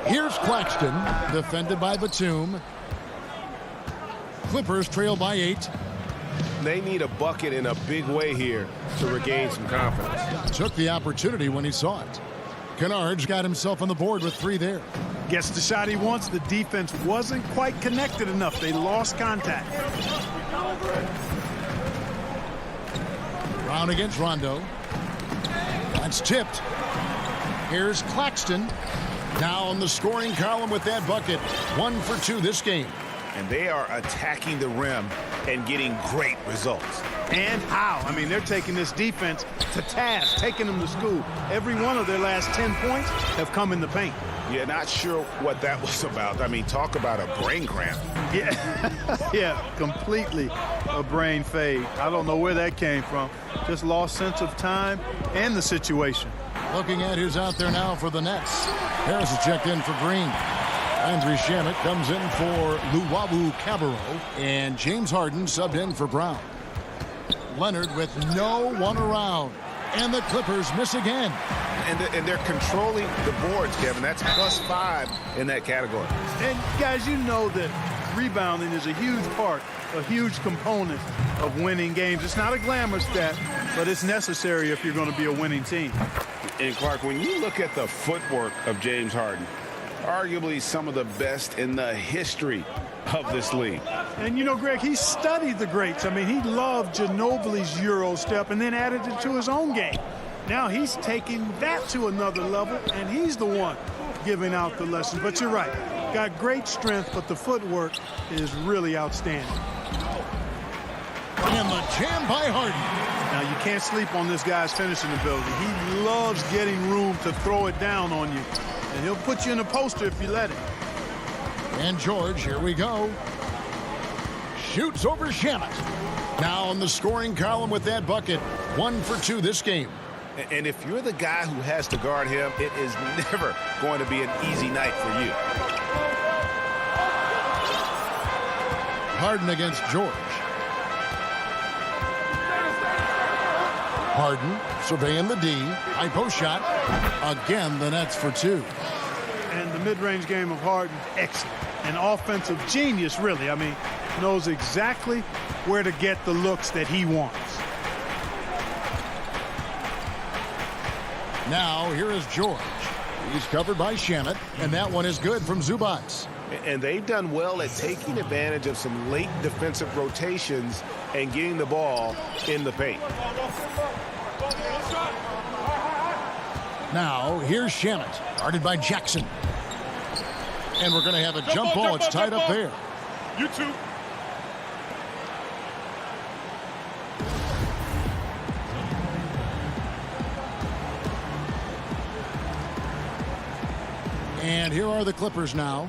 Here's Claxton, defended by Batum. Clippers trail by 8. They need a bucket in a big way here to regain some confidence. Took the opportunity when he saw it. Kennard's got himself on the board with 3 there. Gets the shot he wants. The defense wasn't quite connected enough. They lost contact. Brown against Rondo. That's tipped. Here's Claxton. Now on the scoring column with that bucket. 1 for 2 this game. And they are attacking the rim and getting great results. And how? I mean, they're taking this defense to task, taking them to school. Every one of their last 10 points have come in the paint. Yeah, not sure what that was about. I mean, talk about a brain cramp. Yeah, yeah, completely a brain fade. I don't know where that came from. Just lost sense of time and the situation. Looking at who's out there now for the Nets. Harris is checked in for Green. Andrew Shamet comes in for Luwawu Cabarro. And James Harden subbed in for Brown. Leonard with no one around. And the Clippers miss again. And they're controlling the boards, Kevin. That's +5 in that category. And, guys, you know that rebounding is a huge part, a huge component of winning games. It's not a glamour stat, but it's necessary if you're going to be a winning team. And, Clark, when you look at the footwork of James Harden, arguably some of the best in the history of this league. And, you know, Greg, he studied the greats. I mean, he loved Ginobili's Euro step and then added it to his own game. Now he's taking that to another level, and he's the one giving out the lessons. But you're right. Got great strength, but the footwork is really outstanding. And the jam by Harden. Now, you can't sleep on this guy's finishing ability. He loves getting room to throw it down on you. And he'll put you in a poster if you let him. And George, here we go. Shoots over Shamet. Now on the scoring column with that bucket. 1 for 2 this game. And if you're the guy who has to guard him, it is never going to be an easy night for you. Harden against George. Harden surveying the D. High post shot. Again, the Nets for 2. And the mid-range game of Harden, excellent. An offensive genius, really. I mean, knows exactly where to get the looks that he wants. Now, here is George. He's covered by Shamet, and that one is good from Zubac. And they've done well at taking advantage of some late defensive rotations and getting the ball in the paint. Now, here's Shamet, guarded by Jackson. And we're going to have a jump ball. It's tied up there. You too. And here are the Clippers now.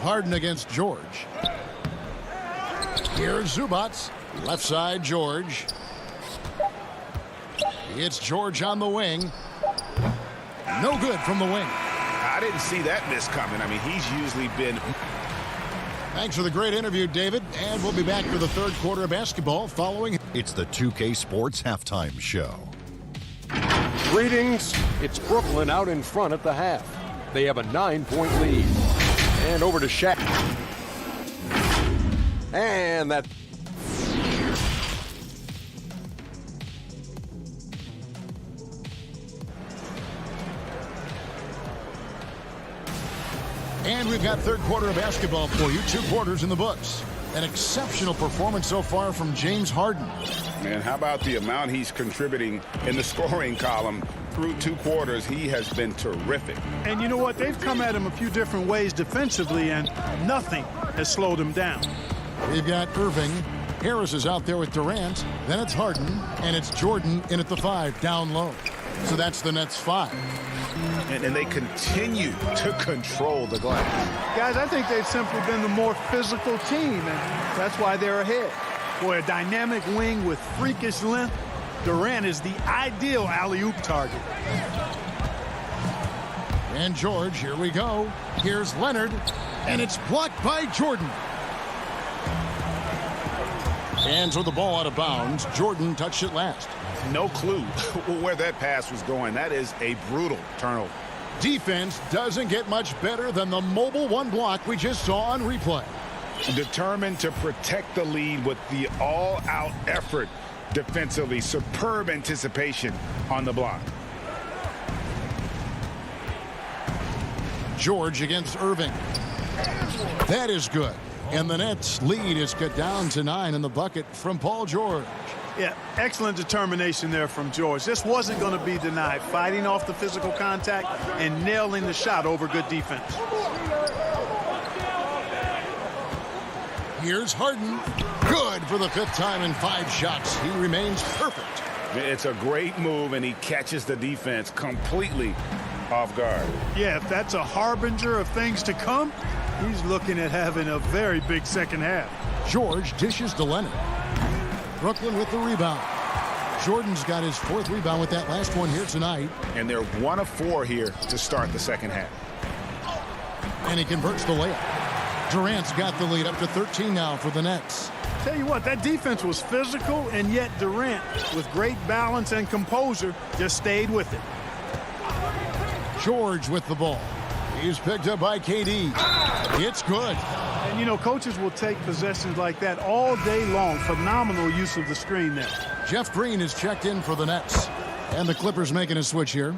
Harden against George. Here's Zubac. Left side, George. It's George on the wing. No good from the wing. I didn't see that miss coming. I mean, he's usually been... Thanks for the great interview, David. And we'll be back for the third quarter of basketball following. It's the 2K Sports Halftime Show. Greetings. It's Brooklyn out in front at the half. They have a 9-point lead. And over to Shaq. And that... And we've got third quarter of basketball for you. 2 quarters in the books. An exceptional performance so far from James Harden. Man, how about the amount he's contributing in the scoring column through 2 quarters? He has been terrific. And you know what? They've come at him a few different ways defensively, and nothing has slowed him down. We've got Irving. Harris is out there with Durant. Then it's Harden, and it's Jordan in at the 5, down low. So that's the Nets' 5. And they continue to control the glass. Guys, I think they've simply been the more physical team, and that's why they're ahead. Boy, a dynamic wing with freakish length. Durant is the ideal alley-oop target. And George, here we go. Here's Leonard, and it's blocked by Jordan. Hands with the ball out of bounds. Jordan touched it last. no clue where that pass was going. That is a brutal turnover. Defense doesn't get much better than the mobile one block we just saw on replay. Determined to protect the lead with the all-out effort defensively. Superb anticipation on the block. George against Irving. That is good. And the Nets lead is cut down to 9 in the bucket from Paul George. Yeah, excellent determination there from George. This wasn't going to be denied. Fighting off the physical contact and nailing the shot over good defense. Here's Harden. Good for the 5th time in 5 shots. He remains perfect. It's a great move, and he catches the defense completely off guard. Yeah, if that's a harbinger of things to come, he's looking at having a very big second half. George dishes to Leonard. Brooklyn with the rebound. Jordan's got his 4th rebound with that last one here tonight. And they're 1 of 4 here to start the second half. And he converts the layup. Durant's got the lead up to 13 now for the Nets. Tell you what, that defense was physical, and yet Durant, with great balance and composure, just stayed with it. George with the ball. He's picked up by KD. It's good. And, you know, coaches will take possessions like that all day long. Phenomenal use of the screen there. Jeff Green is checked in for the Nets. And the Clippers making a switch here.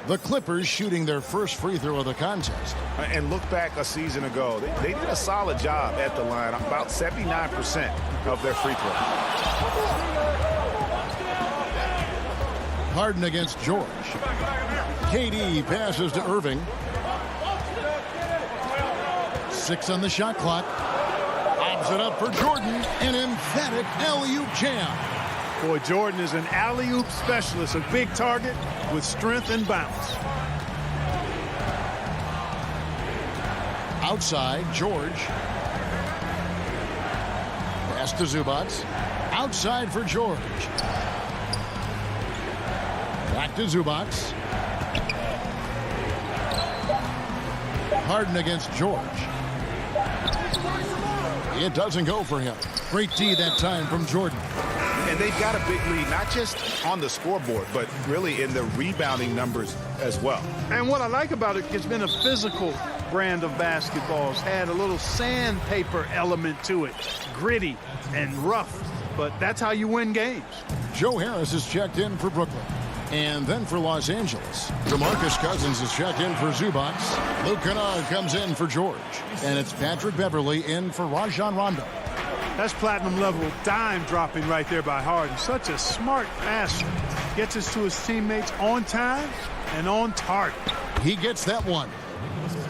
The Clippers shooting their first free throw of the contest. And look back a season ago. They did a solid job at the line. About 79% of their free throw. Harden against George. KD passes to Irving. 6 on the shot clock. Lobs it up for Jordan. An emphatic alley-oop jam. Boy, Jordan is an alley-oop specialist, a big target with strength and bounce. Outside, George. Pass to Zubac. Outside for George. Back to Zubac. Harden against George. It doesn't go for him. Great D that time from Jordan. And they've got a big lead, not just on the scoreboard, but really in the rebounding numbers as well. And what I like about it, it's been a physical brand of basketball. It's had a little sandpaper element to it. Gritty and rough, but that's how you win games. Joe Harris is checked in for Brooklyn. And then for Los Angeles, DeMarcus Cousins is checked in for Zubac. Luke Kennard comes in for George. And it's Patrick Beverley in for Rajon Rondo. That's platinum level dime dropping right there by Harden. Such a smart passer. Gets us to his teammates on time and on target. He gets that one.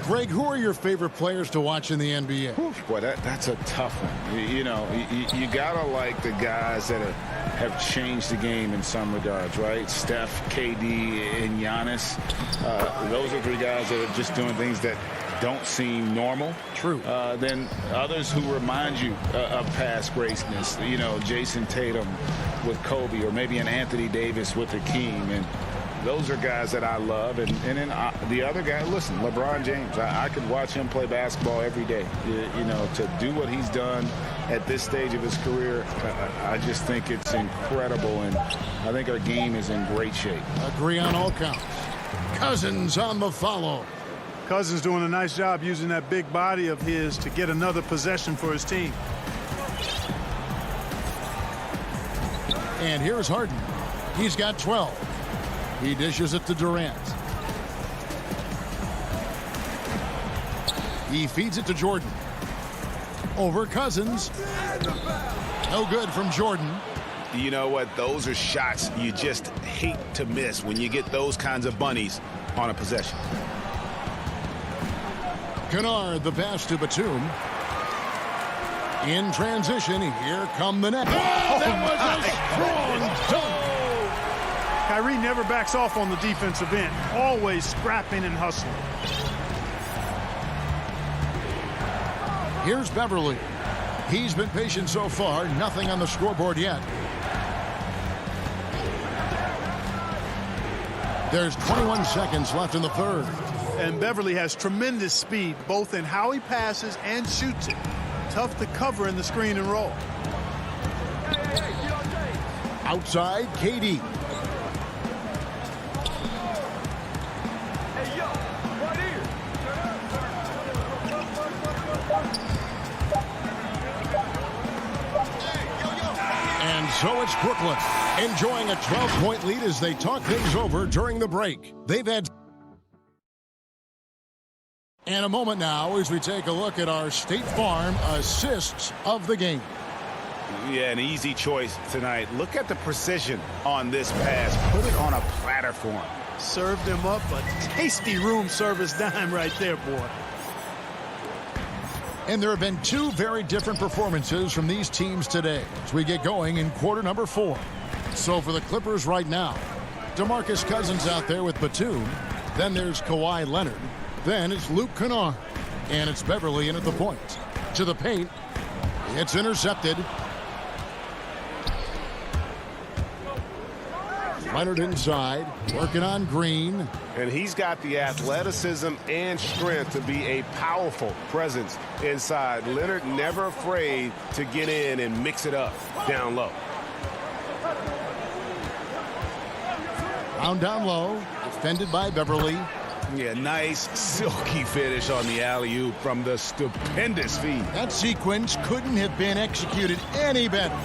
Greg, who are your favorite players to watch in the NBA? Boy, that's a tough one. You know, you gotta like the guys that have changed the game in some regards, right? Steph, KD, and Giannis. Those are 3 guys that are just doing things that don't seem normal. True. Then others who remind you of past greatness. You know, Jason Tatum with Kobe, or maybe an Anthony Davis with Hakeem. And those are guys that I love. And then the other guy, listen, LeBron James. I could watch him play basketball every day. You know, to do what he's done at this stage of his career, I just think it's incredible. And I think our game is in great shape. Agree on all counts. Cousins on the follow. Cousins doing a nice job using that big body of his to get another possession for his team. And here's Harden. He's got 12. He dishes it to Durant. He feeds it to Jordan. Over Cousins. No good from Jordan. You know what? Those are shots you just hate to miss when you get those kinds of bunnies on a possession. Kennard, the pass to Batum. In transition, here come the Nets. Oh, that was a strong dunk. Kyrie never backs off on the defensive end. Always scrapping and hustling. Here's Beverly. He's been patient so far. Nothing on the scoreboard yet. There's 21 seconds left in the third. And Beverly has tremendous speed, both in how he passes and shoots it. Tough to cover in the screen and roll. Outside, KD. And so it's Brooklyn enjoying a 12-point lead as they talk things over during the break. They've had... And a moment now as we take a look at our State Farm assists of the game. Yeah, an easy choice tonight. Look at the precision on this pass. Put it on a platter for him. Served him up a tasty room service dime right there, boy. And there have been two very different performances from these teams today as we get going in quarter number 4. So for the Clippers right now, DeMarcus Cousins out there with Batum. Then there's Kawhi Leonard. Then it's Luke Kennard. And it's Beverly in at the point. To the paint. It's intercepted. Leonard inside, working on Green. And he's got the athleticism and strength to be a powerful presence inside. Leonard never afraid to get in and mix it up down low. Round down low, defended by Beverly. Yeah, nice silky finish on the alley-oop from the stupendous feed. That sequence couldn't have been executed any better.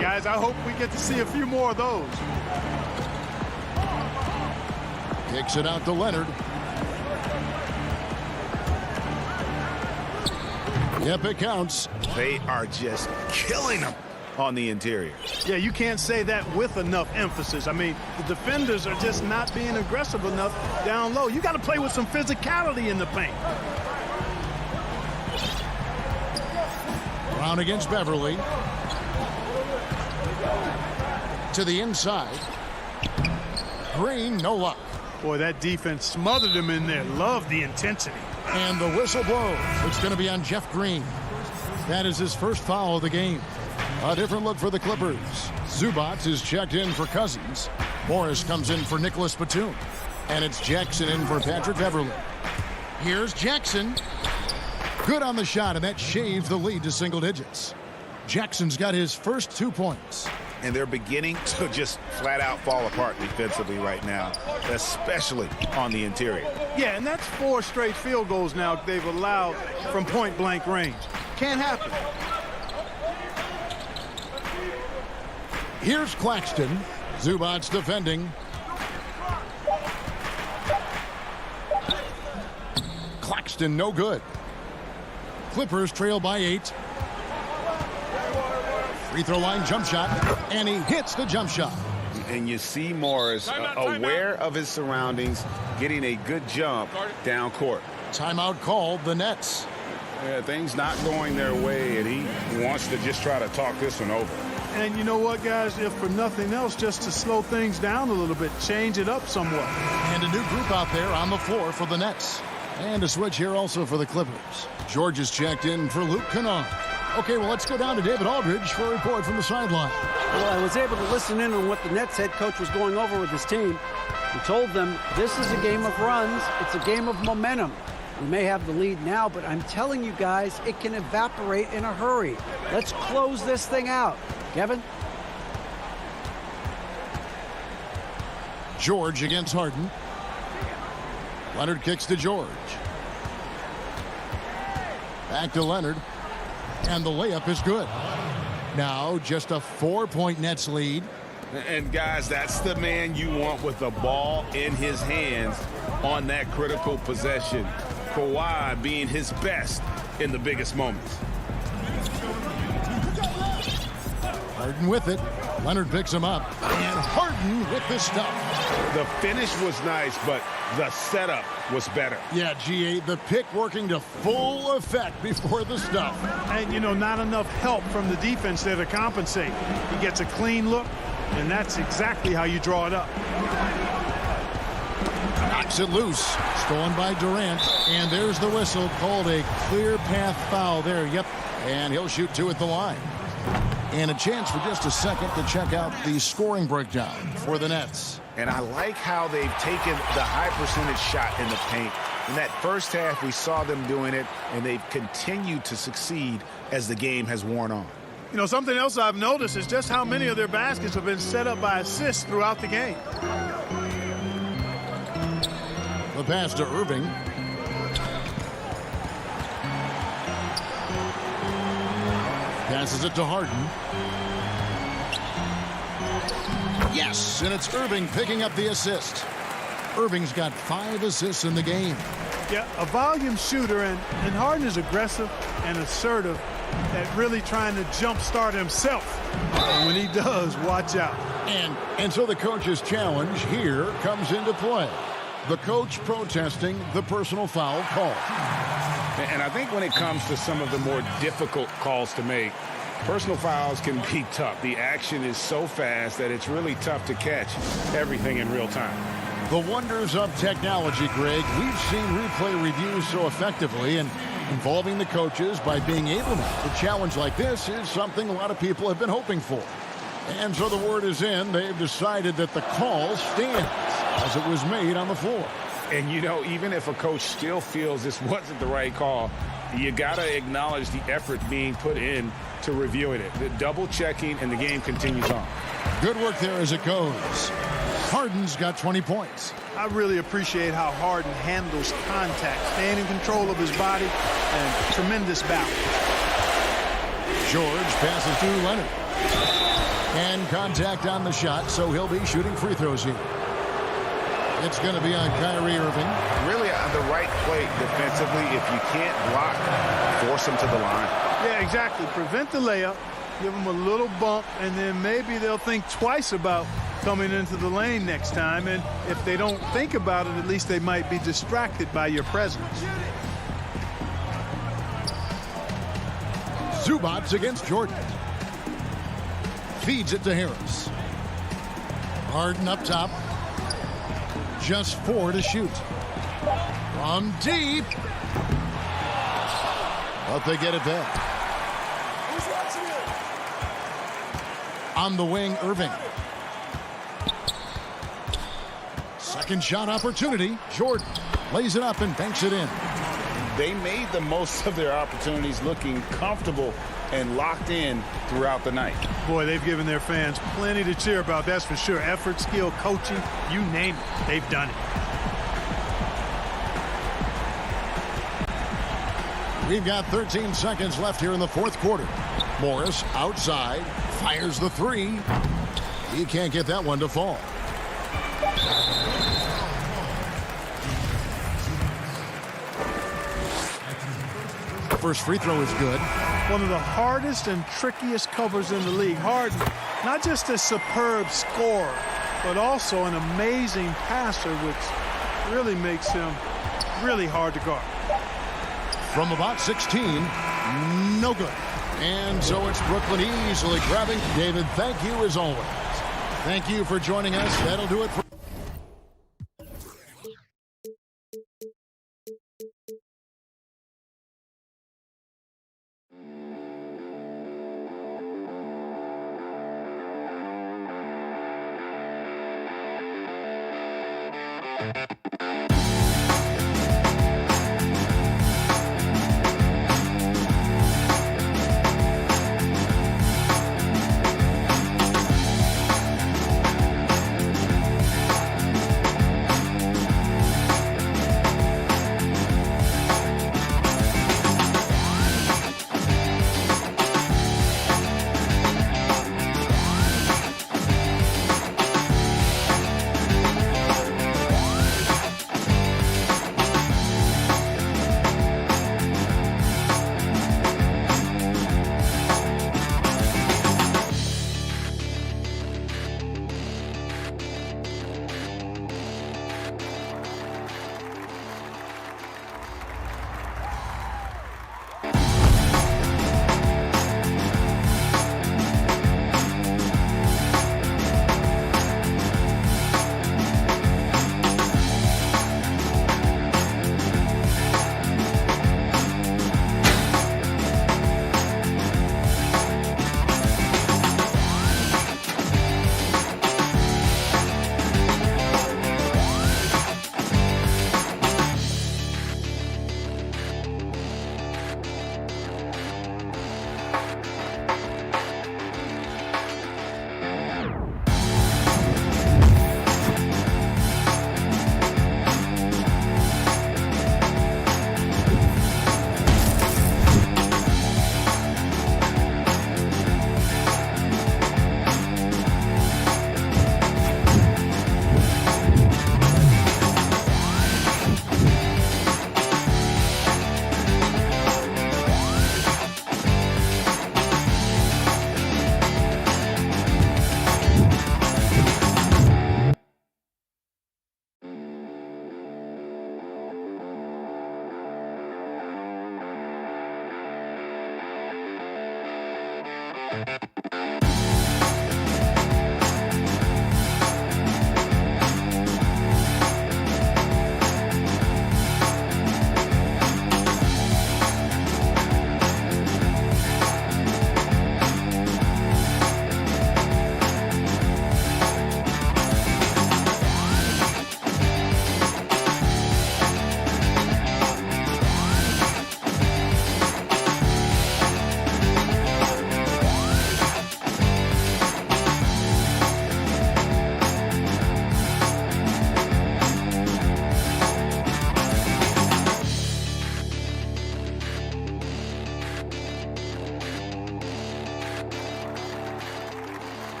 Guys, I hope we get to see a few more of those. Kicks it out to Leonard. Yep, it counts. They are just killing them on the interior. Yeah, you can't say that with enough emphasis. I mean, the defenders are just not being aggressive enough down low. You got to play with some physicality in the paint. Brown against Beverly. To the inside. Green, no luck. Boy, that defense smothered him in there. Love the intensity. And the whistle blows. It's going to be on Jeff Green. That is his first foul of the game. A different look for the Clippers. Zubac is checked in for Cousins. Morris comes in for Nicholas Batum. And it's Jackson in for Patrick Beverly. Here's Jackson. Good on the shot, and that shaved the lead to single digits. Jackson's got his first 2 points. And they're beginning to just flat out fall apart defensively right now, especially on the interior. Yeah, and that's 4 straight field goals now they've allowed from point-blank range. Can't happen. Here's Claxton. Zubac defending. Claxton no good. Clippers trail by 8. Free throw line jump shot, and he hits the jump shot. And you see Morris aware of his surroundings, getting a good jump down court. Timeout called, the Nets. Yeah, things not going their way, and he wants to just try to talk this one over. And you know what, guys? If for nothing else, just to slow things down a little bit, change it up somewhat. And a new group out there on the floor for the Nets. And a switch here also for the Clippers. George is checked in for Luke Kennard. Okay, well, let's go down to David Aldridge for a report from the sideline. Well, I was able to listen in on what the Nets head coach was going over with his team. He told them this is a game of runs. It's a game of momentum. We may have the lead now, but I'm telling you guys, it can evaporate in a hurry. Let's close this thing out. Kevin? George against Harden. Leonard kicks to George. Back to Leonard. And the layup is good. Now just a 4-point Nets lead. And guys, that's the man you want with the ball in his hands on that critical possession. Kawhi being his best in the biggest moments. Harden with it. Leonard picks him up. And Harden with the stuff. The finish was nice, but the setup was better. Yeah, GA, the pick working to full effect before the stuff. And, you know, not enough help from the defense there to compensate. He gets a clean look, and that's exactly how you draw it up. Knocks it loose. Stolen by Durant. And there's the whistle, called a clear path foul there. Yep. And he'll shoot 2 at the line. And a chance for just a second to check out the scoring breakdown for the Nets. And I like how they've taken the high percentage shot in the paint. In that first half, we saw them doing it, and they've continued to succeed as the game has worn on. You know, something else I've noticed is just how many of their baskets have been set up by assists throughout the game. The pass to Irving. Passes it to Harden. Yes, and it's Irving picking up the assist. Irving's got 5 assists in the game. Yeah, a volume shooter, and Harden is aggressive and assertive at really trying to jumpstart himself. And when he does, watch out. And so the coach's challenge here comes into play. The coach protesting the personal foul call. And I think when it comes to some of the more difficult calls to make, personal fouls can be tough. The action is so fast that it's really tough to catch everything in real time. The wonders of technology, Greg. We've seen replay reviews so effectively, and involving the coaches by being able to a challenge like this is something a lot of people have been hoping for. And so the word is in. They've decided that the call stands as it was made on the floor. And, you know, even if a coach still feels this wasn't the right call, you got to acknowledge the effort being put in to reviewing it. The double checking, and the game continues on. Good work there as it goes. Harden's got 20 points. I really appreciate how Harden handles contact, staying in control of his body, and tremendous balance. George passes to Leonard. And contact on the shot, so he'll be shooting free throws here. It's going to be on Kyrie Irving. Really on the right play defensively. If you can't block, force him to the line. Yeah, exactly. Prevent the layup, give them a little bump, and then maybe they'll think twice about coming into the lane next time. And if they don't think about it, at least they might be distracted by your presence. Zubats against Jordan. Feeds it to Harris. Harden up top. Just 4 to shoot. From deep. But they get it back. On the wing, Irving. Second shot opportunity. Jordan lays it up and banks it in. They made the most of their opportunities, looking comfortable and locked in throughout the night. Boy, they've given their fans plenty to cheer about, that's for sure. Effort, skill, coaching, you name it, they've done it. We've got 13 seconds left here in the fourth quarter. Morris outside, fires the 3. He can't get that one to fall. First free throw is good. One of the hardest and trickiest covers in the league. Harden, not just a superb scorer, but also an amazing passer, which really makes him really hard to guard. From about 16, no good. And so it's Brooklyn easily grabbing. David, thank you as always. Thank you for joining us. That'll do it for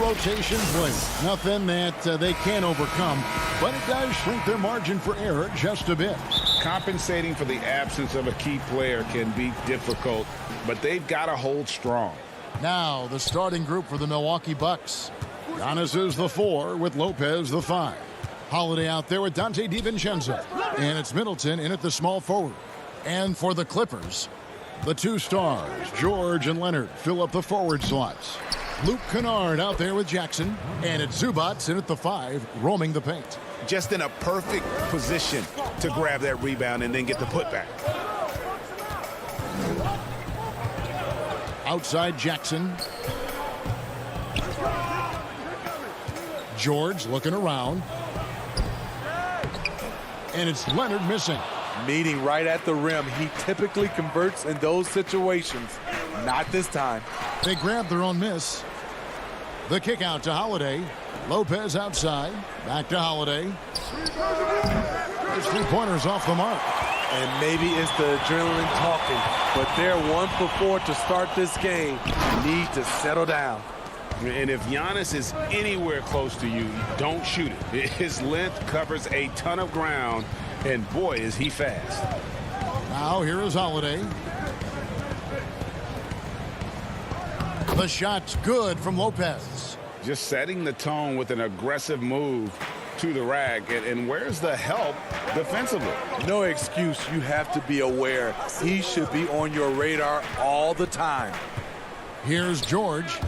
rotation play. Nothing that they can't overcome, but it does shrink their margin for error just a bit. Compensating for the absence of a key player can be difficult, but they've got to hold strong. Now the starting group for the Milwaukee Bucks. Giannis is the 4 with Lopez the 5. Holiday out there with Dante DiVincenzo. And it's Middleton in at the small forward. And for the Clippers, the 2 stars, George and Leonard, fill up the forward slots. Luke Kennard out there with Jackson. And it's Zubats in at the 5, roaming the paint. Just in a perfect position to grab that rebound and then get the putback. Outside Jackson. George looking around. And it's Leonard missing. Meeting right at the rim. He typically converts in those situations. Not this time. They grab their own miss. The kick out to Holiday. Lopez outside. Back to Holiday. His 3-pointers off the mark. And maybe it's the adrenaline talking, but they're 1 for 4 to start this game. You need to settle down. And if Giannis is anywhere close to you, don't shoot it. His length covers a ton of ground, and boy, is he fast. Now here is Holiday. The shot's good from Lopez. Just setting the tone with an aggressive move to the rack. And where's the help defensively? No excuse. You have to be aware. He should be on your radar all the time. Here's George.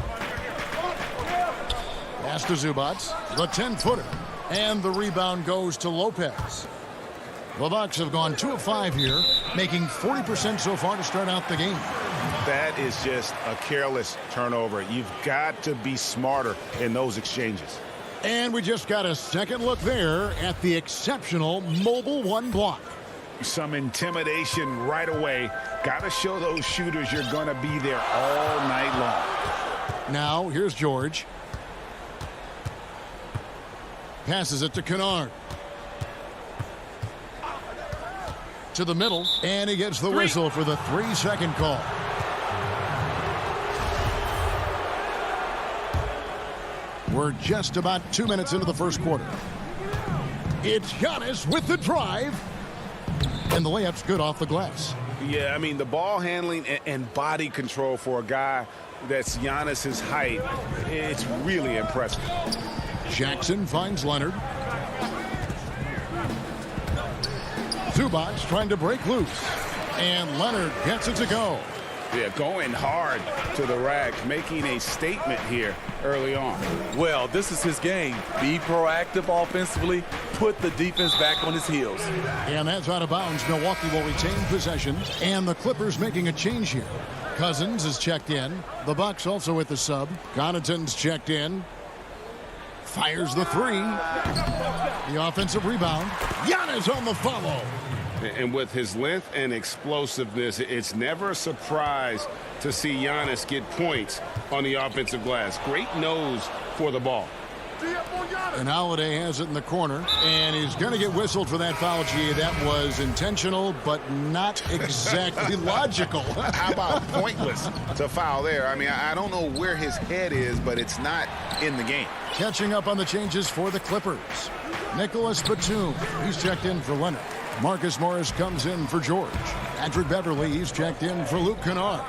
Pass to Zubats. The 10-footer. And the rebound goes to Lopez. The Bucks have gone 2 of 5 here, making 40% so far to start out the game. That is just a careless turnover. You've got to be smarter in those exchanges. And we just got a second look there at the exceptional mobile 1 block. Some intimidation right away. Got to show those shooters you're going to be there all night long. Now here's George. Passes it to Kennard. To the middle, and he gets the whistle for the 3-second call. We're just about 2 minutes into the first quarter. It's Giannis with the drive. And the layup's good off the glass. Yeah, I mean, the ball handling and body control for a guy that's Giannis's height, it's really impressive. Jackson finds Leonard. Zubats trying to break loose. And Leonard gets it to go. Yeah, going hard to the rack, making a statement here early on. Well, this is his game. Be proactive offensively. Put the defense back on his heels. And that's out of bounds. Milwaukee will retain possession. And the Clippers making a change here. Cousins is checked in. The Bucks also with the sub. Connaughton's checked in. Fires the 3. The offensive rebound. Giannis on the follow. And with his length and explosiveness, it's never a surprise to see Giannis get points on the offensive glass. Great nose for the ball. And Holiday has it in the corner, and he's going to get whistled for that foul. Gee, that was intentional, but not exactly logical. How about pointless to foul there? I mean, I don't know where his head is, but it's not in the game. Catching up on the changes for the Clippers. Nicholas Batum, he's checked in for Leonard. Marcus Morris comes in for George. Patrick Beverly, he's checked in for Luke Kennard.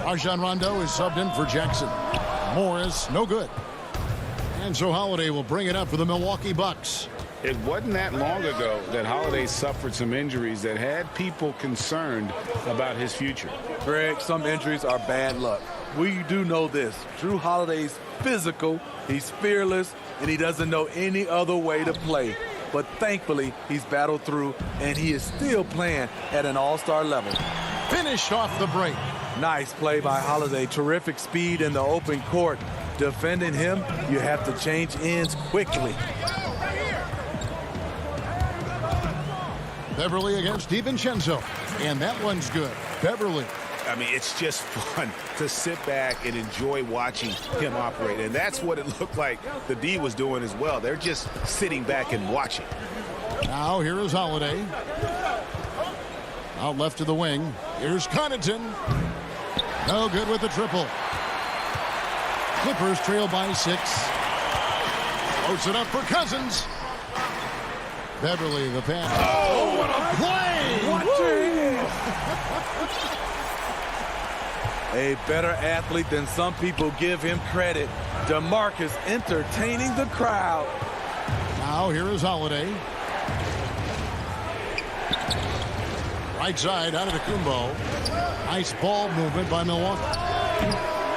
Rajon Rondo is subbed in for Jackson. Morris, no good. And so Holiday will bring it up for the Milwaukee Bucks. It wasn't that long ago that Holiday suffered some injuries that had people concerned about his future. Greg, some injuries are bad luck. We do know this. Jrue Holiday's physical, he's fearless, and he doesn't know any other way to play. But thankfully, he's battled through, and he is still playing at an all-star level. Finished off the break. Nice play by Holiday. Terrific speed in the open court. Defending him, you have to change ends quickly. Beverly against DiVincenzo. And that one's good. Beverly. I mean, it's just fun to sit back and enjoy watching him operate. And that's what it looked like the D was doing as well. They're just sitting back and watching. Now here is Holiday. Out left to the wing. Here's Connaughton. No good with the triple. Clippers trail by 6. Throws it up for Cousins. Beverly, the pass. Oh, what a play! Watch it! A better athlete than some people give him credit. DeMarcus entertaining the crowd. Now here is Holiday. Right side out of Antetokounmpo. Nice ball movement by Milwaukee.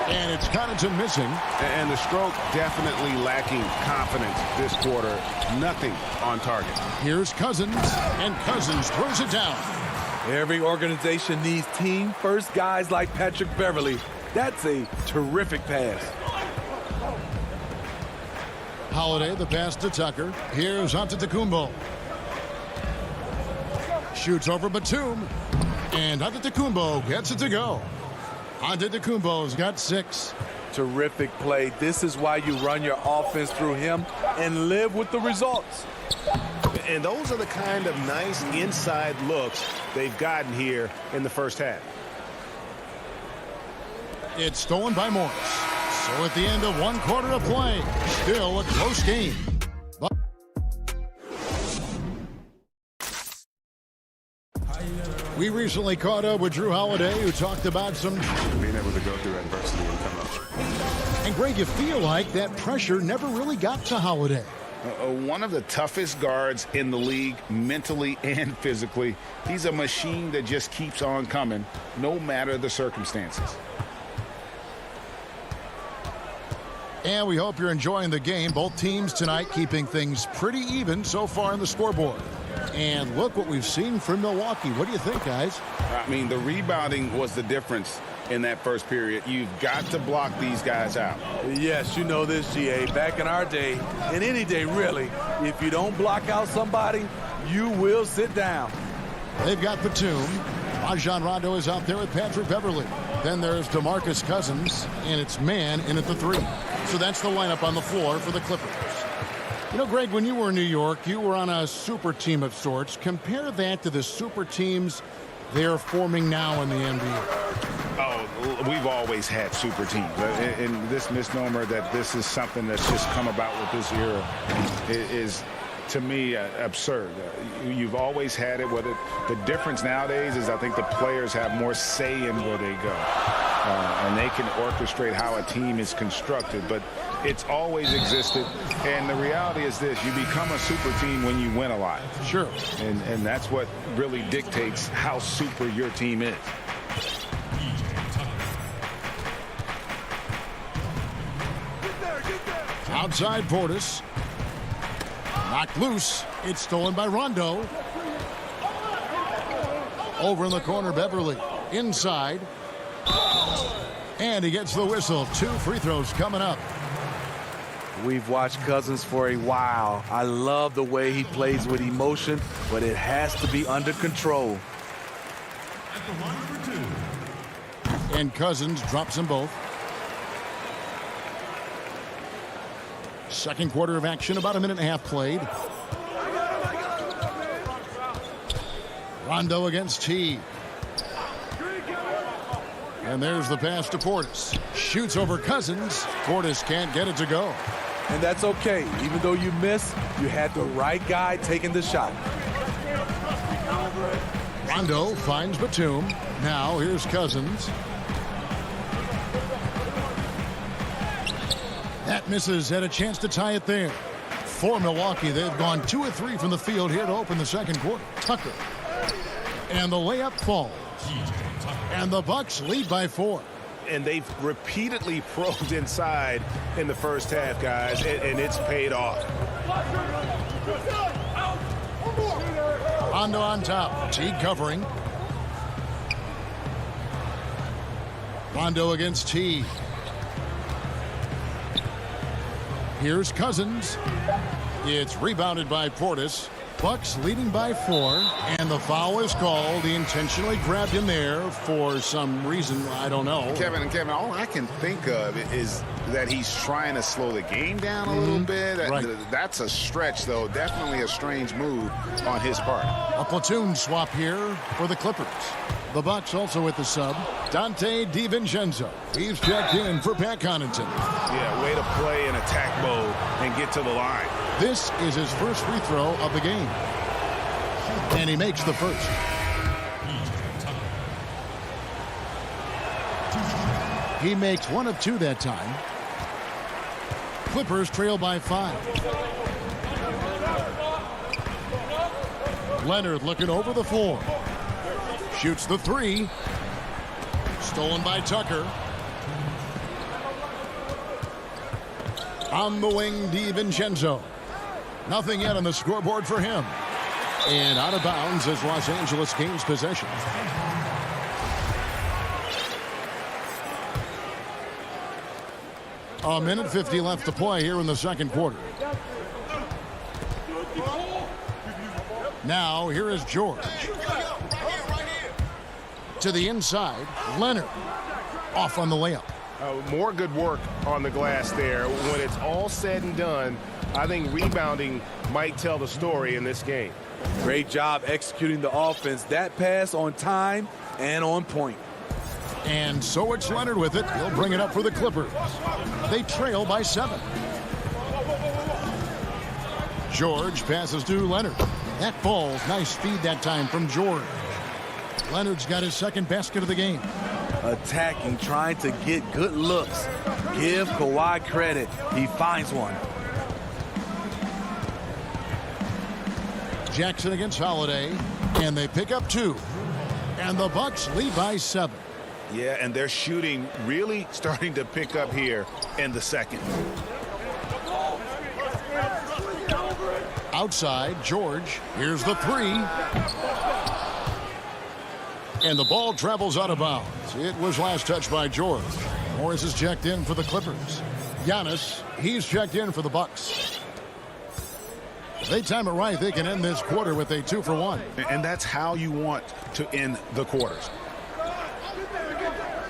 And it's Connaughton missing. And the stroke definitely lacking confidence this quarter. Nothing on target. Here's Cousins, and Cousins throws it down. Every organization needs team-first guys like Patrick Beverly. That's a terrific pass. Holiday, the pass to Tucker. Here's Antetokounmpo. Shoots over Batum. And Antetokounmpo gets it to go. Antetokounmpo's got 6. Terrific play. This is why you run your offense through him and live with the results. And those are the kind of nice inside looks they've gotten here in the first half. It's stolen by Morris. So at the end of 1 quarter of play, still a close game. We recently caught up with Drew Holiday, who talked about some being able to go through adversity and come up. And Greg, you feel like that pressure never really got to Holiday. One of the toughest guards in the league, mentally and physically. He's a machine that just keeps on coming, no matter the circumstances. And we hope you're enjoying the game. Both teams tonight keeping things pretty even so far on the scoreboard. And look what we've seen from Milwaukee. What do you think, guys? I mean, the rebounding was the difference in that first period. You've got to block these guys out. Yes, you know this, GA. Back in our day, in any day really, if you don't block out somebody, you will sit down. They've got Batum. Rajon Rondo is out there with Patrick Beverly. Then there's DeMarcus Cousins, and it's man in at the 3. So that's the lineup on the floor for the Clippers. You know, Greg, when you were in New York, you were on a super team of sorts. Compare that to the super teams they're forming now in the NBA. Oh, we've always had super teams. And this misnomer that this is something that's just come about with this era is, to me, absurd. You've always had it. Whether the difference nowadays is I think the players have more say in where they go. And they can orchestrate how a team is constructed. But it's always existed. And the reality is this. You become a super team when you win a lot. Sure. And that's what really dictates how super your team is. Outside Portis. Knocked loose. It's stolen by Rondo. Over in the corner, Beverly. Inside. And he gets the whistle. 2 free throws coming up. We've watched Cousins for a while. I love the way he plays with emotion, but it has to be under control. And Cousins drops them both. Second quarter of action, about a minute and a half played. Rondo against T. And there's the pass to Portis. Shoots over Cousins. Portis can't get it to go. And that's okay. Even though you miss, you had the right guy taking the shot. Rondo finds Batum. Now here's Cousins. That misses. Had a chance to tie it there. For Milwaukee, they've gone 2 of 3 from the field here to open the second quarter. Tucker. And the layup falls. And the Bucks lead by 4. And they've repeatedly probed inside in the first half, guys, and it's paid off. Rondo on top. Teague covering. Rondo against Teague. Here's Cousins. It's rebounded by Portis. Bucks leading by 4, and the foul is called. He intentionally grabbed him there for some reason, I don't know. Kevin, all I can think of is that he's trying to slow the game down a little bit. Right. That's a stretch, though. Definitely a strange move on his part. A platoon swap here for the Clippers. The Bucks also with the sub, Dante DiVincenzo. He's checked in for Pat Connaughton. Yeah, way to play in attack mode and get to the line. This is his first free throw of the game. And he makes the first. He makes 1 of 2 that time. Clippers trail by 5. Leonard looking over the floor. Shoots the 3. Stolen by Tucker. On the wing, DiVincenzo. Nothing yet on the scoreboard for him. And out of bounds as Los Angeles gains possession. A minute 50 left to play here in the second quarter. Now, here is George. To the inside, Leonard. Off on the layup. More good work on the glass there. When it's all said and done, I think rebounding might tell the story in this game. Great job executing the offense. That pass on time and on point. And so it's Leonard with it. He'll bring it up for the Clippers. They trail by 7. George passes to Leonard. That falls. Nice feed that time from George. Leonard's got his second basket of the game. Attacking, trying to get good looks. Give Kawhi credit. He finds one. Jackson against Holiday. And they pick up 2. And the Bucks lead by 7. Yeah, and their shooting really starting to pick up here in the second. Outside, George. Here's the 3. And the ball travels out of bounds. It was last touched by George. Morris is checked in for the Clippers. Giannis, he's checked in for the Bucks. If they time it right, they can end this quarter with a 2-for-1. And that's how you want to end the quarters.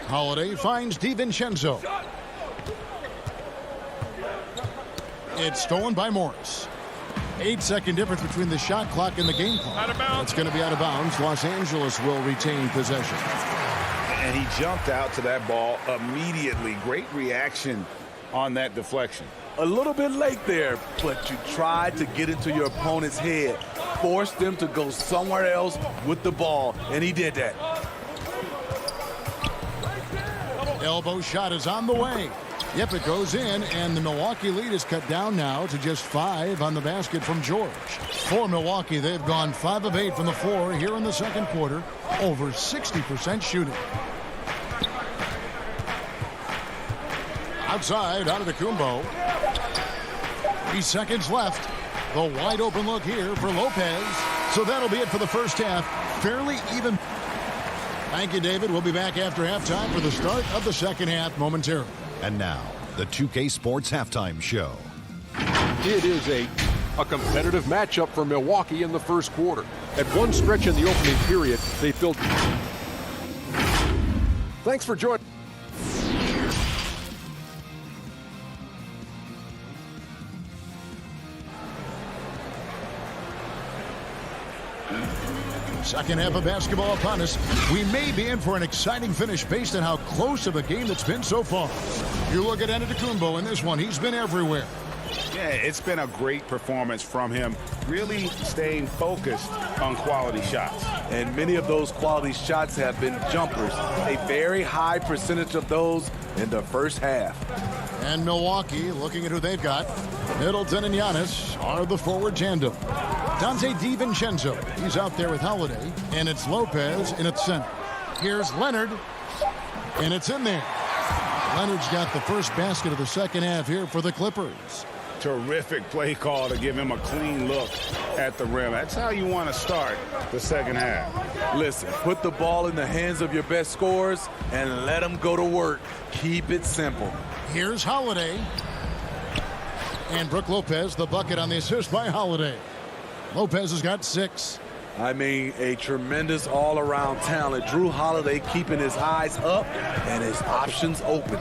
Holiday finds DiVincenzo. It's stolen by Morris. 8-second difference between the shot clock and the game clock. Out of bounds. It's going to be out of bounds. Los Angeles will retain possession. And he jumped out to that ball immediately. Great reaction on that deflection. A little bit late there, but you tried to get into your opponent's head. Force them to go somewhere else with the ball, and he did that. Elbow shot is on the way. Yep, it goes in, and the Milwaukee lead is cut down now to just 5 on the basket from George. For Milwaukee, they've gone 5 of 8 from the floor here in the second quarter. Over 60% shooting. Outside, Antetokounmpo. 3 seconds left. The wide open look here for Lopez. So that'll be it for the first half. Fairly even. Thank you, David. We'll be back after halftime for the start of the second half momentarily. And now, the 2K Sports Halftime Show. It is a competitive matchup for Milwaukee in the first quarter. At one stretch in the opening period, they filled. Thanks for joining. Second half of basketball upon us. We may be in for an exciting finish based on how close of a game it's been so far. You look at Antetokounmpo in this one. He's been everywhere. Yeah, it's been a great performance from him. Really staying focused on quality shots. And many of those quality shots have been jumpers. A very high percentage of those in the first half. And Milwaukee, looking at who they've got, Middleton and Giannis are the forward tandem. Dante DiVincenzo, he's out there with Holiday, and it's Lopez in its center. Here's Leonard, and it's in there. Leonard's got the first basket of the second half here for the Clippers. Terrific play call to give him a clean look at the rim. That's how you want to start the second half. Listen, put the ball in the hands of your best scorers and let them go to work. Keep it simple. Here's Holiday. And Brook Lopez, the bucket on the assist by Holiday. Lopez has got 6. I mean, a tremendous all-around talent. Drew Holiday keeping his eyes up and his options open.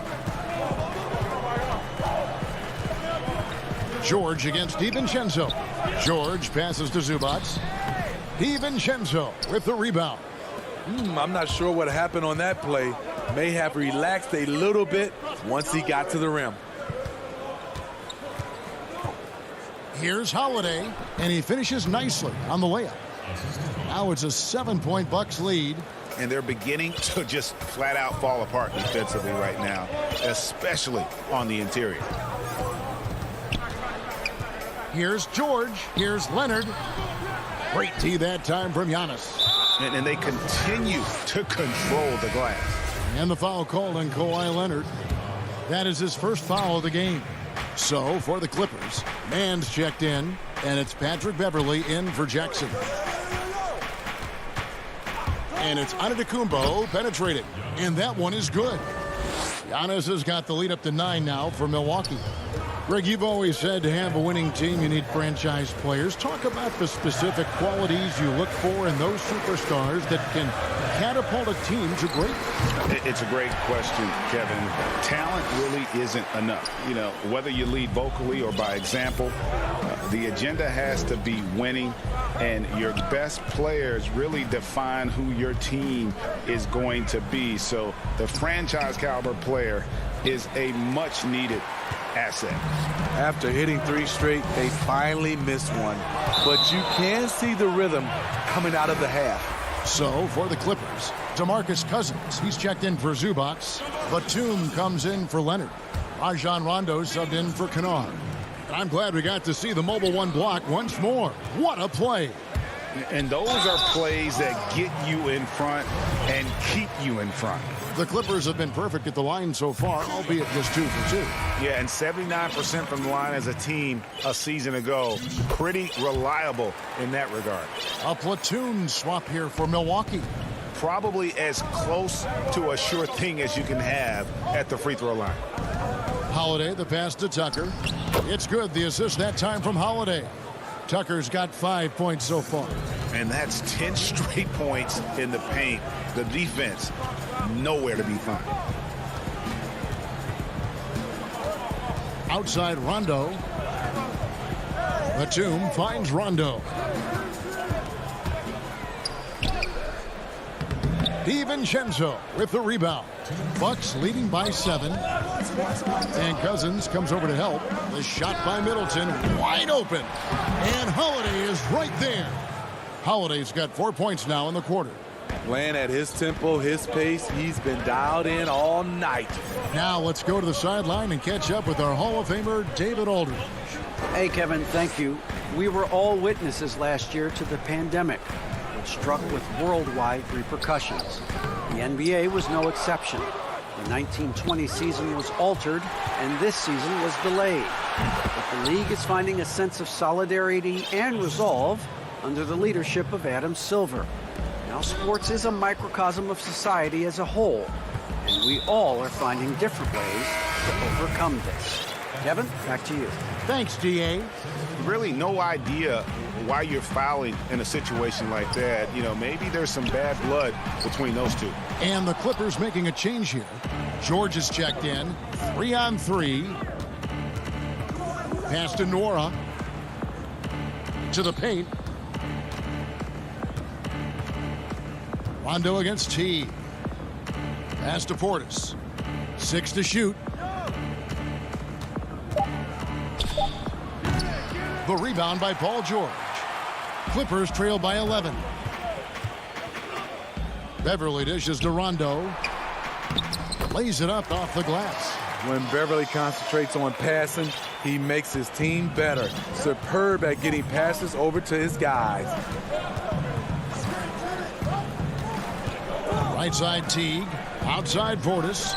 George against DiVincenzo. George passes to Zubac. DiVincenzo with the rebound. I'm not sure what happened on that play. May have relaxed a little bit once he got to the rim. Here's Holiday, and he finishes nicely on the layup. Now it's a 7-point Bucks lead. And they're beginning to just flat out fall apart defensively right now, especially on the interior. Here's George. Here's Leonard. Great D that time from Giannis. And they continue to control the glass. And the foul called on Kawhi Leonard. That is his first foul of the game. So for the Clippers, Mann's checked in, and it's Patrick Beverley in for Jackson. And it's Antetokounmpo penetrating, and that one is good. Giannis has got the lead up to 9 now for Milwaukee. Greg, you've always said to have a winning team, you need franchise players. Talk about the specific qualities you look for in those superstars that can catapult a team to greatness. It's a great question, Kevin. Talent really isn't enough. You know, whether you lead vocally or by example, the agenda has to be winning, and your best players really define who your team is going to be. So the franchise caliber player is a much needed asset. After hitting 3 straight, they finally missed one. But you can see the rhythm coming out of the half. So for the Clippers, DeMarcus Cousins, he's checked in for Zubac. Batum comes in for Leonard. Rajon Rondo subbed in for Kennard. And I'm glad we got to see the mobile one block once more. What a play. And those are plays that get you in front and keep you in front. The Clippers have been perfect at the line so far, albeit just 2 for 2. Yeah, and 79% from the line as a team a season ago. Pretty reliable in that regard. A platoon swap here for Milwaukee. Probably as close to a sure thing as you can have at the free throw line. Holiday, the pass to Tucker. It's good. The assist that time from Holiday. Tucker's got 5 points so far. And that's 10 straight points in the paint. The defense, nowhere to be found. Outside Rondo. Batum finds Rondo. DiVincenzo with the rebound. Bucks leading by 7. And Cousins comes over to help. The shot by Middleton, wide open. And Holiday is right there. Holiday's got 4 points now in the quarter. Playing at his tempo, his pace, he's been dialed in all night. Now let's go to the sideline and catch up with our Hall of Famer, David Aldridge. Hey, Kevin, thank you. We were all witnesses last year to the pandemic, which struck with worldwide repercussions. The NBA was no exception. The 1920 season was altered, and this season was delayed. But the league is finding a sense of solidarity and resolve under the leadership of Adam Silver. Now, sports is a microcosm of society as a whole, and we all are finding different ways to overcome this. Kevin, back to you. Thanks, DA. Really no idea why you're fouling in a situation like that. You know, maybe there's some bad blood between those two. And the Clippers making a change here. George is checked in. 3-on-3. Pass to Nora. To the paint. Rondo against T. Pass to Portis. 6 to shoot. The rebound by Paul George. Clippers trail by 11. Beverly dishes to Rondo. Lays it up off the glass. When Beverly concentrates on passing, he makes his team better. Superb at getting passes over to his guys. Right side Teague. Outside Portis.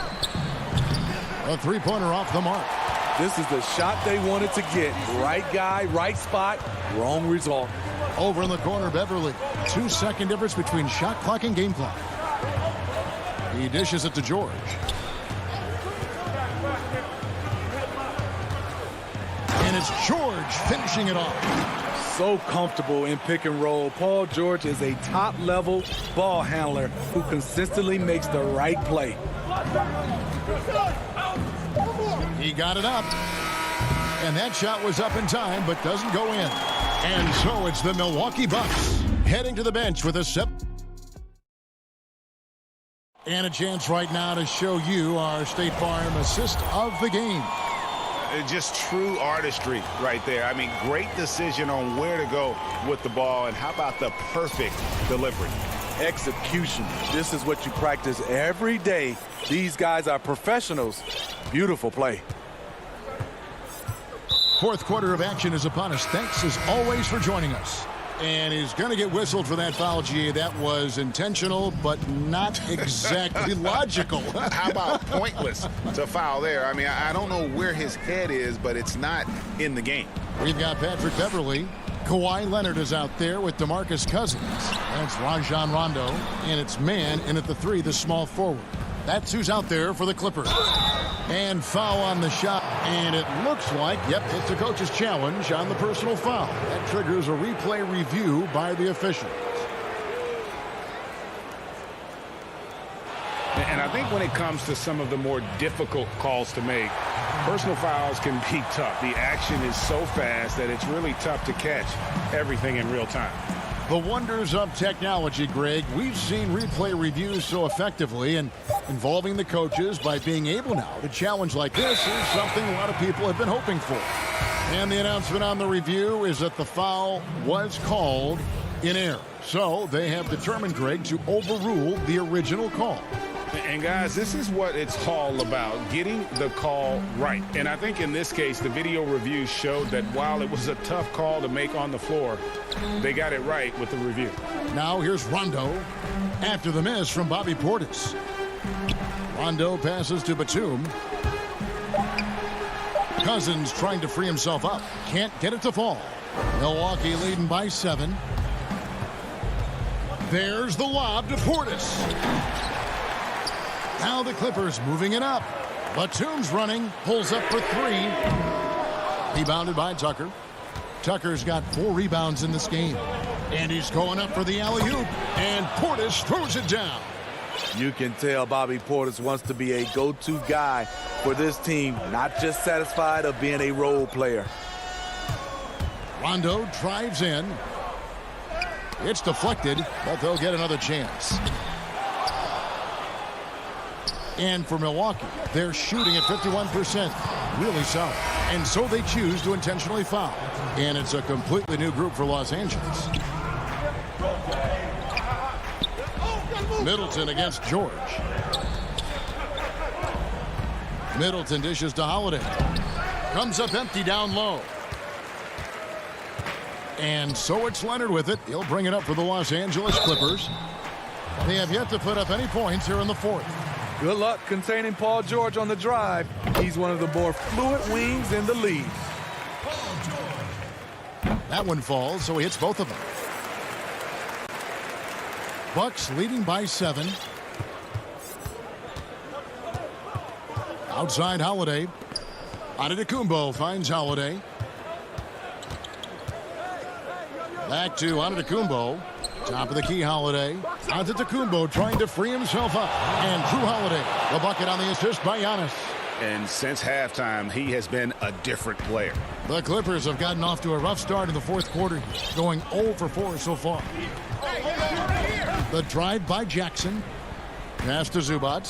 A three-pointer off the mark. This is the shot they wanted to get. Right guy, right spot, wrong result. Over in the corner, Beverly. 2-second difference between shot clock and game clock. He dishes it to George. And it's George finishing it off. So comfortable in pick and roll. Paul George is a top-level ball handler who consistently makes the right play. He got it up. And that shot was up in time, but doesn't go in. And so it's the Milwaukee Bucks heading to the bench with a 7. And a chance right now to show you our State Farm assist of the game. Just true artistry right there. I mean, great decision on where to go with the ball, and how about the perfect delivery? Execution. This is what you practice every day. These guys are professionals. Beautiful play. Fourth quarter of action is upon us. Thanks as always for joining us. And he's going to get whistled for that foul, G. That was intentional, but not exactly logical. How about pointless to foul there? I mean, I don't know where his head is, but it's not in the game. We've got Patrick Beverly. Kawhi Leonard is out there with DeMarcus Cousins. That's Rajon Rondo. And it's man in at the 3, the small forward. That's who's out there for the Clippers. And foul on the shot. And it looks like, yep, it's a coach's challenge on the personal foul. That triggers a replay review by the officials. And I think when it comes to some of the more difficult calls to make, personal fouls can be tough. The action is so fast that it's really tough to catch everything in real time. The wonders of technology, Greg. We've seen replay reviews so effectively, and involving the coaches by being able now to challenge like this is something a lot of people have been hoping for. And the announcement on the review is that the foul was called in error. So they have determined, Greg, to overrule the original call. And guys, this is what it's all about, getting the call right. And I think in this case, the video review showed that while it was a tough call to make on the floor, they got it right with the review. Now here's Rondo after the miss from Bobby Portis. Rondo passes to Batum. Cousins trying to free himself up. Can't get it to fall. Milwaukee leading by 7. There's the lob to Portis. Now the Clippers moving it up. Batum's running, pulls up for 3. Rebounded by Tucker. Tucker's got 4 rebounds in this game. And he's going up for the alley-oop. And Portis throws it down. You can tell Bobby Portis wants to be a go-to guy for this team, not just satisfied of being a role player. Rondo drives in. It's deflected, but they'll get another chance. And for Milwaukee, they're shooting at 51%. Really solid. And so they choose to intentionally foul. And it's a completely new group for Los Angeles. Middleton against George. Middleton dishes to Holiday. Comes up empty down low. And so it's Leonard with it. He'll bring it up for the Los Angeles Clippers. They have yet to put up any points here in the fourth. Good luck containing Paul George on the drive. He's one of the more fluid wings in the league. That one falls, so he hits both of them. Bucks leading by 7. Outside Holiday. Antetokounmpo finds Holiday. Back to Antetokounmpo. Top of the key, Holiday. Antetokounmpo trying to free himself up. And Drew Holiday, the bucket on the assist by Giannis. And since halftime, he has been a different player. The Clippers have gotten off to a rough start in the fourth quarter, going 0 for 4 so far. The drive by Jackson. Pass to Zubac.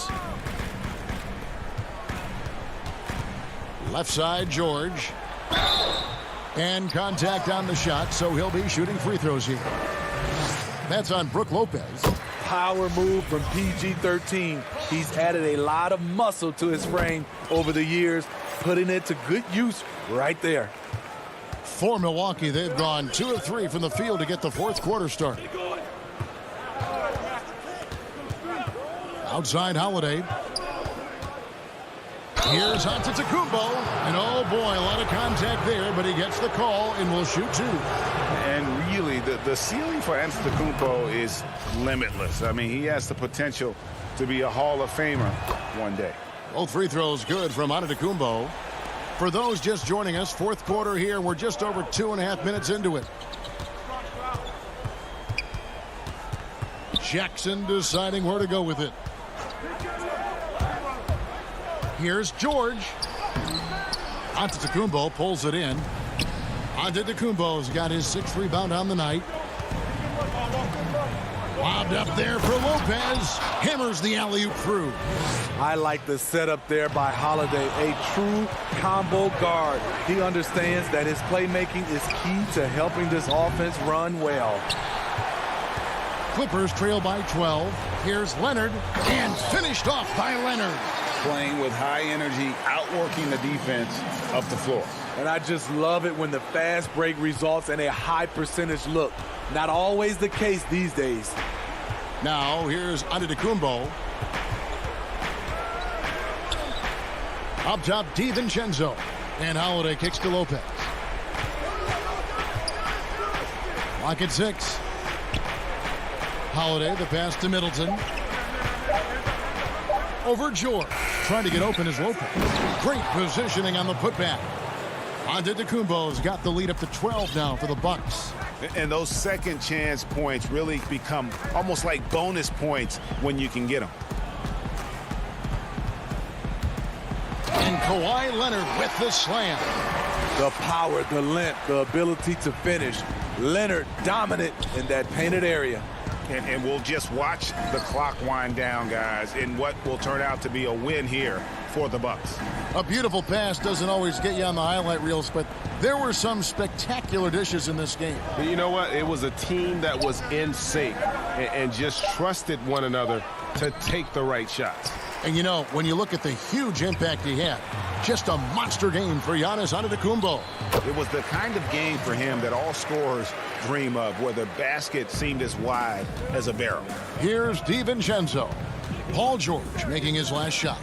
Left side, George. And contact on the shot, so he'll be shooting free throws here. That's on Brook Lopez. Power move from PG-13. He's added a lot of muscle to his frame over the years, putting it to good use right there. For Milwaukee, they've gone 2 of 3 from the field to get the fourth quarter started. Outside Holiday. Here's Antetokounmpo. And oh boy, a lot of contact there, but he gets the call and will shoot 2. And really, the ceiling for Antetokounmpo is limitless. I mean, he has the potential to be a Hall of Famer one day. Both free throws good from Antetokounmpo. For those just joining us, fourth quarter here. We're just over 2.5 minutes into it. Jackson deciding where to go with it. Here's George. Antetokounmpo pulls it in. Antetokounmpo's got his 6th rebound on the night. Lobbed up there for Lopez. Hammers the alley-oop through. I like the setup there by Holiday, a true combo guard. He understands that his playmaking is key to helping this offense run well. Clippers trail by 12. Here's Leonard, and finished off by Leonard. Playing with high energy, outworking the defense up the floor. And I just love it when the fast break results in a high percentage look. Not always the case these days. Now here's Antetokounmpo. Up top, DiVincenzo. And Holiday kicks to Lopez. Lock at 6. Holiday, the pass to Middleton. Over George. Trying to get open is Lopez. Great positioning on the putback. Antetokounmpo's got the lead up to 12 now for the Bucks. And those second chance points really become almost like bonus points when you can get them. And Kawhi Leonard with the slam. The power, the length, the ability to finish. Leonard dominant in that painted area. And we'll just watch the clock wind down, guys, in what will turn out to be a win here for the Bucks. A beautiful pass doesn't always get you on the highlight reels, but there were some spectacular dishes in this game. But you know what? It was a team that was in sync and just trusted one another to take the right shots. And you know, when you look at the huge impact he had, just a monster game for Giannis Antetokounmpo. It was the kind of game for him that all scorers dream of, where the basket seemed as wide as a barrel. Here's DiVincenzo. Paul George making his last shot.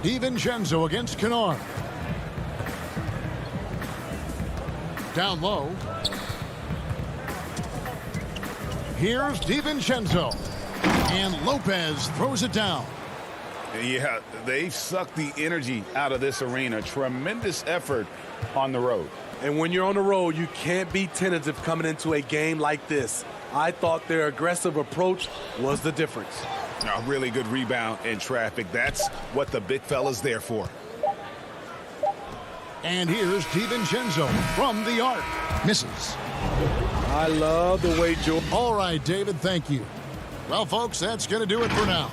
DiVincenzo against Kennard. Down low. Here's DiVincenzo. And Lopez throws it down. Yeah, they've sucked the energy out of this arena. Tremendous effort on the road. And when you're on the road, you can't be tentative coming into a game like this. I thought their aggressive approach was the difference. A really good rebound in traffic. That's what the big fella's there for. And here's DiVincenzo from the arc. Misses. I love the way Joe. All right, David, thank you. Well, folks, that's going to do it for now.